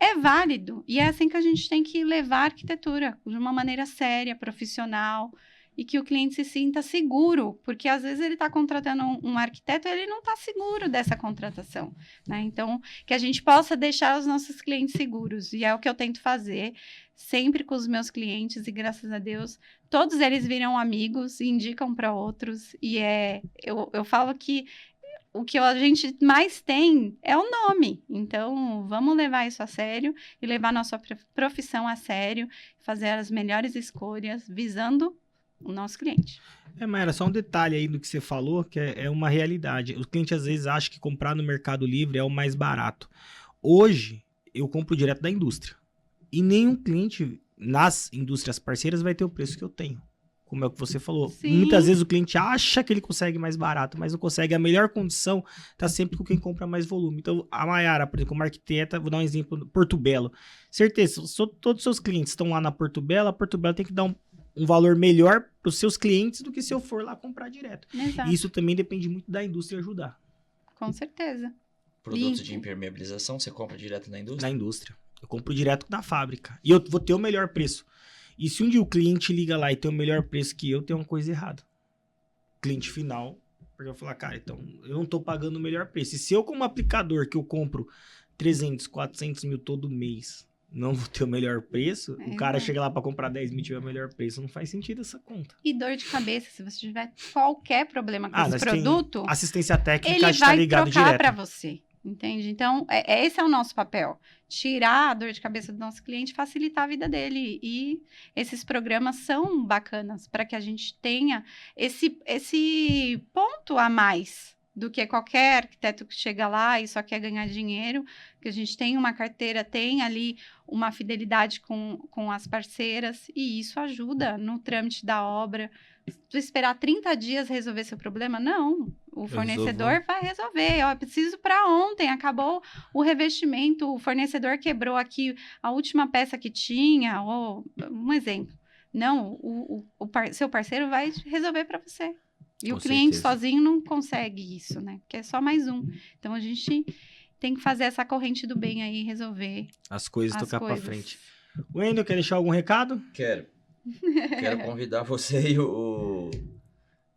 é válido. E é assim que a gente tem que levar a arquitetura, de uma maneira séria, profissional, e que o cliente se sinta seguro, porque às vezes ele está contratando um arquiteto e ele não está seguro dessa contratação, né? Então, que a gente possa deixar os nossos clientes seguros, e é o que eu tento fazer sempre com os meus clientes, e graças a Deus, todos eles viram amigos e indicam para outros, e eu falo que o que a gente mais tem é o nome. Então, vamos levar isso a sério e levar nossa profissão a sério, fazer as melhores escolhas, visando o nosso cliente. Mayara, só um detalhe aí do que você falou, que é uma realidade. O cliente às vezes acha que comprar no Mercado Livre é o mais barato. Hoje, eu compro direto da indústria. E nenhum cliente nas indústrias parceiras vai ter o preço que eu tenho. Como é o que você falou. Sim. Muitas vezes o cliente acha que ele consegue mais barato, mas não consegue. A melhor condição está sempre com quem compra mais volume. Então, a Mayara, por exemplo, como arquiteta, vou dar um exemplo, Porto Belo. Certeza, todos os seus clientes estão lá na Porto Belo, a Porto Belo tem que dar um valor melhor para os seus clientes do que se eu for lá comprar direto. Exato. E isso também depende muito da indústria ajudar. Com certeza. Produtos de impermeabilização, você compra direto na indústria? Na indústria. Eu compro direto da fábrica. E eu vou ter o melhor preço. E se um dia o cliente liga lá e tem o melhor preço que eu, tem uma coisa errada. Cliente final, porque eu vou falar, cara, então eu não tô pagando o melhor preço. E se eu, como aplicador, que eu compro 300, 400 mil todo mês, não vou ter o melhor preço, o cara chega lá para comprar 10 mil e tiver o melhor preço, não faz sentido essa conta. E dor de cabeça, se você tiver qualquer problema com esse produto, assistência técnica, ele está vai ligado trocar direto para você, entende? Então, esse é o nosso papel. Tirar a dor de cabeça do nosso cliente, facilitar a vida dele. E esses programas são bacanas para que a gente tenha esse ponto a mais do que qualquer arquiteto que chega lá e só quer ganhar dinheiro, que a gente tem uma carteira, tem ali uma fidelidade com as parceiras, e isso ajuda no trâmite da obra. Tu esperar 30 dias resolver seu problema? Não, o fornecedor vai resolver. Eu preciso para ontem, acabou o revestimento, o fornecedor quebrou aqui a última peça que tinha, ou um exemplo. Não, seu parceiro vai resolver para você. E Com o cliente certeza. sozinho não consegue isso, né? Porque é só mais um. Então, a gente tem que fazer essa corrente do bem aí, resolver as coisas, as tocar para coisas. frente. Wendel, quer deixar algum recado? Quero convidar você e o...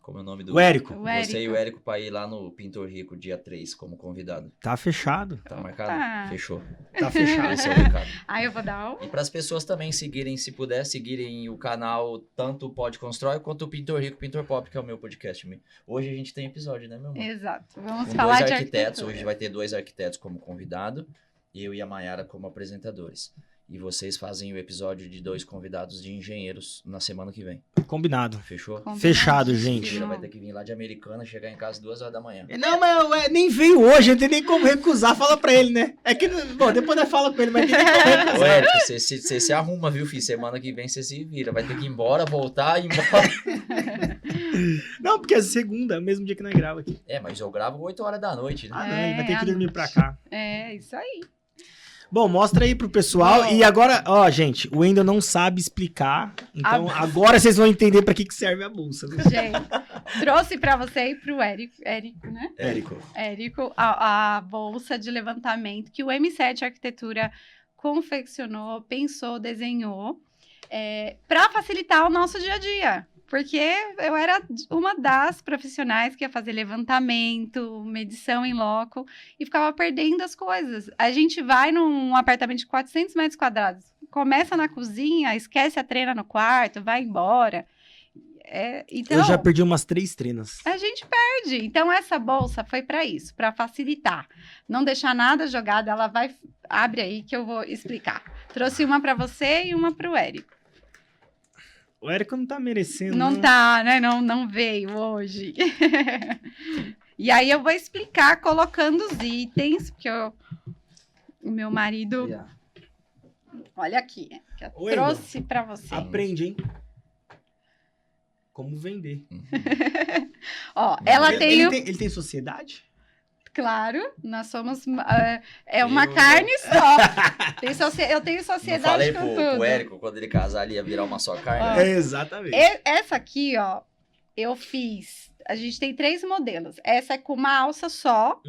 Como é o nome do... O Érico. Você e o Érico para ir lá no Pintor Rico dia 3 como convidado. Tá fechado. Tá marcado? Opa. Fechou. Tá fechado. Esse é o recado. Aí eu vou dar o... E para as pessoas também seguirem, se puder, seguirem o canal, tanto o Pode Constrói quanto o Pintor Rico, Pintor Pop, que é o meu podcast. Hoje a gente tem episódio, né, meu amor? Exato. Vamos Com falar dois de arquitetos. arquitetura. Hoje vai ter 2 arquitetos como convidado, eu e a Mayara como apresentadores. E vocês fazem o episódio de 2 convidados de engenheiros na semana que vem. Combinado. Fechou? Fechado, Combinadíssimo. gente. Ele vai ter que vir lá de Americana, chegar em casa 2 horas da manhã. Não, mas nem veio hoje, não tem nem como recusar. Fala pra ele, né? É que, bom, depois nós fala com ele, mas tem nem como Ô, recusar. Érico, você se arruma, viu, filho? Semana que vem você se vira. Vai ter que ir embora, voltar e ir embora. Não, porque é segunda, mesmo dia que nós gravamos aqui. Mas eu gravo 8 horas da noite, né? Ah, não, ele vai ter que à dormir noite. pra cá. É, isso aí. Bom, mostra aí pro pessoal. Bom. E agora, ó, gente, o Wendel não sabe explicar. Então, agora vocês vão entender pra que serve a bolsa. Viu? Gente, trouxe pra você e pro Érico, né? Érico, a bolsa de levantamento que o M7 Arquitetura confeccionou, pensou, desenhou, para facilitar o nosso dia a dia. Porque eu era uma das profissionais que ia fazer levantamento, medição em loco e ficava perdendo as coisas. A gente vai num apartamento de 400 metros quadrados, começa na cozinha, esquece a trena no quarto, vai embora. Então, eu já perdi umas 3 trenas. A gente perde. Então, essa bolsa foi para isso, para facilitar. Não deixar nada jogado, ela vai... Abre aí que eu vou explicar. Trouxe uma para você e uma para o Érico. O Érico não tá merecendo. Não tá, né? Não veio hoje. E aí eu vou explicar colocando os itens, porque o meu marido... Olha aqui, que eu trouxe para você. Aprende, hein? Como vender. Ó, ela ele tem sociedade? Claro, nós somos... uma carne só. Eu tenho sociedade com tudo. Falei pro Érico, quando ele casar, ele ia virar uma só carne. Exatamente. Essa aqui, ó, eu fiz... A gente tem 3 modelos. Essa é com uma alça só,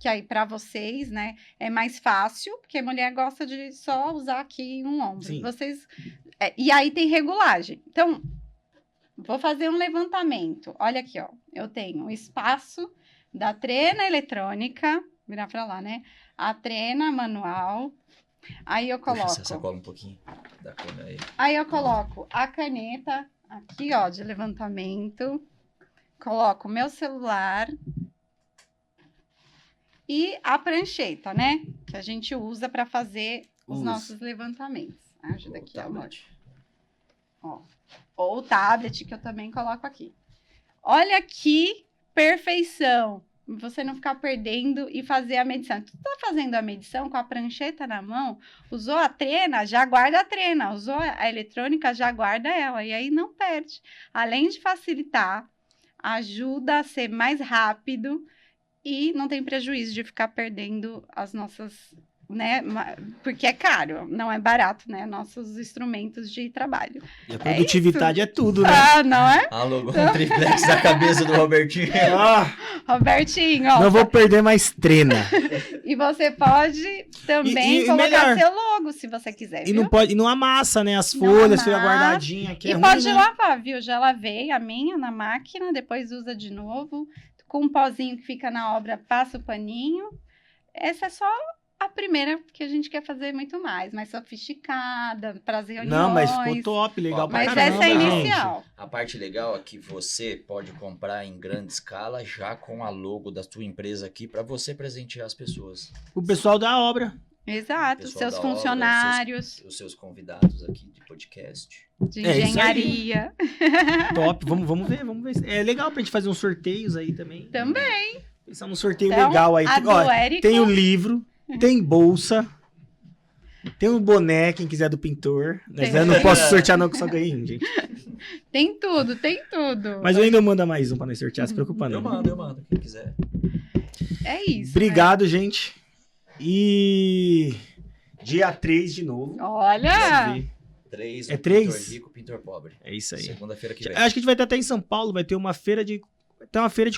que aí para vocês, né, é mais fácil, porque a mulher gosta de só usar aqui um ombro. Sim. E aí tem regulagem. Então, vou fazer um levantamento. Olha aqui, ó. Eu tenho um espaço da trena eletrônica, virar pra lá, né? A trena manual. Aí eu coloco... Puxa essa sacola um pouquinho da câmera aí. Aí eu coloco a caneta aqui, ó, de levantamento. Coloco o meu celular. E a prancheta, né? Que a gente usa para fazer os nossos levantamentos. Ajuda aqui, amor. Ó. Ou o tablet, que eu também coloco aqui. Olha que perfeição! Você não ficar perdendo e fazer a medição. Tu tá fazendo a medição com a prancheta na mão, usou a trena, já guarda a trena. Usou a eletrônica, já guarda ela. E aí não perde. Além de facilitar, ajuda a ser mais rápido e não tem prejuízo de ficar perdendo as nossas... né? Porque é caro, não é barato, né? Nossos instrumentos de trabalho. E a produtividade é tudo, né? Ah, não é? Alugou um triplex na cabeça do Robertinho. Robertinho, ó. Não vou perder mais trena. E você pode também colocar melhor, seu logo, se você quiser, e viu? não amassa, né? As folhas, fica guardadinha aqui. E pode lavar, viu? Já lavei a minha na máquina, depois usa de novo. Com um pozinho que fica na obra, passa o paninho. Essa é só a primeira, que a gente quer fazer muito mais sofisticada, para as reuniões. Não, mas ficou top, legal pra mas caramba. Mas essa é a inicial. A parte legal é que você pode comprar em grande escala, já com a logo da sua empresa aqui, para você presentear as pessoas. O pessoal da obra. Exato, seus funcionários. Os seus convidados aqui de podcast. De engenharia. Top, vamos ver. É legal pra gente fazer uns sorteios aí também. Também. Pensar num sorteio legal aí. Tem o livro, tem bolsa, tem um boné, quem quiser do pintor. Eu não posso sortear não, que só ganhei um, gente. Tem tudo. Mas eu ainda mando mais um pra nós sortear, se preocupa não. Eu mando, quem quiser. É isso. Obrigado, gente. E dia 3 de novo. Olha! 3, é 3? Pintor rico, pintor pobre. É isso aí. Segunda-feira que vem. Acho que a gente vai estar até em São Paulo, vai ter uma feira de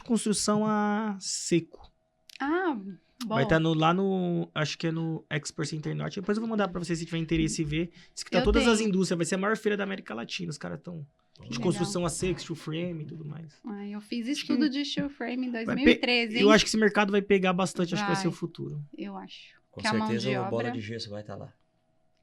construção a seco. Ah, bom. Vai estar lá no, acho que é no Expo Center Norte. Depois eu vou mandar pra vocês se tiver interesse em ver. Diz que tá todas as indústrias, vai ser a maior feira da América Latina. Os caras estão de construção a seco, steel frame e tudo mais. Eu fiz estudo de steel frame em 2013, Eu acho que esse mercado vai pegar bastante, acho que vai ser o futuro. Eu acho. Com certeza a bola de gesso vai estar lá.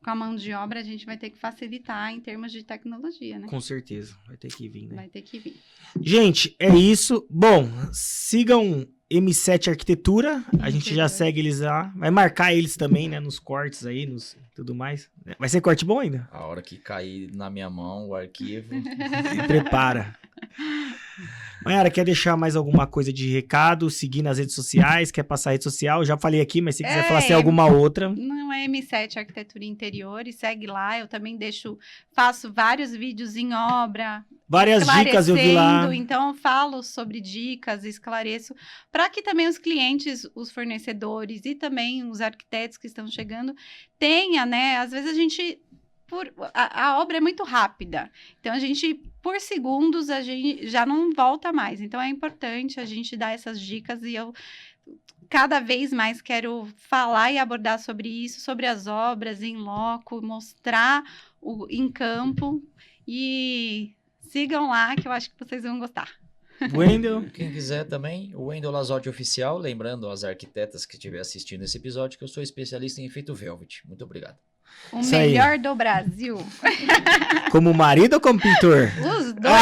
Com a mão de obra, a gente vai ter que facilitar em termos de tecnologia, né? Com certeza, vai ter que vir, né? Vai ter que vir. Gente, é isso. Bom, sigam M7 Arquitetura, a gente já segue eles lá. Vai marcar eles também, né, nos cortes aí, tudo mais. Vai ser corte bom ainda? A hora que cair na minha mão o arquivo. Se prepara. Mayara, quer deixar mais alguma coisa de recado? Seguir nas redes sociais? Quer passar a rede social? Já falei aqui, mas se quiser falar se é alguma outra. Não é M7 Arquitetura e Interiores, segue lá. Eu também faço vários vídeos em obra. Várias dicas eu vi lá. Então eu falo sobre dicas, esclareço, para que também os clientes, os fornecedores e também os arquitetos que estão chegando tenha, né? Às vezes a obra é muito rápida, então a gente, por segundos, a gente já não volta mais. Então é importante a gente dar essas dicas e eu cada vez mais quero falar e abordar sobre isso, sobre as obras em loco, mostrar em campo e sigam lá que eu acho que vocês vão gostar. Wendel. Quem quiser também, o Wendel Lazotti Oficial, lembrando às arquitetas que estiver assistindo esse episódio que eu sou especialista em efeito Velvet. Muito obrigado. O Isso melhor aí. do Brasil. Como marido ou como pintor? Os dois.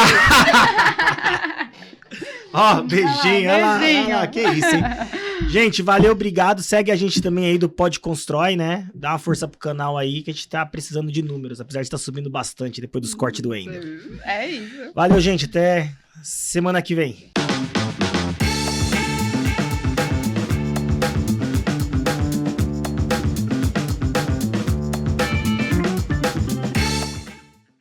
Ó, beijinho, olha lá, beijinho. olha lá, que isso, hein? Gente, valeu, obrigado. Segue a gente também aí do Pod Constrói, né? Dá uma força pro canal aí, que a gente tá precisando de números, apesar de estar subindo bastante depois dos cortes do Wendel. É isso. Valeu, gente, até semana que vem.